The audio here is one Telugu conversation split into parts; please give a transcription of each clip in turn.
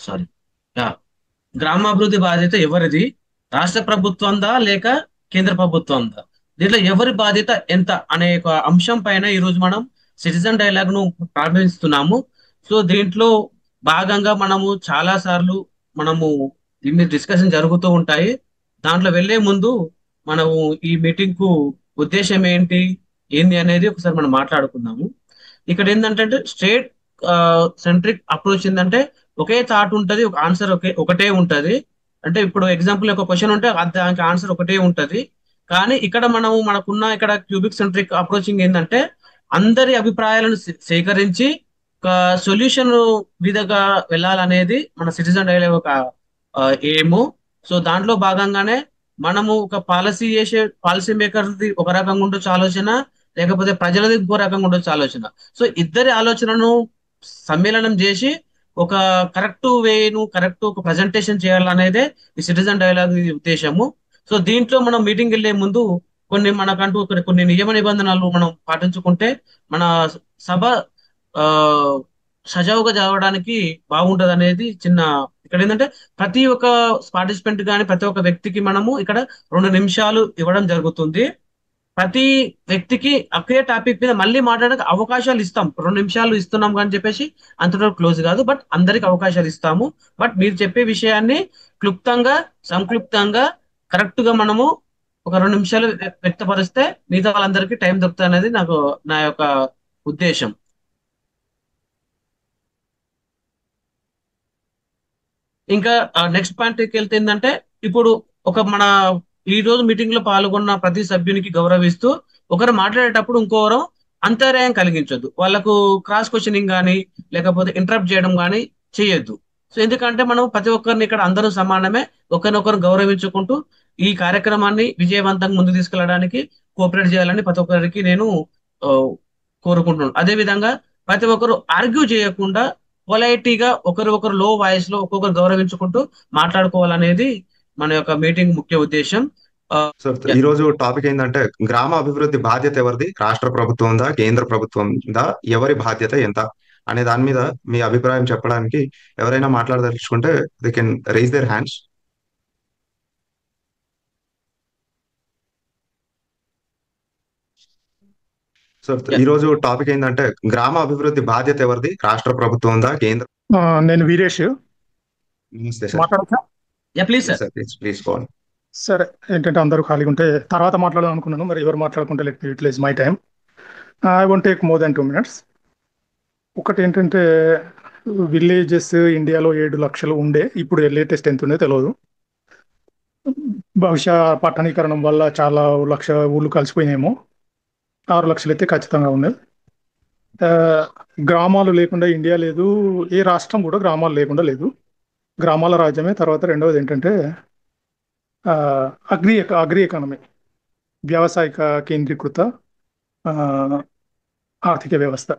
సారీ. యా. గ్రామాభివృద్ధి బాధ్యత ఎవరిది? రాష్ట్ర ప్రభుత్వందా లేక కేంద్ర ప్రభుత్వందా? దీంట్లో ఎవరి బాధ్యత ఎంత అనే ఒక అంశం పైన ఈరోజు మనం సిటిజన్ డైలాగ్ ను ప్రారంభిస్తున్నాము. సో దీంట్లో భాగంగా మనము చాలా సార్లు మనము దీని మీద డిస్కషన్ జరుగుతూ ఉంటాయి. దాంట్లో వెళ్లే ముందు మనము ఈ మీటింగ్ కు ఉద్దేశం ఏంటి, ఏంది అనేది ఒకసారి మనం మాట్లాడుకుందాము. ఇక్కడ ఏంటంటే స్టేట్ సెంట్రిక్ అప్రోచ్ ఏంటంటే ఒకే థాట్ ఉంటది, ఒక ఆన్సర్ ఒకటే ఉంటది. అంటే ఇప్పుడు ఎగ్జాంపుల్ ఒక క్వశ్చన్ ఉంటే దానికి ఆన్సర్ ఒకటే ఉంటది. కానీ ఇక్కడ మనకున్న ఇక్కడ క్యూబిక్ సెంట్రిక్ అప్రోచింగ్ ఏంటంటే అందరి అభిప్రాయాలను సేకరించి ఒక సొల్యూషన్ విధంగా వెళ్ళాలనేది మన సిటిజన్ డైలాగ్ ఒక ఎయిమ్. సో దాంట్లో భాగంగానే మనము ఒక పాలసీ మేకర్ది ఒక రకంగా ఉండొచ్చు ఆలోచన, లేకపోతే ప్రజలది ఇంకో రకంగా ఉండొచ్చు ఆలోచన. సో ఇద్దరి ఆలోచనను సమ్మేళనం చేసి ఒక కరెక్ట్ ఒక ప్రజెంటేషన్ చేయాలనేదే ఈ సిటిజన్ డైలాగ్ ఉద్దేశము. సో దీంట్లో మనం మీటింగ్ వెళ్లే ముందు మనకంటూ కొన్ని నియమ నిబంధనలు మనం పాటించుకుంటే మన సభ ఆ సజావుగా జరగడానికి బాగుంటది అనేది చిన్న. ఇక్కడ ఏంటంటే ప్రతి ఒక్క పార్టిసిపెంట్ కానీ ప్రతి ఒక్క వ్యక్తికి మనము ఇక్కడ 2 నిమిషాలు ఇవ్వడం జరుగుతుంది. ప్రతి వ్యక్తికి ఒకే టాపిక్ మీద మళ్ళీ మాట్లాడడానికి అవకాశాలు ఇస్తాం. 2 నిమిషాలు ఇస్తున్నాం కానీ చెప్పేసి అంతలో క్లోజ్ కాదు, బట్ అందరికి అవకాశాలు ఇస్తాము. బట్ మీరు చెప్పే విషయాన్ని క్లుప్తంగా, సంక్లుప్తంగా, కరెక్ట్ గా మనము ఒక 2 నిమిషాలు వ్యక్తపరిస్తే మిగతా వాళ్ళందరికీ టైం దొరుకుతుంది అనేది నా యొక్క ఉద్దేశం. ఇంకా నెక్స్ట్ పాయింట్కి వెళ్తే ఏంటంటే ఇప్పుడు మన ఈ రోజు మీటింగ్ లో పాల్గొన్న ప్రతి సభ్యునికి గౌరవిస్తూ ఒకరు మాట్లాడేటప్పుడు ఇంకొకరు అంతరాయం కలిగించొద్దు. వాళ్ళకు క్రాస్ క్వశ్చనింగ్ కానీ లేకపోతే ఇంటరప్ట్ చేయడం కానీ చేయొద్దు. సో ఎందుకంటే మనం ప్రతి ఒక్కరిని ఇక్కడ అందరూ సమానమే, ఒకరినొకరు గౌరవించుకుంటూ ఈ కార్యక్రమాన్ని విజయవంతంగా ముందుకు తీసుకెళ్ళడానికి కోఆపరేట్ చేయాలని ప్రతి ఒక్కరికి నేను ఆ, కోరుకుంటున్నాను. అదే విధంగా ప్రతి ఒక్కరు ఆర్గ్యూ చేయకుండా పొలైటీగా ఒకరు లో వాయిస్ లో ఒక్కొక్కరు గౌరవించుకుంటూ మాట్లాడుకోవాలనేది మన యొక్క మీటింగ్ ముఖ్య ఉద్దేశం. ఆ, సో ఈ yeah. రోజు టాపిక్ ఏంటంటే గ్రామ అభివృద్ధి బాధ్యత ఎవరిది? రాష్ట్ర ప్రభుత్వం ఉందా, కేంద్ర ప్రభుత్వం ఉందా, ఎవరి బాధ్యత ఎంత అనే దాని మీద మీ అభిప్రాయం చెప్పడానికి ఎవరైనా మాట్లాడదలుచుకుంటే they can raise their hands. So Yeah. ఈ రోజు టాపిక్ ఏంటంటే గ్రామ అభివృద్ధి బాధ్యత ఎవరిది? రాష్ట్ర ప్రభుత్వం ఉందా, కేంద్ర? నేను వీరేష్ నమస్తే సార్. మాట్లాడచ్చా? Yeah, please sir. Sir please please go on. సరే, ఏంటంటే అందరూ ఖాళీగా ఉంటే తర్వాత మాట్లాడదాం అనుకున్నాను. మరి ఎవరు మాట్లాడుకుంటే let me utilise my time. I won't take more than 2 minutes. ఒకటి ఏంటంటే విలేజెస్ ఇండియాలో 7 లక్షలు ఉండే, ఇప్పుడు లేటెస్ట్ ఎంత ఉందో తెలియదు. బహుశా పట్టణీకరణం వల్ల చాలా లక్ష ఊళ్ళు కలిసిపోయినాయేమో. 6 లక్షలు అయితే ఖచ్చితంగా ఉన్నాయి. ఆ, గ్రామాలు లేకుండా ఇండియా లేదు, ఏ రాష్ట్రం కూడా గ్రామాలు లేకుండా లేదు. గ్రామాల రాజ్యమే. తర్వాత రెండవది ఏంటంటే అగ్రి అగ్రి ఎకానమీ, వ్యావసాయిక కేంద్రీకృత ఆ, ఆర్థిక వ్యవస్థ.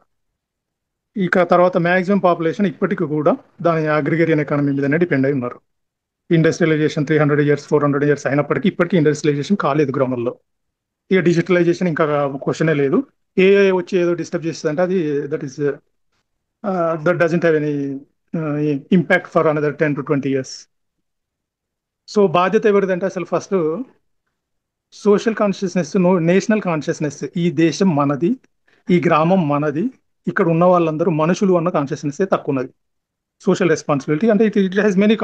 ఇక తర్వాత మ్యాక్సిమం పాపులేషన్ ఇప్పటికీ కూడా దాని అగ్రిగేరియన్ ఎకానమీ మీదనే డిపెండ్ అయి ఉన్నారు. ఇండస్ట్రియలైజేషన్ 300 years 400 years అయినప్పటికీ ఇప్పటికీ ఇండస్ట్రియలైజేషన్ కాలేదు గ్రామాల్లో. ఇక డిజిటలైజేషన్ ఇంకా క్వశ్చనే లేదు. ఏఐ వచ్చి ఏదో డిస్టర్బ్ చేస్తుంది అంటే అది that doesn't have any impact for another 10 to 20 years. So బాధ్యత ఎవరిదంటే అసలు first social consciousness, national consciousness, ఈ దేశం మనది, ఈ గ్రామం మనది, ఇక్కడ ఉన్న వాళ్ళందరూ మనుషులు అన్న కాన్షియస్నెస్ తక్కువ ఉన్నది. సోషల్ రెస్పాన్సిబిలిటీ అంటే it has many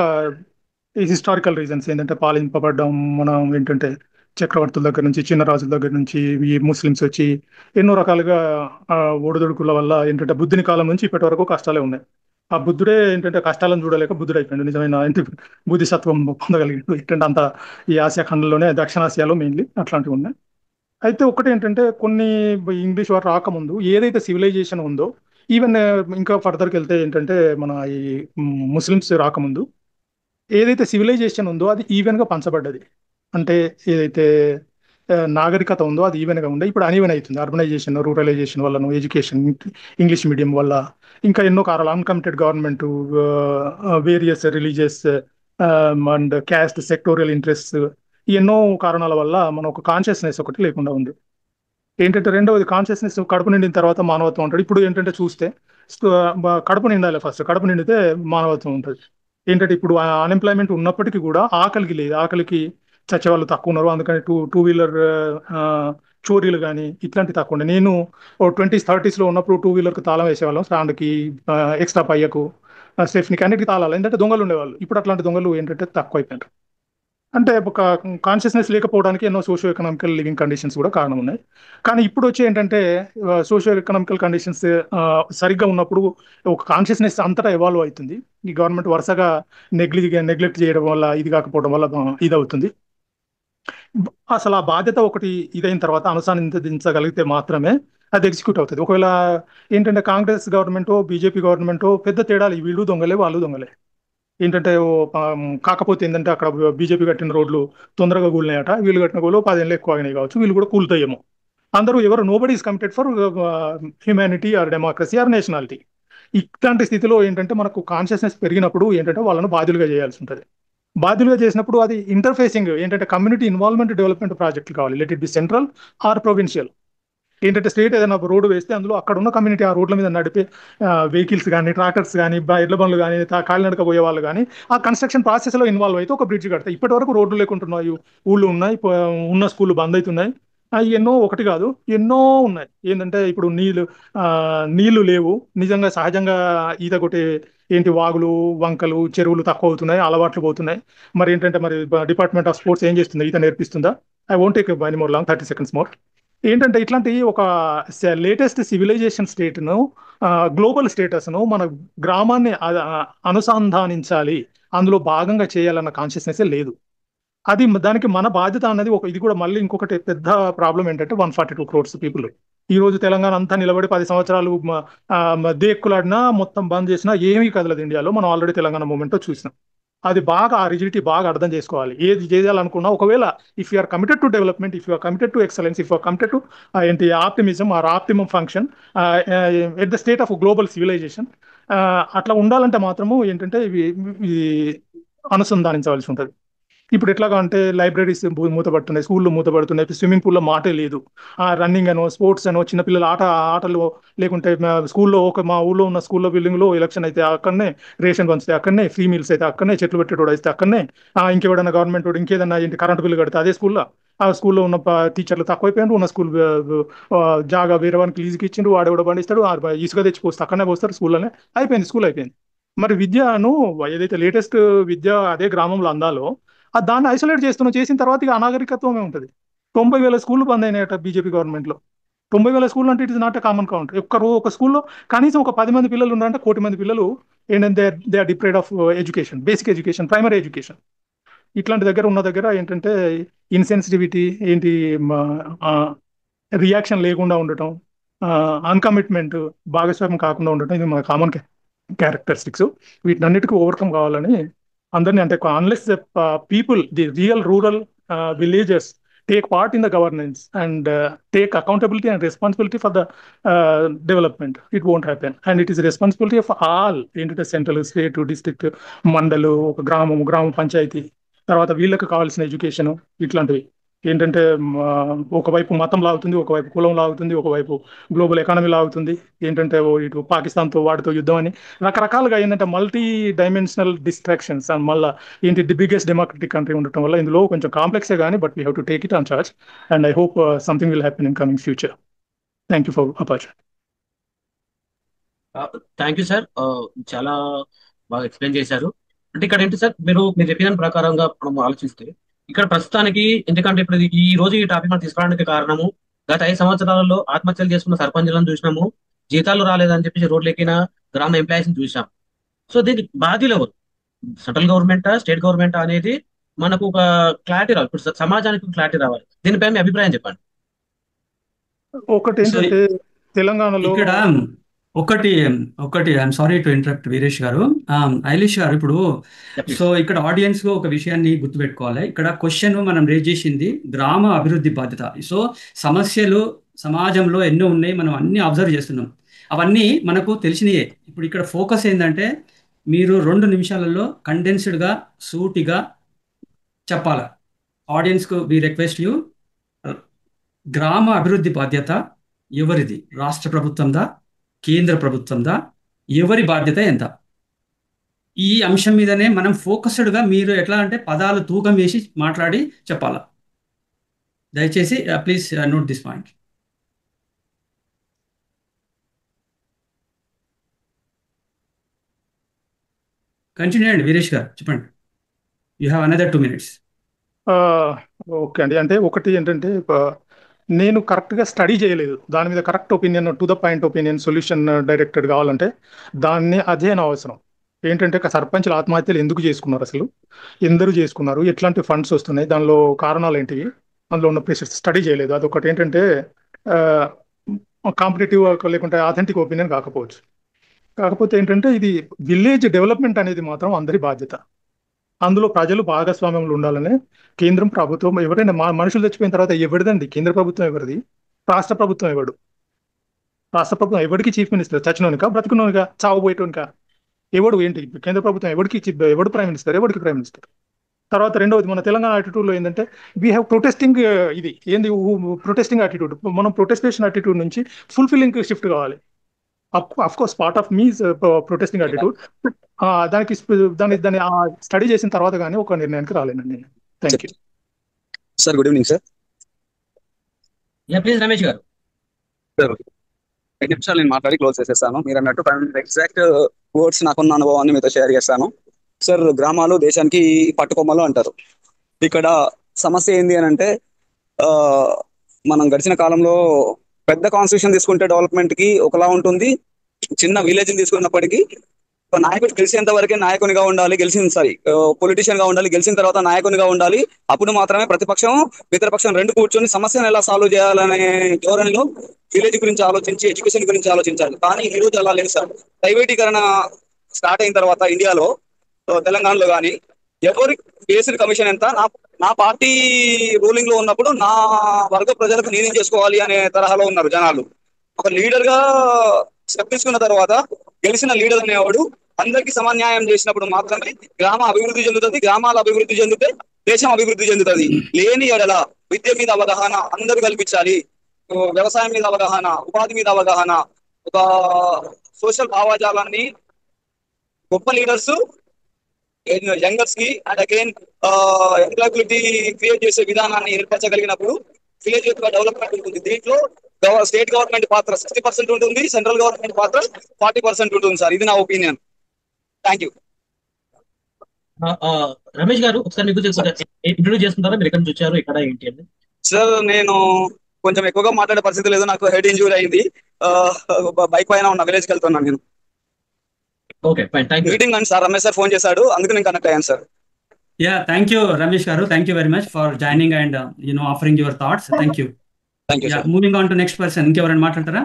historical reasons. ఏంటంటే పాలింపబడ్డం మనం ఏంటంటే చక్రవర్తుల దగ్గర నుంచి, చిన్న రాజుల దగ్గర నుంచి ఈ ముస్లిమ్స్ వచ్చి ఎన్నో రకాలుగా ఒడిదుడుకుల వల్ల ఏంటంటే బుద్ధుని కాలం నుంచి ఇప్పటి వరకు కష్టాలే ఉన్నాయి. ఆ బుద్ధుడే ఏంటంటే కష్టాలను చూడలేక బుద్ధుడు అయిపోయాడు. నిజమైన బుద్ధిసత్వం పొందగలిగాడు. ఏంటంటే అంత ఈ ఆసియా ఖండంలోనే, దక్షిణాసియాలో మెయిన్లీ అట్లాంటివి ఉన్నాయి. అయితే ఒకటి ఏంటంటే కొన్ని ఇంగ్లీష్ వారు రాకముందు ఏదైతే సివిలైజేషన్ ఉందో, ఈవెన్ ఇంకా ఫర్దర్కి వెళ్తే ఏంటంటే మన ఈ ముస్లిమ్స్ రాకముందు ఏదైతే సివిలైజేషన్ ఉందో అది ఈవెన్గా పంచబడ్డది. అంటే ఏదైతే నాగరికత ఉందో అది ఈవెన్గా ఉండే, ఇప్పుడు అన్ఈవెన్ అవుతుంది. అర్బనైజేషన్, రూరలైజేషన్ వల్ల, ఎడ్యుకేషన్, ఇంగ్లీష్ మీడియం వల్ల, ఇంకా ఎన్నో కారణాలు, uncommitted government, various religious and caste, sectorial interest, ఎన్నో కారణాల వల్ల మన ఒక కాన్షియస్నెస్ ఒకటి లేకుండా ఉంది. ఏంటంటే రెండవది కాన్షియస్నెస్, కడుపు నిండిన తర్వాత మానవత్వం ఉంటుంది. ఇప్పుడు ఏంటంటే చూస్తే కడుపు నిండాలి, ఫస్ట్ కడుపు నిండితే మానవత్వం ఉంటుంది. ఏంటంటే ఇప్పుడు అన్ఎంప్లాయ్మెంట్ ఉన్నప్పటికీ కూడా ఆకలికి లేదు, ఆకలికి చచ్చే వాళ్ళు తక్కువ ఉన్నారు. అందుకని టూ వీలర్ చోరీలు కానీ ఇట్లాంటి తక్కువ ఉన్నాయి. నేను 20s 30s ఉన్నప్పుడు టూ వీలర్కి తాళం వేసేవాళ్ళం, స్టాండ్కి, ఎక్స్ట్రా పయ్యకు, స్టెఫ్నికి, అన్నిటికీ తాళాలు. ఏంటంటే దొంగలు ఉండేవాళ్ళు. ఇప్పుడు అట్లాంటి దొంగలు ఏంటంటే తక్కువ అయిపోయారు. అంటే ఒక కాన్షియస్నెస్ లేకపోవడానికి ఎన్నో సోషియో ఎకనామికల్ లివింగ్ కండిషన్స్ కూడా కారణం ఉన్నాయి. కానీ ఇప్పుడు వచ్చి ఏంటంటే సోషియో ఎకనామికల్ కండిషన్స్ సరిగ్గా ఉన్నప్పుడు ఒక కాన్షియస్నెస్ అంతటా ఎవాల్వ్ అవుతుంది. ఈ గవర్నమెంట్ వరుసగా నెగ్లెక్ట్ చేయడం వల్ల, ఇది కాకపోవడం వల్ల ఇది అవుతుంది. అసలు ఆ బాధ్యత ఒకటి ఇదైన తర్వాత అనుసంధానించగలిగితే మాత్రమే అది ఎగ్జిక్యూట్ అవుతుంది. ఒకవేళ ఏంటంటే కాంగ్రెస్ గవర్నమెంటో బీజేపీ గవర్నమెంటో పెద్ద తేడాలు, వీళ్ళు దొంగలే వాళ్ళు దొంగలే. ఏంటంటే కాకపోతే ఏంటంటే అక్కడ బీజేపీ కట్టిన రోడ్లు తొందరగా కూలినాయట, వీళ్ళు కట్టిన రోడ్లు 10 ఏళ్ళు ఎక్కువ అయినాయి కావచ్చు, వీళ్ళు కూడా కూలుతాయేమో. అందరూ ఎవరు nobody is committed for humanity or democracy or nationality. ఇట్లాంటి స్థితిలో ఏంటంటే మనకు కాన్షియస్నెస్ పెరిగినప్పుడు ఏంటంటే వాళ్ళను బాధ్యులుగా చేయాల్సి ఉంటుంది. బాధ్యులుగా చేసినప్పుడు అది ఇంటర్ఫేసింగ్ ఏంటంటే కమ్యూనిటీ ఇన్వాల్వ్మెంట్ డెవలప్మెంట్ ప్రాజెక్టులు కావాలి. Let it be central or provincial. ఏంటంటే స్టేట్ ఏదైనా రోడ్డు వేస్తే అందులో అక్కడ ఉన్న కమ్యూనిటీ ఆ రోడ్ల మీద నడిపే వెహికల్స్ కానీ, ట్రాక్టర్స్ కానీ, ఎడ్ల బండ్లు కానీ, కాలినడక పోయే వాళ్ళు కానీ ఆ కన్స్ట్రక్షన్ ప్రాసెస్లో ఇన్వాల్వ్ అయితే ఒక బ్రిడ్జ్ కడతాయి. ఇప్పటి వరకు రోడ్లు లేకుంటున్నాయి, ఊళ్ళు ఉన్నాయి, ఉన్న స్కూళ్ళు బంద్ అవుతున్నాయి. ఎన్నో, ఒకటి కాదు ఎన్నో ఉన్నాయి. ఏంటంటే ఇప్పుడు నీళ్లు లేవు, నిజంగా సహజంగా ఈత కొట్టే ఏంటి వాగులు, వంకలు, చెరువులు తక్కువ అవుతున్నాయి, అలవాట్లు పోతున్నాయి. మరి ఏంటంటే మరి డిపార్ట్మెంట్ ఆఫ్ స్పోర్ట్స్ ఏం చేస్తుంది? ఈత నేర్పిస్తుందా? I won't take any more long 30 seconds more. ఏంటంటే ఇట్లాంటి ఒక లేటెస్ట్ సివిలైజేషన్ స్టేట్ను, గ్లోబల్ స్టేటస్ను మన గ్రామాన్ని అనుసంధానించాలి, అందులో భాగంగా చేయాలన్న కాన్షియస్నెస్ లేదు. అది దానికి మన బాధ్యత అన్నది ఇది కూడా మళ్ళీ ఇంకొకటి పెద్ద ప్రాబ్లం ఏంటంటే 142 crores పీపుల్ ఈ రోజు తెలంగాణ అంతా నిలబడి 10 సంవత్సరాలు దేక్కులాడినా, మొత్తం బంద్ చేసినా ఏమీ కదలదు ఇండియాలో. మనం ఆల్రెడీ తెలంగాణ మూమెంట్లో చూసినాం. అది బాగా ఆ రిజిడిటీ బాగా అర్థం చేసుకోవాలి. ఏది చేయాలనుకున్నా, ఒకవేళ if you are committed to development, if you are committed to excellence, if you are committed to ఏంటి optimism or optimum function at the state of global civilisation, అట్లా ఉండాలంటే మాత్రము ఏంటంటే ఇవి అనుసంధానించవలసి ఉంటుంది. ఇప్పుడు ఎట్లాగా అంటే లైబ్రరీస్ మూతపడుతున్నాయి, స్కూళ్ళు మూతపడుతున్నాయి, స్విమ్మింగ్ పూల్లో మాటే లేదు, రన్నింగ్ అనో, స్పోర్ట్స్ అనో, చిన్నపిల్లల ఆటలు లేకుంటే స్కూల్లో, మా ఊళ్ళో ఉన్న స్కూల్లో బిల్డింగ్లో ఎలక్షన్ అయితే అక్కడనే, రేషన్ పంచితే అక్కడనే, ఫ్రీ మీల్స్ అయితే అక్కడనే, చెట్లు పెట్టేటోడు అయితే అక్కడనే, ఇంకెవడన్నా గవర్నమెంట్ ఇంకేదన్నా ఏంటి కరెంట్ బిల్లు కడితే అదే స్కూల్లో. ఆ స్కూల్లో ఉన్న టీచర్లు తక్కువైపోయారు, ఉన్న స్కూల్ జాగా వేరే వానికి లీజుకి ఇచ్చిండు, వాడు కూడా పండిస్తాడు, ఇసుక తెచ్చి పోస్తే అక్కడనే పోస్తారు స్కూల్లోనే, అయిపోయింది, స్కూల్ అయిపోయింది. మరి విద్యను ఏదైతే లేటెస్ట్ విద్య అదే గ్రామంలో అందాలో దాన్ని ఐసోలేట్ చేసిన తర్వాత ఇక అనాగరికత్వమే ఉంటుంది. 90,000 స్కూళ్ళు బంద్ అయినాయట బీజేపీ గవర్నమెంట్లో. 90,000 స్కూళ్ళు అంటే it is not a common count. ఒక స్కూల్లో కనీసం ఒక 10 మంది పిల్లలు ఉన్నారంటే 1,000,000 మంది పిల్లలు ఏంటంటే they are deprived of education, basic education, primary education. ఇట్లాంటి దగ్గర ఏంటంటే ఇన్సెన్సిటివిటీ ఏంటి, రియాక్షన్ లేకుండా ఉండటం, అన్కమిట్మెంట్, భాగస్వామ్యం కాకుండా ఉండటం, ఇది మన కామన్ క్యారెక్టరిస్టిక్స్. వీటన్నిటికీ ఓవర్కమ్ కావాలని అందరినీ, అంటే unless people, the real rural villages take part in the governance and take accountability and responsibility for the development, it won't happen. And it is responsibility of all, ఏంటంటే సెంట్రల్, స్టేట్, డిస్ట్రిక్ట్, మండలు, ఒక గ్రామ పంచాయతీ, తర్వాత వీళ్ళకి కావాల్సిన ఎడ్యుకేషన్, ఇట్లాంటివి. ఏంటంటే ఒకవైపు మతం లాగుతుంది, ఒకవైపు కులం లాగుతుంది, ఒకవైపు గ్లోబల్ ఎకానమీ లాగుతుంది. ఏంటంటే ఇటు పాకిస్తాన్తో వాటితో యుద్ధం అని రకరకాలుగా ఏంటంటే మల్టీ డైమెన్షనల్ డిస్ట్రాక్షన్స్. అండ్ మళ్ళీ ఏంటి ది బిగ్గెస్ట్ డెమోక్రటిక్ కంట్రీ ఉండటం వల్ల ఇందులో కొంచెం కాంప్లెక్సే కానీ, but we have to take it on charge. And I hope something will happen in coming future. Thank you for opportunity. Thank you sir, చాలా బాగా ఎక్స్ప్లెయిన్ చేశారు. అంటే ఇక్కడ ఏంటి సార్, మీరు చెప్పిన ప్రకారంగా మనం ఆలోచిస్తే ఇక్కడ ప్రస్తుతానికి, ఎందుకంటే ఇప్పుడు ఈ రోజు ఈ టాపిక్ మనం తీసుకోవడానికి కారణము, గత 5 సంవత్సరాలలో ఆత్మహత్యలు చేసుకున్న సర్పంచులను చూసినాము, జీతాలు రాలేదని చెప్పేసి రోడ్లు ఎక్కిన గ్రామ ఎంప్లాయీస్ చూసాం. సో దీనికి బాధ్యులు ఎవరు? సెంట్రల్ గవర్నమెంటా, స్టేట్ గవర్నమెంటా అనేది మనకు ఒక క్లారిటీ రావాలి. ఇప్పుడు సమాజానికి క్లారిటీ రావాలి. దీనిపై మీ అభిప్రాయం చెప్పండి. ఒకటి ఏంటంటే తెలంగాణలో ఇక్కడ ఒకటి I'm sorry to interrupt Veeresh గారు, ఐలిష్ గారు, ఇప్పుడు సో ఇక్కడ ఆడియన్స్ లో ఒక విషయాన్ని గుర్తుపెట్టుకోవాలి. ఇక్కడ క్వశ్చన్ మనం రేజ్ చేసింది గ్రామ అభివృద్ధి బాధ్యత. సో సమస్యలు సమాజంలో ఎన్నో ఉన్నాయి, మనం అన్ని అబ్జర్వ్ చేస్తున్నాం, అవన్నీ మనకు తెలిసినయే. ఇప్పుడు ఇక్కడ ఫోకస్ ఏంటంటే మీరు 2 నిమిషాలలో కండెన్స్డ్గా సూటిగా చెప్పాలి ఆడియన్స్కు. వి రిక్వెస్ట్ యూ, గ్రామ అభివృద్ధి బాధ్యత ఎవరిది? రాష్ట్ర ప్రభుత్వందా, కేంద్ర ప్రభుత్వందా, ఎవరి బాధ్యత ఎంత? ఈ అంశం మీదనే మనం ఫోకస్డ్గా మీరు ఎట్లా అంటే పదాలు తూకం వేసి మాట్లాడి చెప్పాలా. దయచేసి please note this point. Continue అండి వీరేష్ గారు, చెప్పండి. You have another 2 minutes. Okay అండి. అంటే ఒకటి ఏంటంటే నేను కరెక్ట్గా స్టడీ చేయలేదు దాని మీద. Correct opinion, to the point opinion, solution directed కావాలంటే దాన్ని అధ్యయనం అవసరం. ఏంటంటే సర్పంచ్ల ఆత్మహత్యలు ఎందుకు చేసుకున్నారు, అసలు ఎందరు చేసుకున్నారు, ఎట్లాంటి ఫండ్స్ వస్తున్నాయి, దానిలో కారణాలు ఏంటివి, అందులో ఉన్న ప్లేసెస్ స్టడీ చేయలేదు. అదొకటి ఏంటంటే కాంపిటేటివ్ లేకుంటే ఆథెంటిక్ ఒపీనియన్ కాకపోవచ్చు. కాకపోతే ఏంటంటే ఇది విలేజ్ డెవలప్మెంట్ అనేది మాత్రం అందరి బాధ్యత. అందులో ప్రజలు భాగస్వామ్యంలో ఉండాలని కేంద్రం ప్రభుత్వం, ఎవరైనా మనుషులు చచ్చిపోయిన తర్వాత ఎవరిదండి కేంద్ర ప్రభుత్వం, ఎవరిది రాష్ట్ర ప్రభుత్వం, ఎవడు రాష్ట్ర ప్రభుత్వం ఎవరికి చీఫ్ మినిస్టర్, చచ్చినోనికా బ్రతుకునోనికా చావబోయేటోనికా, ఎవడు ఏంటి కేంద్ర ప్రభుత్వం ఎవరికి ఎవడు ప్రైమ్ మినిస్టర్, ఎవరికి ప్రైమ్ మినిస్టర్. తర్వాత రెండవది మన తెలంగాణ యాటిట్యూడ్లో ఏంటంటే వీ హ్యావ్ ప్రొటెస్టింగ్, ఇది ఏంది ప్రొటెస్టింగ్ యాటిట్యూడ్. మనం ప్రొటెస్టేషన్ యాటిట్యూడ్ నుంచి ఫుల్ఫిల్లింగ్ షిఫ్ట్ కావాలి. అఫ్ కోర్స్ పార్ట్ ఆఫ్ మీ ప్రొటెస్టింగ్ యాటిట్యూడ్. దానికి దాన్ని స్టడీ చేసిన తర్వాత కానీ ఒక నిర్ణయానికి రాలేనండి. Thank you sir. Good evening sir. Please Ramesh గారు. సార్ 5 నిమిషాలు నేను మాట్లాడి క్లోజ్ చేసేస్తాను. మీరు అన్నట్టు ఎగ్జాక్ట్ వర్డ్స్ నాకున్న అనుభవాన్ని మీతో షేర్ చేస్తాను. సార్, గ్రామాలు దేశానికి పట్టుకొమ్మలు అంటారు. ఇక్కడ సమస్య ఏంది అని అంటే, మనం గడిచిన కాలంలో పెద్ద కాన్స్టిట్యూషన్ తీసుకుంటే డెవలప్మెంట్ కి ఒకలా ఉంటుంది, చిన్న విలేజ్ తీసుకున్నప్పటికీ నాయకుడు గెలిచేంత వరకే నాయకునిగా ఉండాలి, పొలిటీషియన్ గా ఉండాలి, గెలిచిన తర్వాత నాయకునిగా ఉండాలి. అప్పుడు మాత్రమే ప్రతిపక్షం మిత్రపక్షం రెండు కూర్చొని సమస్యను ఎలా సాల్వ్ చేయాలనే ధోరణిలో విలేజ్ గురించి ఆలోచించి, ఎడ్యుకేషన్ గురించి ఆలోచించాలి. కానీ ఈ రోజు అలా లేదు సార్. ప్రైవేటీకరణ స్టార్ట్ అయిన తర్వాత ఇండియాలో, తెలంగాణలో కానీ ఎవరి బేస్డ్ కమిషన్ ఎంత, నా పార్టీ రూలింగ్ లో ఉన్నప్పుడు నా వర్గ ప్రజలకు నేనేం చేసుకోవాలి అనే తరహాలో ఉన్నారు జనాలు. ఒక లీడర్ గా స్టెప్ తీసుకున్న తర్వాత గెలిచిన లీడర్ అనేవాడు అందరికీ సమన్యాయం చేసినప్పుడు మాత్రమే గ్రామ అభివృద్ధి చెందుతుంది. గ్రామాల అభివృద్ధి చెందితే దేశం అభివృద్ధి చెందుతుంది. లేని ఎడల విద్య మీద అవగాహన అందరూ కల్పించాలి, వ్యవసాయం మీద అవగాహన, ఉపాధి మీద అవగాహన, ఒక సోషల్ భావాజాలాన్ని గొప్ప లీడర్స్ యంగర్స్ కి అండ్ అగైన్ ఎంప్లాయబిలిటీ క్రియేట్ చేసే విధానాన్ని ఏర్పరచగలిగినప్పుడు విలేజ్ యొక్క డెవలప్మెంట్ ఉంటుంది. దీంట్లో స్టేట్ గవర్నమెంట్ పాత్ర 60% ఉంటుంది, సెంట్రల్ గవర్నమెంట్ పాత్ర 40% ఉంటుంది సార్. ఇది నా ఒపీనియన్. Thank you. రమేష్ గారు, ఒకసారి మీకు ఇంట్రొడ్యూస్ చేసుకుంటారా, మీరు ఎక్కడ నుంచి వచ్చారు, ఇక్కడ ఏంటి అని? సార్, నేను కొంచెం ఎక్కువగా మాట్లాడే పరిస్థితి లేదు, నాకు హెడ్ ఇంజూరీ అయింది. బైక్ పైన ఉన్న విలేజ్కి వెళ్తున్నాను నేను. Okay, fine, thank you. Meeting అండి సార్, రమేష్ సార్ ఫోన్ చేశాడు, అందుకు నేను కనెక్ట్ అయ్యాను సార్. థ్యాంక్ యూ రమేష్ గారు, thank you very much for joining and offering your thoughts. Thank you. Moving on to next person. ఇంకెవరైనా మాట్లాడతారా?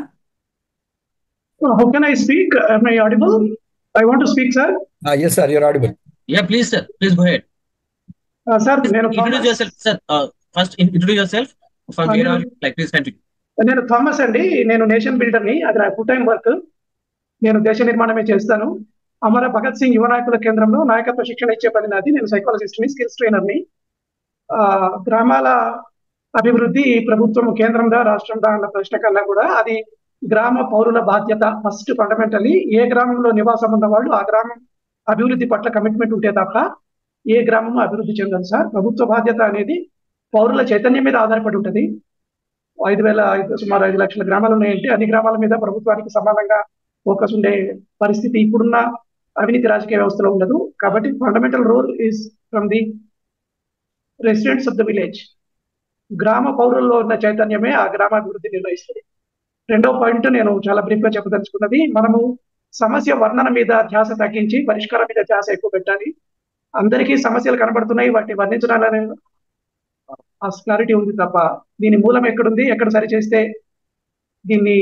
How can I speak? Am I audible? I want to speak, sir. Yes, sir, you're audible. Yeah, please, sir. Please go ahead. Sir, introduce yourself, sir. First, introduce yourself. From here on, please continue. నేను థామస్ అండి. నేను నేషన్ బిల్డర్ ని. అది నా ఫుల్ టైం వర్క్. నేను దేశ నిర్మాణమే చేస్తాను. అమర భగత్ సింగ్ యువ నాయకుల కేంద్రంలో నాయకత్వ శిక్షణ ఇచ్చే పని నాది. నేను సైకాలజిస్ట్ ని, స్కిల్స్ ట్రైనర్ ని. గ్రామాల అభివృద్ధి ప్రభుత్వం కేంద్రంగా రాష్ట్రంగా అన్న ప్రశ్న కన్నా కూడా అది గ్రామ పౌరుల బాధ్యత. ఫస్ట్ ఫండమెంటల్లీ ఏ గ్రామంలో నివాసం ఉన్న వాళ్ళు ఆ గ్రామం అభివృద్ధి పట్ల కమిట్మెంట్ ఉంటే తప్ప ఏ గ్రామం అభివృద్ధి చెందదు సార్. ప్రభుత్వ బాధ్యత అనేది పౌరుల చైతన్యం మీద ఆధారపడి ఉంటుంది. సుమారు 5 లక్షల గ్రామాలు ఉన్నాయంటే అన్ని గ్రామాల మీద ప్రభుత్వానికి సమానంగా ఫోకస్ ఉండే పరిస్థితి ఇప్పుడున్న అవినీతి రాజకీయ వ్యవస్థలో ఉండదు. కాబట్టి fundamental role is from the residents of the village. గ్రామ పౌరుల్లో ఉన్న చైతన్యమే ఆ గ్రామాభివృద్ధి నిర్ణయిస్తుంది. రెండో పాయింట్ నేను చాలా బ్రీఫ్ గా చెప్పదలుచుకున్నది, మనము సమస్య వర్ణన మీద ధ్యాస తగ్గించి పరిష్కారం మీద ధ్యాస ఎక్కువ పెట్టాలి. అందరికీ సమస్యలు కనబడుతున్నాయి, వాటిని వర్ణించడాలనే ఆ క్లారిటీ ఉంది తప్ప దీని మూలం ఎక్కడుంది, ఎక్కడ సరిచేస్తే దీన్ని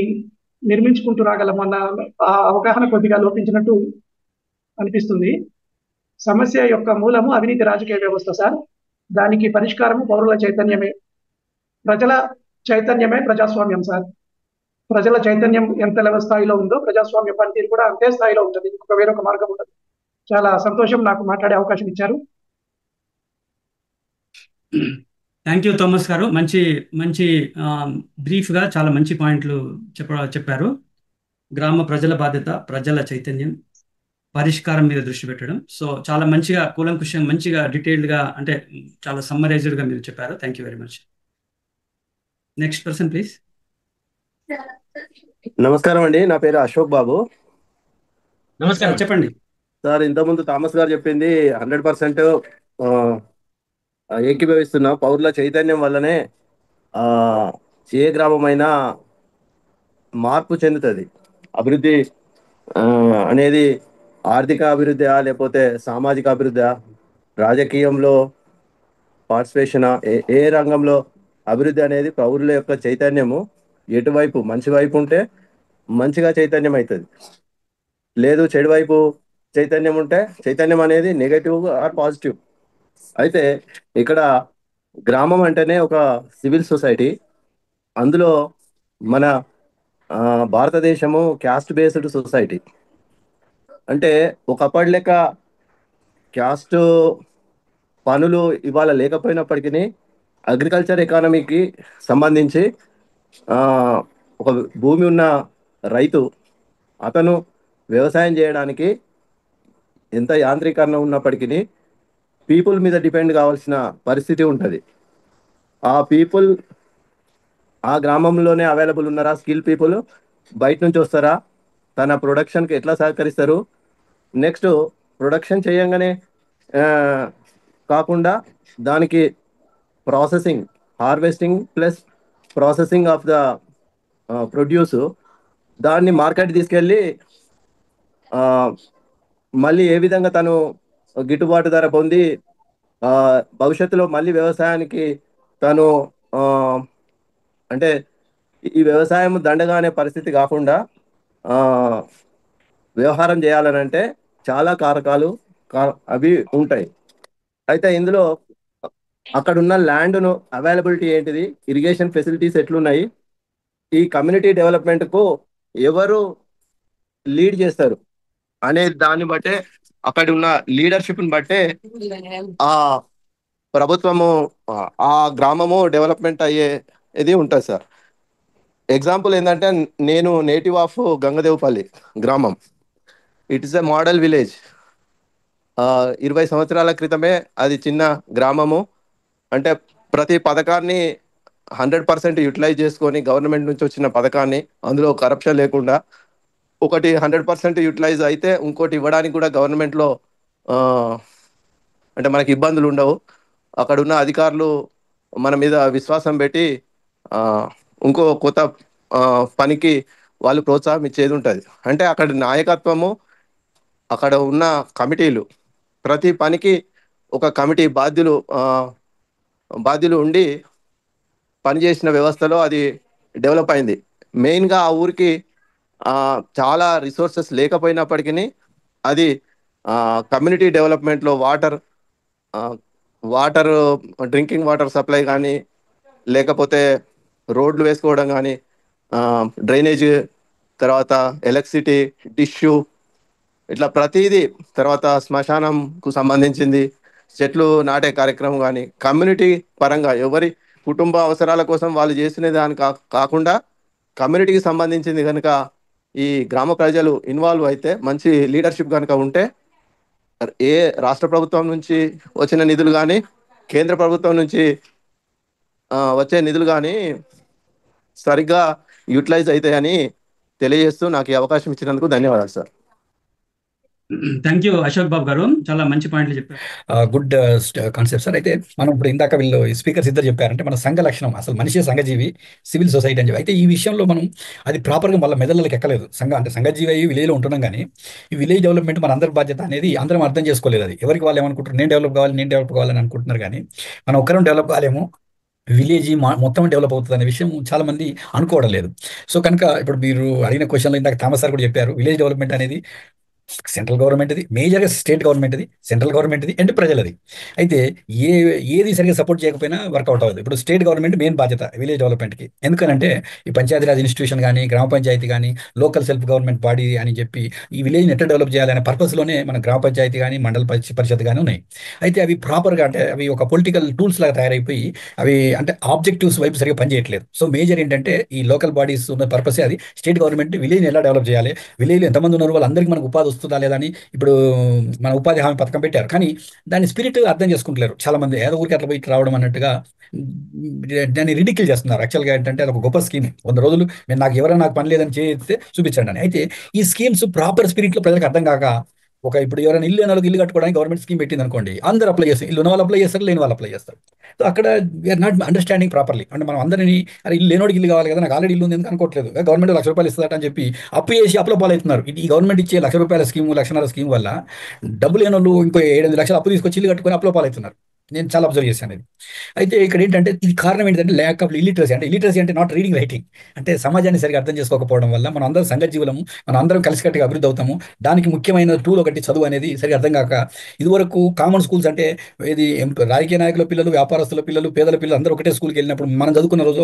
నిర్మించుకుంటూ రాగలమన్న ఆ అవగాహన కొద్దిగా లోపించినట్టు అనిపిస్తుంది. సమస్య యొక్క మూలము అవినీతి రాజకీయ వ్యవస్థ సార్. దానికి పరిష్కారము పౌరుల చైతన్యమే, ప్రజల చైతన్యమే ప్రజాస్వామ్యం సార్. ప్రజల చైతన్యం ఎంత స్థాయిలో ఉందో ప్రజాస్వామ్య పనితీరు కూడా అంతే స్థాయిలో ఉంటుంది. వేరొక మార్గం ఉండదు. చాలా సంతోషం నాకు మాట్లాడే అవకాశం ఇచ్చారు. థ్యాంక్ యూ థామస్ గారు. మంచి బ్రీఫ్గా చాలా మంచి పాయింట్లు చెప్పారు. గ్రామ ప్రజల బాధ్యత, ప్రజల చైతన్యం, పరిష్కారం మీద దృష్టి పెట్టడం. సో చాలా మంచిగా కూలంకుషంగా మంచిగా డీటెయిల్డ్గా అంటే చాలా సమ్మరైజ్డ్గా మీరు చెప్పారు. Thank you very much. Next person please. నమస్కారం అండి, నా పేరు అశోక్ బాబు. నమస్కారం. చెప్పండి సార్. ఇంతకుముందు థామస్ గారు చెప్పింది 100% ఏకీభవిస్తున్న. పౌరుల చైతన్యం వల్లనే ఆ, ఏ గ్రామమైనా మార్పు చెందుతుంది. అభివృద్ధి ఆ, అనేది ఆర్థిక అభివృద్ధి లేకపోతే సామాజిక అభివృద్ధి, రాజకీయంలో పార్టిసిపేషన్, ఏ రంగంలో అభివృద్ధి అనేది పౌరుల యొక్క చైతన్యము ఎటువైపు మంచి వైపు ఉంటే మంచిగా చైతన్యం అవుతుంది. లేదు చెడు వైపు చైతన్యం ఉంటే చైతన్యం అనేది నెగటివ్ ఆర్ పాజిటివ్. అయితే ఇక్కడ గ్రామం అంటేనే ఒక సివిల్ సొసైటీ. అందులో మన భారతదేశము క్యాస్ట్ బేస్డ్ సొసైటీ. అంటే ఒకప్పటి లెక్క క్యాస్ట్ పనులు ఇవాళ లేకపోయినప్పటికీ అగ్రికల్చర్ ఎకానమీకి సంబంధించి ఆ, ఒక భూమి ఉన్న రైతు అతను వ్యవసాయం చేయడానికి ఎంత యాంత్రీకరణ ఉన్నప్పటికీ పీపుల్ మీద డిపెండ్ కావాల్సిన పరిస్థితి ఉంటుంది. ఆ పీపుల్ ఆ గ్రామంలోనే అవైలబుల్ ఉన్నారా? స్కిల్ పీపుల్ బయట నుంచి వస్తారా? తన ప్రొడక్షన్కి ఎట్లా సహకరిస్తారు? నెక్స్ట్ ప్రొడక్షన్ చేయంగానే ఆ, కాకుండా దానికి processing, harvesting plus processing of the produce, దాన్ని మార్కెట్ తీసుకెళ్ళి ఆ, మళ్ళీ ఏ విధంగా తను గిట్టుబాటు ధర పొంది భవిష్యత్తులో మళ్ళీ వ్యవసాయానికి తను ఆ, అంటే ఈ వ్యవసాయం దండగా అనే పరిస్థితి కాకుండా ఆ, వ్యవహారం చేయాలనంటే చాలా కారకాలు అవి ఉంటాయి. అయితే ఇందులో అక్కడున్న ల్యాండ్ను అవైలబిలిటీ ఏంటిది, ఇరిగేషన్ ఫెసిలిటీస్ ఎట్లున్నాయి, ఈ కమ్యూనిటీ డెవలప్మెంట్కు ఎవరు లీడ్ చేస్తారు అనే దాన్ని బట్టే, అక్కడ ఉన్న లీడర్షిప్ని బట్టే ఆ ప్రభుత్వము ఆ గ్రామము డెవలప్మెంట్ అయ్యే ఇది ఉంటుంది సార్. ఎగ్జాంపుల్ ఏంటంటే, నేను నేటివ్ ఆఫ్ గంగదేవపల్లి గ్రామం. It is a model village. 20 సంవత్సరాల క్రితమే అది చిన్న గ్రామము. అంటే ప్రతి పథకాన్ని 100% యూటిలైజ్ చేసుకొని, గవర్నమెంట్ నుంచి వచ్చిన పథకాన్ని అందులో కరప్షన్ లేకుండా, ఒకటి 100% యూటిలైజ్ అయితే ఇంకోటి ఇవ్వడానికి కూడా గవర్నమెంట్లో అంటే మనకి ఇబ్బందులు ఉండవు. అక్కడ ఉన్న అధికారులు మన మీద విశ్వాసం పెట్టి ఇంకో కొత్త పనికి వాళ్ళు ప్రోత్సాహం ఇచ్చేది ఉంటుంది. అంటే అక్కడ నాయకత్వము, అక్కడ ఉన్న కమిటీలు, ప్రతి పనికి ఒక కమిటీ బాధ్యులు ఉండి పనిచేసిన వ్యవస్థలో అది డెవలప్ అయింది. మెయిన్గా ఆ ఊరికి చాలా రిసోర్సెస్ లేకపోయినప్పటికీ అది కమ్యూనిటీ డెవలప్మెంట్లో వాటర్ డ్రింకింగ్ వాటర్ సప్లై కానీ, లేకపోతే రోడ్లు వేసుకోవడం కానీ, డ్రైనేజ్, తర్వాత ఎలక్ట్రిసిటీ, టిష్యూ, ఇట్లా ప్రతిదీ, తర్వాత శ్మశానంకు సంబంధించింది చెట్లు నాటే కార్యక్రమం కానీ, కమ్యూనిటీ పరంగా ఎవరి కుటుంబ అవసరాల కోసం వాళ్ళు చేసిన దాని కాకుండా కమ్యూనిటీకి సంబంధించింది కనుక ఈ గ్రామ ప్రజలు ఇన్వాల్వ్ అయితే, మంచి లీడర్షిప్ కనుక ఉంటే, ఏ రాష్ట్ర ప్రభుత్వం నుంచి వచ్చిన నిధులు కానీ, కేంద్ర ప్రభుత్వం నుంచి వచ్చే నిధులు కానీ సరిగ్గా యూటిలైజ్ అవుతాయని తెలియజేస్తూ నాకు ఈ అవకాశం ఇచ్చినందుకు ధన్యవాదాలు సార్. థ్యాంక్ యూ అశోక్ బాబు గారు, చాలా మంచి పాయింట్లు చెప్పారు. Good concept sir. అయితే మనం ఇప్పుడు ఇందాక వీళ్ళు స్పీకర్స్ ఇద్దరు చెప్పారంటే మన సంఘ లక్షణం, అసలు మనిషి సంఘజీవి, సివిల్ సొసైటీ అని చెప్పి. అయితే ఈ విషయంలో మనం అది ప్రాపర్గా వాళ్ళ మెదళ్ళకి ఎక్కలేదు. అంటే సంఘజీవి అయ్యి విలేజ్లో ఉంటున్నాం, కానీ ఈ విలేజ్ డెవలప్మెంట్ మన అందరి బాధ్యత అనేది అందరం అర్థం చేసుకోలేదు. అది ఎవరికి వాళ్ళు ఏమనుకుంటారు, నేను డెవలప్ కావాలని అనుకుంటున్నారు, కానీ మనం ఒక్కరం డెవలప్ కాలేము, విలేజ్ మొత్తం డెవలప్ అవుతుంది అనే విషయం చాలా మంది అనుకోవడం లేదు. సో కనుక ఇప్పుడు మీరు అడిగిన క్వశ్చన్లో ఇందాక థామస్ సార్ కూడా చెప్పారు, విలేజ్ డెవలప్మెంట్ అనేది సెంట్రల్ గవర్నమెంట్ది, మేజర్గా స్టేట్ గవర్నమెంట్ది, సెంట్రల్ గవర్నమెంట్ది అండ్ ప్రజలది. అయితే ఏది సరిగ్గా సపోర్ట్ చేయకపోయినా వర్కౌట్ అవ్వదు. ఇప్పుడు స్టేట్ గవర్నమెంట్ మెయిన్ బాధ్యత విలేజ్ డెవలప్మెంట్కి. ఎందుకనంటే ఈ పంచాయతీరాజ్ ఇన్స్టిట్యూషన్ కానీ, గ్రామ పంచాయతీ కానీ, లోకల్ సెల్ఫ్ గవర్నమెంట్ బాడీ అని చెప్పి ఈ విలేజ్ని ఎట్లా డెవలప్ చేయాలనే పర్పస్లోనే మన గ్రామ పంచాయతీ కానీ, మండల పరిషత్ కానీ ఉన్నాయి. అయితే అవి ప్రాపర్గా, అంటే అవి ఒక పొలిటికల్ టూల్స్ లాగా తయారైపోయి అవి అంటే ఆబ్జెక్టివ్స్ వైపు సరిగ్గా పనిచేయట్లేదు. సో మేజర్ ఏంటంటే ఈ లోకల్ బాడీస్ ఉన్న పర్పసే అది. స్టేట్ గవర్నమెంట్ విలేజ్ని ఎలా డెవలప్ చేయాలి, విలేజ్లో ఎంతమంది ఉన్నారు వాళ్ళందరికీ మనకు ఉపాధి వస్తుందా లేదా అని ఇప్పుడు మన ఉపాధి హామీ పథకం పెట్టారు. కానీ దాని స్పిరిట్ అర్థం చేసుకుంటలేరు చాలా మంది. ఏదో ఊరికి అట్లా పోయి రావడం అన్నట్టుగా దాన్ని రిడికిల్ చేస్తున్నారు. యాక్చువల్గా ఏంటంటే అది ఒక గొప్ప స్కీమ్. 100 రోజులు నాకు ఎవరైనా నాకు పని లేదని చేస్తే చూపించండి అని. అయితే ఈ స్కీమ్స్ ప్రాపర్ స్పిరిట్లో ప్రజలకు అర్థం కాక ఇప్పుడు ఎవరైనా ఇల్లు అన్న ఇల్లు కట్టుకోవడానికి గవర్నమెంట్ స్కీమ్ పెట్టింది అనుకోండి, అందరూ అప్లై చేస్తారు. ఇల్లు ఉన్న వాళ్ళు అప్లై చేస్తారు, లేని వాళ్ళు అప్లై చేస్తారు. సో అక్కడ వీఆర్ నాట్ అండర్స్టాండింగ్ ప్రాపర్లీ. అంటే మనం అందరినీ అరే ఇల్లు లేనోడికి ఇల్లు కావాలి కదా, నాకు ఆల్రెడీ ఇల్లు ఉంది ఎందుకు అనుకోవట్లేదు, గవర్నమెంట్ ₹1,00,000 ఇస్తుందట అని చెప్పి అప్పు చేసి అప్పుల పాలవుతున్నారు. ఈ గవర్నమెంట్ ఇచ్చే ₹1,00,000 స్కీమ్, ₹1,50,000 స్కీమ్ వల్ల డబ్బులు లేని వాళ్ళు ఇంకో 7-8 లక్షలు అప్పు తీసుకొచ్చి ఇల్లు కట్టుకొని అప్పుల పాలవుతున్నారు. నేను చాలా అబ్జర్వ్ చేశాను ఇది. అయితే ఇక్కడ ఏంటంటే ఇది కారణం ఏంటంటే ల్యాక్ ఆఫ్ ఇలిటరసీ. అంటే ఇలిటరసీ అంటే నాట్ రీడింగ్ రైటింగ్. అంటే సమాజాన్ని సరిగా అర్థం చేసుకోకపోవడం వల్ల మనం అందరం సంఘజీవులము, మనం అందరం కలిసికట్టుగా అభివృద్ధి అవుతాము. దానికి ముఖ్యమైన టూల్ ఒకటి చదువు అనేది సరిగా అర్థం కాక ఇదివరకు కామన్ స్కూల్స్ అంటే ఇది రాజకీయ నాయకుల పిల్లలు, వ్యాపారస్తుల పిల్లలు, పేదల పిల్లలు అందరూ ఒకటే స్కూల్కి వెళ్ళినప్పుడు మనం చదువుకున్న రోజు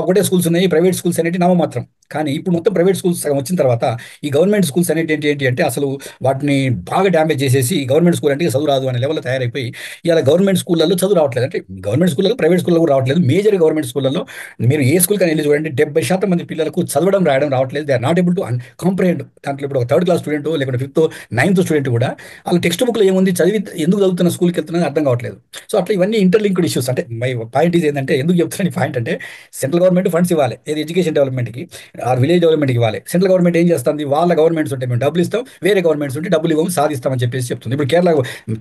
ఒకటే స్కూల్స్ ఉన్నాయి. ప్రైవేట్ స్కూల్స్ అనేవి నామమాత్రం. కానీ ఇప్పుడు మొత్తం ప్రైవేట్ స్కూల్స్ సగం వచ్చిన తర్వాత ఈ గవర్నమెంట్ స్కూల్స్ అనేవి ఏంటి అంటే అసలు వాటిని బాగా డ్యామేజ్ చేసేసి గవర్నమెంట్ స్కూల్ అంటే చదువు రాదు అనే లెవెల్లో తయారైపోయి ఇలా గవర్నమెంట్ స్కూళ్ళల్లో చదువు రావట్లేదు. అంటే గవర్నమెంట్ స్కూల్లో, ప్రైవేట్ స్కూల్లో కూడా రావట్లేదు. మేజర్ గవర్నమెంట్ స్కూళ్ళలో మీరు ఏ స్కూల్ కానీ వెళ్ళి చూడండి, 70% మంది పిల్లలకు చదవడం రాయడం రావట్లేదు. They are not able to comprehend. దాంట్లో ఇప్పుడు ఒక 3rd క్లాస్ స్టూడెంట్ లేకపోతే 5th, 9th స్టూడెంట్ కూడా వాళ్ళ టెక్స్ట్ బుక్లో ఏముంది చదివి ఎందుకు చదువుతున్న స్కూల్కి వెళ్తున్నది అర్థం కావట్లేదు. సో అట్లా ఇవన్నీ ఇంటర్లింక్డ్ ఇష్యూస్. అంటే మై పాయింట్ ఇది ఏంటంటే, ఎందుకు చెప్తున్నా ఈ పాయింట్ అంటే సెంట్రల్ గవర్నమెంట్ ఫండ్స్ ఇవ్వాలి, ఏది ఎడ్యుకేషన్ డెవలప్మెంట్కి ఆర్ విలేజ్ డెవలప్మెంట్కి ఇవ్వాలి. సెంట్రల్ గవర్నమెంట్ ఏం చేస్తుంది, వాళ్ళ గవర్నమెంట్స్ ఉంటే మేము డబ్బులు ఇస్తాం, వేరే గవర్నమెంట్స్ ఉంటే డబ్బులు ఇవ్వము, సాధిస్తామని చెప్పేసి చెప్తుంది. ఇప్పుడు కేరళ,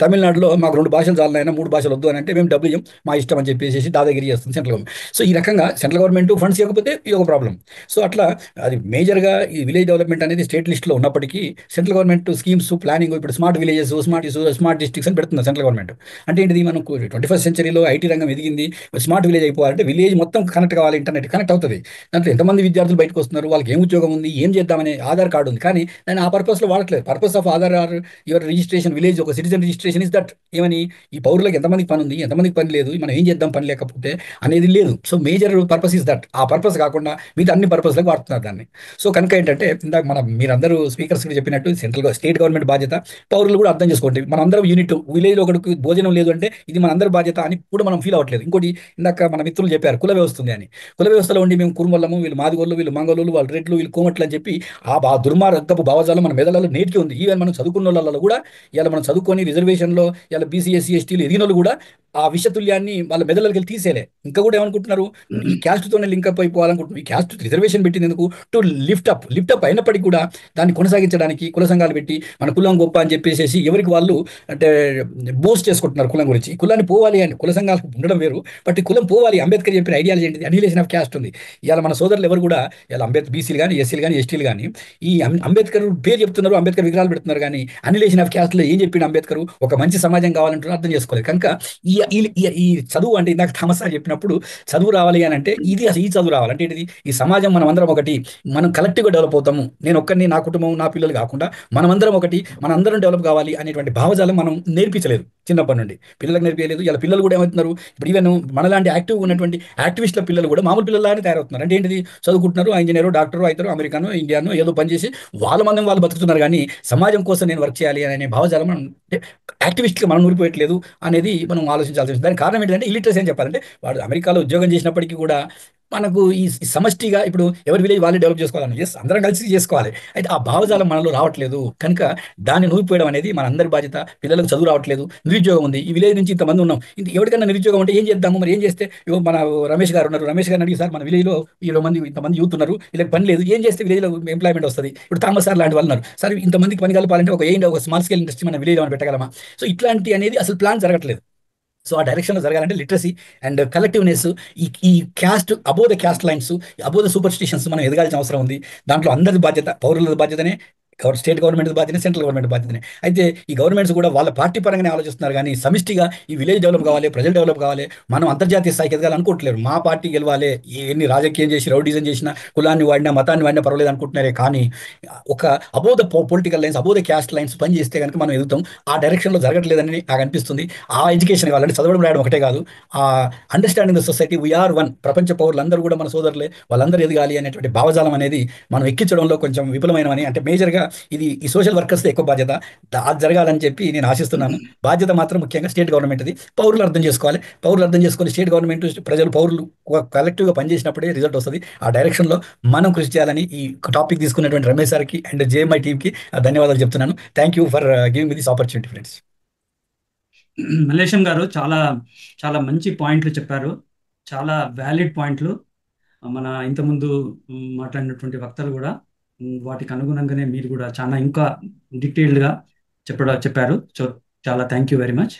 తమిళనాడులో మాకు 2 భాషలు చాలైనా 3 భాషలు వద్దు అని అంటే మేము డబ్బులు ఇవ్వం, మా ఇష్టం అని చెప్పేసి దాదాగిరి చేస్తుంది సెంట్రల్ గవర్నమెంట్. సో ఈ రకంగా సెంట్రల్ గవర్నమెంట్ ఫండ్స్ ఇవ్వకపోతే ఇది ఒక ప్రాబ్లం. సో అట్లా అది మేజర్గా ఈ విలేజ్ డెవలప్మెంట్ అనేది స్టేట్ లిస్ట్లో ఉన్నప్పటికీ సెంట్రల్ గవర్నమెంట్ స్కీమ్స్ ప్లానింగ్ ఇప్పుడు స్మార్ట్ విలేజెస్, స్మార్ట్ డిస్ట్రిక్ట్స్ అని పెడుతుంది సెంట్రల్ గవర్నమెంట్. అంటే ఏంటిది, మనకు 21st సెంచరీలో ఐటీ రంగం ఎదిగింది, స్మార్ట్ విలేజ్ అయిపోవాలంటే విలేజ్ మొత్తం కనెక్ట్ కావాలి, ఇంటర్నెట్ కనెక్ట్ అవుతుంది. దాంట్లో ఎంతమంది విద్యార్థులు బయటకు వస్తున్నారు, వాళ్ళకి ఏం ఉద్యోగం ఉంది, ఏం చేద్దామనే ఆధార్ కార్డు ఉంది. కానీ దాన్ని ఆ పర్పస్లో వాడట్లేదు. Purpose of Aadhaar or your registration village, ఒక సిటిజన్ రిజిస్ట్రేషన్ ఇస్ దట్. ఏమని ఈ పౌరులకు ఎంతమందికి పని ఉంది, ఎంతమందికి పని లేదు, మనం ఏం చేద్దాం పని లేకపోతే అనేది లేదు. So major purpose is that. ఆ పర్పస్ కాకుండా మిగతా అన్ని పర్పస్లకు వాడుతున్నారు దాన్ని. సో కనుక ఏంటంటే ఇందాక మీరందరూ స్పీకర్స్ చెప్పినట్టు స్టేట్ గవర్నమెంట్ బాధ్యత, పౌరులు కూడా అర్థం చేసుకోండి. మనందరం యూనిట్. విలేజ్లో ఒకటికి భోజనం లేదు అంటే ఇది మనందరి బాధ్యత అని కూడా మనం ఫీల్ అవ్వట్లేదు. ఇంకోటి ఇందాక మన మిత్రులు చెప్పారు కుల వ్యవస్థ ఉంది అని. కుల వ్యవస్థలో ఉండి మేము కురుమల్లము, వీళ్ళు మాదిగోళ్ళు, వీళ్ళు మంగళూరు, వాళ్ళు రెడ్లు, వీళ్ళు కోమట్లు అని చెప్పి ఆ దుర్మార్గపు భావజాలం మన మెదళ్ళలో నేటికి ఉంది. ఈవెన్ మనం చదువుకున్న వాళ్ళలో కూడా ఇలా మనం చదువుకొని రిజర్వేషన్లో ఇలా బీసీ, ఎస్సీ, ఎస్టీలు ఎదిగిన వాళ్ళు కూడా ఆ విషతుల్యాన్ని వాళ్ళ మెదళ్ళకి వెళ్ళి తీసేలే. ఇంకా కూడా ఏమనుకుంటున్నారు, ఈ క్యాస్ట్తోనే లింకప్ అయిపోవాలనుకుంటున్నారు. ఈ క్యాస్ట్ రిజర్వేషన్ పెట్టింది ఎందుకు, టు లిఫ్ట్ అప్ అయినప్పటికీ కూడా దాన్ని కొనసాగించడానికి కుల సంఘాలు పెట్టి మన కులం గొప్ప అని చెప్పేసి ఎవరికి వాళ్ళు అంటే బూస్ట్ చేసుకుంటున్నారు కులం గురించి. కులాన్ని పోవాలి అని కుల సంఘాలకు ఉండడం వేరు, బట్ ఈ కులం పోవాలి. అంబేద్కర్ చెప్పిన ఐడియాలజీ ఏంటిది, అనిలేషన్ ఆఫ్ క్యాస్ట్ ఉంది. ఇవాళ మన సోదరులు ఎవరు కూడా ఇలా బీసీలు కానీ, ఎస్సీలు కానీ, ఎస్టీలు కానీ ఈ అంబేద్కర్ పేరు చెప్తున్నారు, అంబేద్కర్ విగ్రహాలు పెడుతున్నారు. కానీ అనిలేషన్ ఆఫ్ క్యాస్ట్లో ఏం చెప్పిండు అంబేద్కర్, ఒక మంచి సమాజం కావాలంటున్నారు, అర్థం చేసుకోలేదు. కనుక ఈ చదువు అంటే ఇందాక థామస్ సార్ చెప్పినప్పుడు చదువు రావాలి అని అంటే ఇది అసలు ఈ చదువు రావాలంటే ఏంటిది, ఈ సమాజం మనం అందరం ఒకటి, మనం కలెక్టివ్గా డెవలప్ అవుతాము. నేను ఒక్కరిని, నా కుటుంబం, నా పిల్లలు కాకుండా మనమందరం ఒకటి, మనందరం డెవలప్ కావాలి అనేటువంటి భావజాలం మనం నేర్పించలేదు చిన్నప్పటి నుండి. పిల్లలకు నేర్పించలేదు. ఇలా పిల్లలు కూడా ఏమవుతున్నారు, ఇప్పుడు ఈవెన్ మనలాంటి యాక్టివ్ ఉన్నటువంటి యాక్టివిస్టుల పిల్లలు కూడా మామూలు పిల్లలానే తయారవుతున్నారు. అంటే ఏంటిది, చదువుకుంటున్నారు, ఇంజనీరు, డాక్టరు అవుతారు, అమెరికాను, ఇండియాను ఏదో పనిచేసి వాళ్ళ మందం వాళ్ళు బతుకుతున్నారు. కానీ సమాజం కోసం నేను వర్క్ చేయాలి అనే భావజాలం మనం యాక్టివిస్ట్గా మనం ఊరిపోయట్లేదు అనేది మనం ఆలోచించాల్సి ఉంటుంది. దానికి కారణం ఏంటంటే ఇలిటరసీ అని చెప్పాలంటే వాడు అమెరికాలో ఉద్యోగం చేసినప్పటికీ కూడా మనకు ఈ సమష్టిగా ఇప్పుడు ఎవరి విలేజ్ వాళ్ళే డెవలప్ చేసుకోవాలని అందరం కలిసి చేసుకోవాలి. అయితే ఆ భావజాలం మనలో రావట్లేదు. కనుక దాన్ని నూరిపోయడం అనేది మన అందరి బాధ్యత. పిల్లలకు చదువు రావట్లేదు, నిరుద్యోగం ఉంది. ఈ విలేజ్ నుంచి ఇంతమంది ఉన్నాం, ఎవరికైనా నిరుద్యోగం ఉంటే ఏం చేద్దాము, మరి ఏం చేస్తే మన రమేష్ గారు ఉన్నారు, రమేష్ గారిని అడిగి సార్ మన విలేజ్లో 20 ఇంతమంది యూత్ ఉన్నారు, వీళ్ళకి పని లేదు, ఏం చేస్తే విలేజ్లో ఎంప్లాయ్మెంట్ వస్తుంది. ఇప్పుడు థామస్ సార్ లాంటి వాళ్ళు ఉన్నారు, సార్ ఇంతమందికి పని కలపాలంటే ఒక స్మాల్ స్కేల్ ఇండస్ట్రీ మన విలేజ్లో మనం పెట్టగలమా. సో ఇట్లాంటి అనేది అసలు ప్లాన్ జరగట్లేదు. సో ఆ డైరెక్షన్లో జరగాలంటే లిటరసీ అండ్ కలెక్టివ్నెస్, ఈ caste above the caste lines, above the superstitions మనం ఎదగాల్సిన అవసరం ఉంది. దాంట్లో అందరి బాధ్యత, పౌరుల బాధ్యతనే, స్టేట్ గవర్నమెంట్ బాధ్యత, సెంట్రల్ గవర్నమెంట్ బాధ్యతనే. అయితే ఈ గవర్నమెంట్స్ కూడా వాళ్ళ పార్టీ పరంగానే ఆలోచిస్తున్నారు. కానీ సమిష్టిగా ఈ విలేజ్ డెవలప్ కావాలి, ప్రజలు డెవలప్ కావాలి, మనం అంతర్జాతీయ స్థాయికి ఎదగాలి అనుకోవట్లేరు. మా పార్టీ గెలవాలి, ఎన్ని రాజకీయం చేసి రౌడీజం చేసినా, కులాన్ని వాడినా, మతాన్ని వాడినా పర్వాలేదు అనుకుంటున్నారే. కానీ ఒక above the political lines, above the caste lines పని చేస్తే కనుక మనం ఎదుగుతాం. ఆ డైరెక్షన్లో జరగట్లేదని నాకు అనిపిస్తుంది. ఆ ఎడ్యుకేషన్ కావాలంటే చదవడం రాయడం ఒకటే కాదు, ఆ understanding the society, we are one, ప్రపంచ పౌరులందరూ కూడా మన సోదరులే, వాళ్ళందరూ ఎదగాలి అనేటువంటి భావజాలం అనేది మనం ఎక్కించడంలో కొంచెం విఫలమైనవని, అంటే మేజర్గా ఇది ఈ సోషల్ వర్కర్స్ ఎక్కువ బాధ్యత. అది జరగాలని చెప్పి నేను ఆశిస్తున్నాను. బాధ్యత మాత్రం ముఖ్యంగా స్టేట్ గవర్నమెంట్ది. పౌరులు అర్థం చేసుకోవాలి. పౌరులు అర్థం చేసుకొని స్టేట్ గవర్నమెంట్ ప్రజలు పౌరులు కలెక్టివ్గా పనిచేసినప్పుడే రిజల్ట్ వస్తుంది. ఆ డైరెక్షన్లో మనం కృషి చేయాలని ఈ టాపిక్ తీసుకున్నటువంటి రమేష్ సార్కి అండ్ జేఎంఐ టీమ్కి ధన్యవాదాలు చెప్తున్నాను. Thank you for giving me this opportunity friends. Mallesham గారు చాలా చాలా మంచి పాయింట్లు చెప్పారు. చాలా వ్యాలిడ్ పాయింట్లు. మన ఇంతకుముందు మాట్లాడినటువంటి వక్తలు కూడా వాటికి అనుగుణంగానే మీరు కూడా చాలా ఇంకా డీటెయిల్డ్గా చెప్పారు. సో చాలా thank you very much.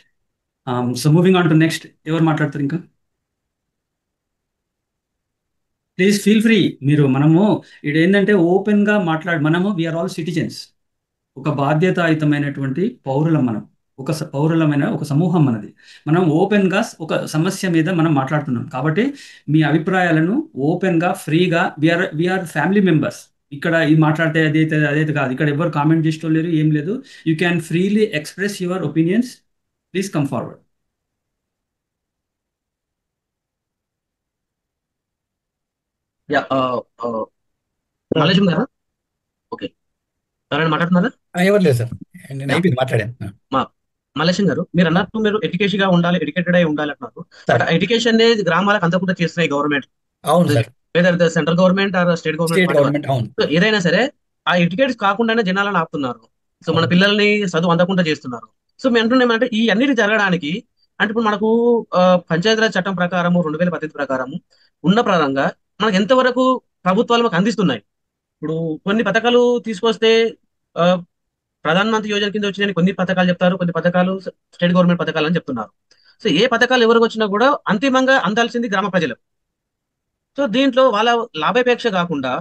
So moving on to next. ఎవరు మాట్లాడతారు ఇంకా? Please feel free. మనము ఇది ఏంటంటే ఓపెన్గా మనము వీఆర్ ఆల్ సిటిజన్స్. ఒక బాధ్యతాయుతమైనటువంటి పౌరులం. మనం పౌరులమైన ఒక సమూహం మనది. మనం ఓపెన్గా ఒక సమస్య మీద మనం మాట్లాడుతున్నాం కాబట్టి మీ అభిప్రాయాలను ఓపెన్గా ఫ్రీగా వీఆర్ ఫ్యామిలీ మెంబర్స్. ఇక్కడ ఇది మాట్లాడితే అదైతే కాదు. ఇక్కడ ఎవరు కామెంట్ చేసుకోలేరు, ఏం లేదు. You can freely express your opinions. Please come forward. Mallesham గారు ఓకే, ఎవరైనా మాట్లాడుతున్నారా? ఎవరు లేదు సార్, నేను అయిపోయింది మాట్లాడాను. మల్లేశం గారు, మీరు అన్నట్టు మీరు ఎడ్యుకేషన్ గా ఉండాలి, ఎడ్యుకేటెడ్ అయి ఉండాలి అంటున్నారు. బట్ ఎడ్యుకేషన్ అనేది గ్రామాలకు అందకుండా చేస్తున్నాయి గవర్నమెంట్. అవును sir, whether central government or state government. అవును. సో ఏదైనా సరే ఆ ఎడ్యుకేట్ కాకుండానే జనాలను ఆపుతున్నారు. సో మన పిల్లల్ని చదువు అందకుండా చేస్తున్నారు. సో మేము అంటున్నామంటే ఈ అన్నిటి జరగడానికి అంటే ఇప్పుడు మనకు పంచాయతీరాజ్ చట్టం ప్రకారము 2018 ప్రకారము ఉన్న ప్రకారంగా మనకు ఎంతవరకు ప్రభుత్వాలు మాకు అందిస్తున్నాయి. ఇప్పుడు కొన్ని పథకాలు తీసుకొస్తే ప్రధాన మంత్రి యోజన కింద వచ్చిన కొన్ని పథకాలు చెప్తారు, కొన్ని పథకాలు స్టేట్ గవర్నమెంట్ పథకాలు అని చెప్తున్నారు. సో ఏ పథకాలు ఎవరికి వచ్చినా కూడా అంతిమంగా అందాల్సింది గ్రామ ప్రజలకు. సో దీంట్లో వాళ్ళ లాభాపేక్ష కాకుండా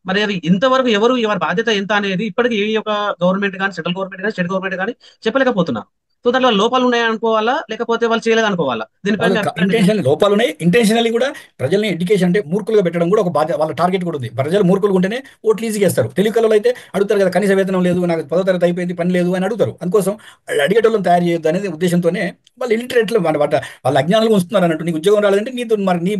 మరి అది ఇంతవరకు ఎవరి బాధ్యత ఎంత అనేది ఇప్పటికీ ఏ యొక్క గవర్నమెంట్ కానీ సెంట్రల్ గవర్నమెంట్ కానీ స్టేట్ గవర్నమెంట్ కానీ చెప్పలేకపోతున్నారు. సో దాంట్లో లోపాలు ఉన్నాయి అనుకోవాలా, లేకపోతే వాళ్ళు చేయలేదు అనుకోవాలా? దీనిపైన లోపాలు ఉన్నాయి. ఇంటెన్షనల్లీ కూడా ప్రజల్ని ఎడ్యుకేషన్ అంటే మూర్ఖులుగా పెట్టడం కూడా ఒక బాధ్యత, వాళ్ళ టార్గెట్ కూడా ఉంది. ప్రజలు మూర్ఖులుగా ఉంటేనే ఓట్లు ఈజీగా వేస్తారు. తెలుగు కళలు అయితే అడుగుతారు కదా, కనీస వేతనం లేదు, నాకు 10వ తరగతి అయిపోయింది, పని లేదు అని అడుగుతారు. అందుకోసం అడిగేటోళ్ళని తయారు చేయొద్దు అనేది ఉద్దేశంతోనే వాళ్ళు ఇలిటరేట్లు వాళ్ళ అజ్ఞానాలు ఉంచుతున్నారు అన్నట్టు. నీకు ఉద్యోగం రాలేదంటే నీతో మరి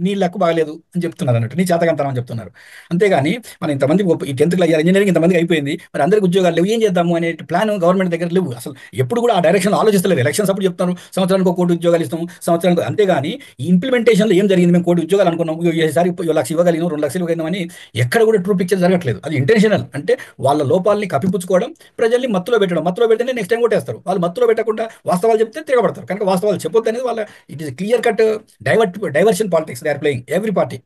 నీ లెక్క బాగలేదు అని చెప్తున్నారు అన్నట్టు, నీ చేతకంతనం అని చెప్తున్నారు. అంతేగాని మనం ఇంతమంది ఈ 10th క్లాస్ ఇంజనీరింగ్ ఇంతమందికి అయిపోయింది, మరి అందరికి ఉద్యోగాలు లేవు, ఏం చేద్దాము అనే ప్లాన్ గవర్నమెంట్ దగ్గర లేవు. అసలు ఎప్పుడు కూడా ఆ డైరెక్షన్ ఆలోచిస్తలేదు. ఎలక్షన్స్ అప్పుడు చెప్తారు సంవత్సరానికి 1 కోటి ఉద్యోగాలు ఇస్తాము సంవత్సరానికి, అంతేగాని ఈ ఇంప్లిమెంటేషన్లో ఏం జరిగింది, మేము 1 కోటి ఉద్యోగాలు అనుకున్నాం, ఈసారి 1 లక్ష ఇవ్వగలిగినాం, 2 లక్షలు ఇవ్వగలిగినామని ఎక్కడ కూడా ట్రూ పిక్చర్ జరగట్లేదు. అది ఇంటెన్షనల్. అంటే వాళ్ళ లోపాలని కప్పిపుచ్చుకోవడం, ప్రజల్ని మత్తులో పెట్టడం. మత్తులో పెడితేనే నెక్స్ట్ టైం కొట్టేస్తారు. వాళ్ళు మత్తులో పెట్టకుండా వాస్తవాలు చెప్తే తిరగబడతారు. కనుక వాస్తవాలు చెప్పొద్దు అనేది వాళ్ళ it is clear cut diversion politics they are playing every party.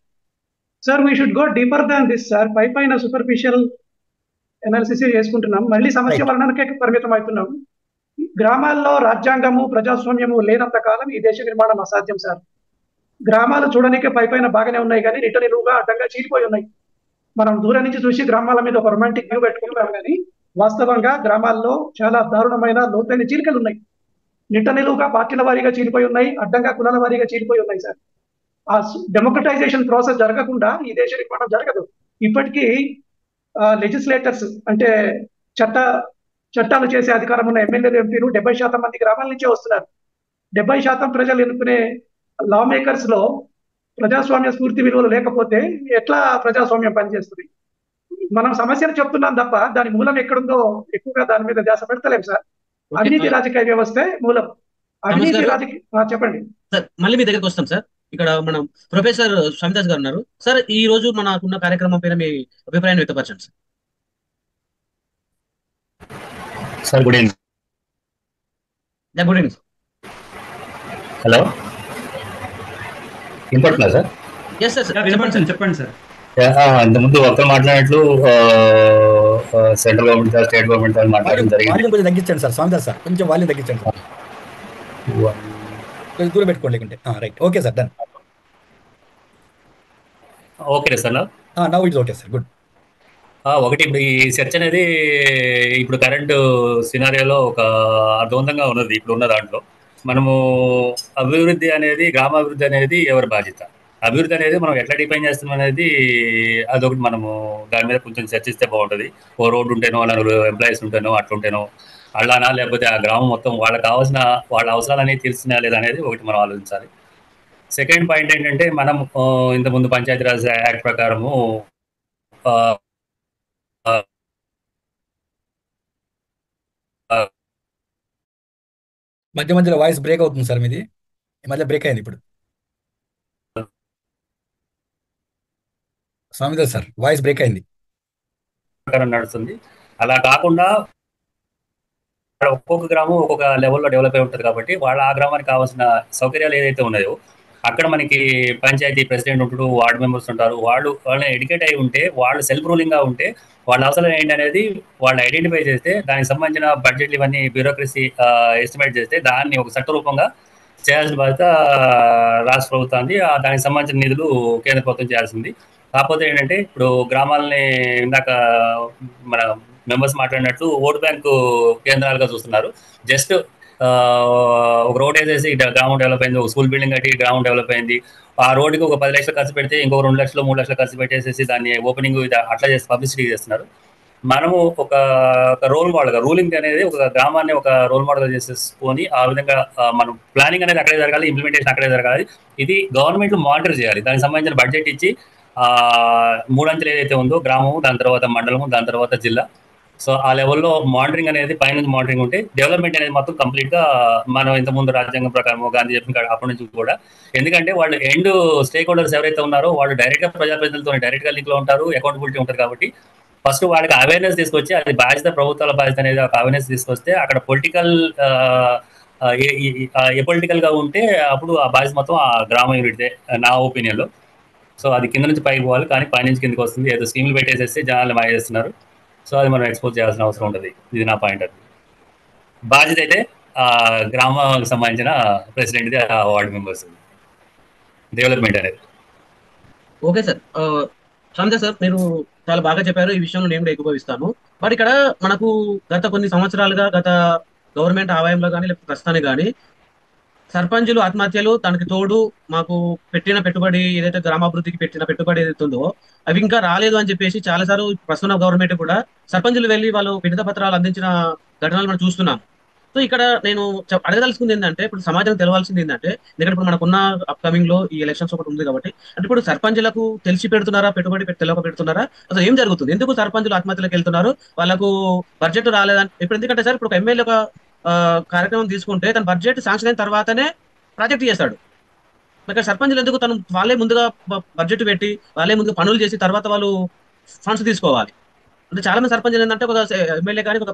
Sir we should go deeper than this sir. పైన సూపర్ఫిషియల్ అనాలిసిస్ చేసుకుంటున్నాం, మళ్ళీ సమస్య వర్ణనకే పరిమితం అవుతున్నాం. గ్రామాల్లో రాజ్యాంగము ప్రజాస్వామ్యము లేనంత కాలం ఈ దేశ నిర్మాణం అసాధ్యం సార్. గ్రామాలు చూడడానికి పైన బాగానే ఉన్నాయి కానీ నిట్ట నిలువుగా అడ్డంగా చీలిపోయి ఉన్నాయి. మనం దూరం నుంచి చూసి గ్రామాల మీద ఒక రొమాంటిక్ వ్యూ పెట్టుకుంటాం కానీ వాస్తవంగా గ్రామాల్లో చాలా దారుణమైన లోతైన చీలికలు ఉన్నాయి. నిట్ట నిలువుగా పార్టీల వారీగా చీలిపోయి ఉన్నాయి, అడ్డంగా కులాల వారీగా చీలిపోయి ఉన్నాయి సార్. ఆ డెమోక్రటైజేషన్ ప్రాసెస్ జరగకుండా ఈ దేశ నిర్మాణం జరగదు. ఇప్పటికీ లెజిస్లేటర్స్ అంటే చట్టాలు చేసే అధికారం ఉన్న ఎమ్మెల్యేలు, ఎంపీలు 70% మంది గ్రామాల నుంచే వస్తున్నారు. 70% ప్రజలు ఎన్నుకునే లా మేకర్స్ లో ప్రజాస్వామ్య స్ఫూర్తి విలువలు లేకపోతే ఎట్లా ప్రజాస్వామ్యం పనిచేస్తుంది? మనం సమస్యలు చెప్తున్నాం తప్ప దాని మూలం ఎక్కడుందో ఎక్కువగా దాని మీద ధ్యాస పెడతలేం సార్. అవినీతి రాజకీయ వ్యవస్థే మూలం. అవినీతి రాజకీయ చెప్పండి సార్. మళ్ళీ మీ దగ్గరకు వస్తాం సార్. ఇక్కడ మనం ప్రొఫెసర్ స్వామిదాస్ గారు ఉన్నారు సార్. ఈ రోజు మనకున్న కార్యక్రమం పైన మీ అభిప్రాయాన్ని వ్యక్తపరచండి sir. Sir good evening. Good evening. Hello, వినపడుతుందా సార్? ఎస్ సార్, చెప్పండి సార్. ఇంతకుముందు ఒక్కరు మాట్లాడినట్లు సెంట్రల్ గవర్నమెంట్ స్టేట్ గవర్నమెంట్ మాట్లాడడం జరిగింది. కొంచెం తగ్గించండి సార్, స్వామిదాస్ సార్, కొంచెం వాల్యూమ్ తగ్గించండి సార్, దూరం పెట్టుకోండి. Right, okay sir, done. Okay sir. Now it's okay sir, good. ఒకటి, ఇప్పుడు ఈ చర్చ అనేది ఇప్పుడు కరెంట్ సినారియోలో ఒక అర్థవంతంగా ఉన్నది. ఇప్పుడు ఉన్న దాంట్లో మనము అభివృద్ధి అనేది, గ్రామాభివృద్ధి అనేది ఎవరి బాధ్యత, అభివృద్ధి అనేది మనం ఎట్లా డిఫైన్ చేస్తున్నాం అనేది అదొకటి మనము దాని మీద కొంచెం చర్చిస్తే బాగుంటుంది. ఓ రోడ్డు ఉంటేనో, నలుగురు ఎంప్లాయీస్ ఉంటేనో, అట్లుంటేనో అట్లానా, లేకపోతే ఆ గ్రామం మొత్తం వాళ్ళకి కావాల్సిన వాళ్ళ అవసరాలు అనేవి తీర్చినా లేదా అనేది ఒకటి మనం ఆలోచించాలి. సెకండ్ పాయింట్ ఏంటంటే, మనం ఇంతకుముందు పంచాయతీరాజ్ యాక్ట్ ప్రకారము మధ్య మధ్యలో వాయిస్ బ్రేక్ అవుతుంది సార్ మీది. ఈ మధ్య బ్రేక్ అయింది ఇప్పుడు. స్వామిదాస్ సార్ వాయిస్ బ్రేక్ అయింది. ప్రకారం నడుస్తుంది. అలా కాకుండా ఒక్కొక్క గ్రామం ఒక్కొక్క లెవెల్లో డెవలప్ అయి ఉంటుంది కాబట్టి వాళ్ళ ఆ గ్రామానికి కావాల్సిన సౌకర్యాలు ఏదైతే ఉన్నాయో అక్కడ మనకి పంచాయతీ ప్రెసిడెంట్ ఉంటాడు, వార్డు మెంబర్స్ ఉంటారు. వాళ్ళని ఎడ్యుకేట్ అయి ఉంటే, వాళ్ళు సెల్ఫ్ రూలింగ్గా ఉంటే వాళ్ళ అవసరం ఏంటి అనేది వాళ్ళు ఐడెంటిఫై చేస్తే దానికి సంబంధించిన బడ్జెట్లు ఇవన్నీ బ్యూరోక్రసీ ఎస్టిమేట్ చేస్తే దాన్ని ఒక చట్టరూపంగా చేయాల్సిన బాధ్యత రాష్ట్ర ప్రభుత్వాన్ని, దానికి సంబంధించిన నిధులు కేంద్ర ప్రభుత్వం చేయాల్సింది. కాకపోతే ఏంటంటే ఇప్పుడు గ్రామాలని ఇందాక మన మెంబర్స్ మాట్లాడినట్టు ఓటు బ్యాంకు కేంద్రాలుగా చూస్తున్నారు. జస్ట్ ఒక రోడ్ వేసేసి గ్రామం డెవలప్ అయింది, ఒక స్కూల్ బిల్డింగ్ కట్టి గ్రామం డెవలప్ అయింది, ఆ రోడ్డుకి ఒక 10 లక్షలు ఖర్చు పెడితే ఇంకో 2 లక్షలు 3 లక్షలు ఖర్చు పెట్టేసేసి దాన్ని ఓపెనింగ్ అట్లా చేసి పబ్లిసిటీ చేస్తున్నారు. మనము ఒక రోల్ మోడల్గా రూలింగ్ అనేది ఒక గ్రామాన్ని ఒక రోల్ మోడల్గా చేసేసుకొని ఆ విధంగా మనం ప్లానింగ్ అనేది అక్కడే జరగాలి, ఇంప్లిమెంటేషన్ అక్కడే జరగాలి. ఇది గవర్నమెంట్ మానిటర్ చేయాలి. దానికి సంబంధించిన బడ్జెట్ ఇచ్చి 3 అంచెలు ఏదైతే ఉందో గ్రామము, దాని తర్వాత మండలము, దాని తర్వాత జిల్లా, సో ఆ లెవెల్లో మానిటరింగ్ అనేది పైనుంచి మానిటరింగ్ ఉంటే డెవలప్మెంట్ అనేది మొత్తం కంప్లీట్గా మనం ఇంతకుముందు రాజ్యాంగం ప్రకారం గాంధీ చెప్పిన అప్పటి నుంచి కూడా, ఎందుకంటే వాళ్ళు ఎండ్ స్టేక్ హోల్డర్స్ ఎవరైతే ఉన్నారో వాళ్ళు డైరెక్ట్గా ప్రజాప్రతినిధులతో డైరెక్ట్గా లింక్లో ఉంటారు, అకౌంటబిలిటీ ఉంటుంది. కాబట్టి ఫస్ట్ వాళ్ళకి అవేర్నెస్ తీసుకొచ్చి అది బాధ్యత, ప్రభుత్వాల బాధ్యత అనేది ఒక అవేర్నెస్ తీసుకొస్తే అక్కడ పొలిటికల్ ఏ పొలిటికల్గా ఉంటే అప్పుడు ఆ బాధ్యత మొత్తం ఆ గ్రామ యూనిట్దే నా ఒపీనియన్లో. సో అది కింద నుంచి పైకి పోవాలి, కానీ పై నుంచి కిందకి వస్తుంది. ఏదో స్కీమ్లు పెట్టేసేసి జనాలు మాయ చేస్తున్నారు. సో అది మనం ఎక్స్పోజ్ చేయాల్సిన అవసరం ఉంటుంది. ఇది నా పాయింట్. అది బాధ్యత అయితే గ్రామానికి సంబంధించిన ప్రెసిడెంట్ది, వార్డు మెంబర్స్ డెవలప్మెంట్ అనేది. ఓకే సార్, సంజయ్ సార్ మీరు చాలా బాగా చెప్పారు. ఈ విషయంలో నేను కూడా ఏకీభవిస్తాను. బట్ ఇక్కడ మనకు గత కొన్ని సంవత్సరాలుగా గత గవర్నమెంట్ ఆదాయంలో కానీ లేకపోతే ప్రస్తుతానికి కానీ సర్పంచులు ఆత్మహత్యలు, దానికి తోడు మాకు పెట్టిన పెట్టుబడి ఏదైతే గ్రామాభివృద్ధికి పెట్టిన పెట్టుబడి ఏదైతే ఉందో అవి ఇంకా రాలేదు అని చెప్పేసి చాలాసార్లు ప్రస్తుత గవర్నమెంట్ కూడా సర్పంచులు వెళ్ళి వాళ్ళు వినతి పత్రాలు అందించిన ఘటనలు మనం చూస్తున్నాం. సో ఇక్కడ నేను అడగదలుచుకుంది ఏంటంటే, ఇప్పుడు సమాజం తెలవాల్సింది ఏంటంటే, ఎందుకంటే ఇప్పుడు మనకున్న అప్కమింగ్ లో ఈ ఎలక్షన్స్ ఒకటి ఉంది కాబట్టి, అంటే ఇప్పుడు సర్పంచులకు తెలిసి పెడుతున్నారా, పెట్టుబడి తెలియక పెడుతున్నారా, అసలు ఏం జరుగుతుంది, ఎందుకు సర్పంచులు ఆత్మహత్యలకు వెళ్తున్నారు, వాళ్ళకు బడ్జెట్ రాలేదని. ఇప్పుడు ఎందుకంటే సార్ ఇప్పుడు ఒక ఎమ్మెల్యే ఒక కార్యక్రమం తీసుకుంటే తన బడ్జెట్ శాంక్షన్ అయిన తర్వాతనే ప్రాజెక్ట్ చేస్తాడు. ఇక్కడ సర్పంచులు ఎందుకు వాళ్ళే ముందుగా బడ్జెట్ పెట్టి వాళ్ళే ముందుగా పనులు చేసి తర్వాత వాళ్ళు ఫండ్స్ తీసుకోవాలి. అంటే చాలా మంది సర్పంచులు ఏంటంటే ఒక ఎమ్మెల్యే కానీ ఒక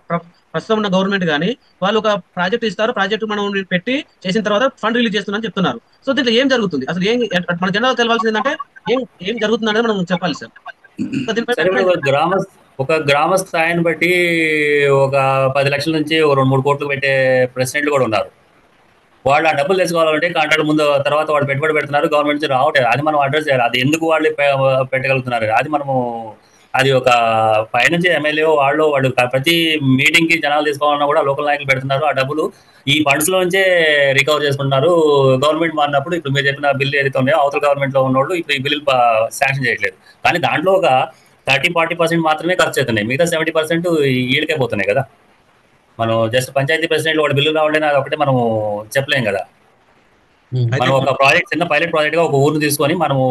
ప్రస్తుతం ఉన్న గవర్నమెంట్ కానీ వాళ్ళు ఒక ప్రాజెక్ట్ ఇస్తారు, ప్రాజెక్ట్ మనం పెట్టి చేసిన తర్వాత ఫండ్ రిలీజ్ చేస్తున్నారని చెప్తున్నారు. సో దీంట్లో ఏం జరుగుతుంది అసలు, ఏం మన జనాలు తెలవాల్సింది ఏంటంటే ఏం జరుగుతుంది అనేది మనం చెప్పాలి సార్. ఒక గ్రామ స్థాయిని బట్టి ఒక 10 లక్షల నుంచి 2-3 కోట్లు పెట్టే ప్రెసిడెంట్లు కూడా ఉన్నారు. వాళ్ళు ఆ డబ్బులు తెచ్చుకోవాలంటే కాంట్రాక్ట్ ముందు తర్వాత వాళ్ళు పెట్టుబడి పెడుతున్నారు, గవర్నమెంట్ నుంచి రావట్లేదు. అది మనం అడ్రస్ చేయాలి. అది ఎందుకు వాళ్ళు పెట్టగలుగుతున్నారు, అది మనము అది ఒక పైనుంచి ఎమ్మెల్యే వాళ్ళు ప్రతి మీటింగ్ కి జనాలు తీసుకోవాలన్నా కూడా లోకల్ నాయకులు పెడుతున్నారు. ఆ డబ్బులు ఈ ఫండ్స్ లో నుంచే రికవర్ చేసుకుంటున్నారు. గవర్నమెంట్ మారినప్పుడు ఇప్పుడు మీరు చెప్పిన బిల్లు ఏదైతే ఉన్నాయో అవతల గవర్నమెంట్ లో ఉన్నోళ్ళు ఇప్పుడు ఈ బిల్లు శాంక్షన్ చేయట్లేదు. కానీ దాంట్లో ఒక 30-40% మాత్రమే ఖర్చు అవుతున్నాయి. మిగతా 70% ఈళ్ళకే పోతున్నాయి కదా. మనం జస్ట్ పంచాయతీ ప్రెసిడెంట్ వాడు బిల్లు రావట్లేదు అది ఒకటే మనం చెప్పలేం కదా. మనం ఒక ప్రాజెక్ట్, చిన్న పైలట్ ప్రాజెక్ట్ గా ఒక ఊరిని తీసుకొని మనము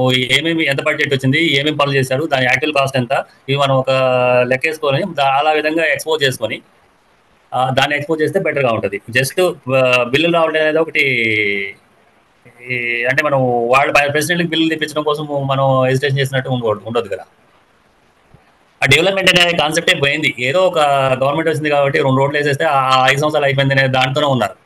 ఎంత బడ్జెట్ వచ్చింది, ఏమేమి పనులు చేశారు, దాని యాక్చువల్ కాస్ట్ ఎంత, ఇవి మనం ఒక లెక్కేసుకొని అలా విధంగా ఎక్స్పోజ్ చేసుకొని దాన్ని ఎక్స్పోజ్ చేస్తే బెటర్గా ఉంటుంది. జస్ట్ బిల్లులు రావడం అనేది ఒకటి, అంటే మనం వాళ్ళ ప్రెసిడెంట్కి బిల్లులు తెప్పించడం కోసం మనం హెజిటేషన్ చేసినట్టు ఉండదు కదా. ఆ డెవలప్మెంట్ అనే కాన్సెప్టే పోయింది. ఏదో ఒక గవర్నమెంట్ వచ్చింది కాబట్టి 2 రోడ్లు వేసేస్తే ఆ 5 సంవత్సరాలు అయిపోయింది అనే దాంతోనే ఉన్నారు.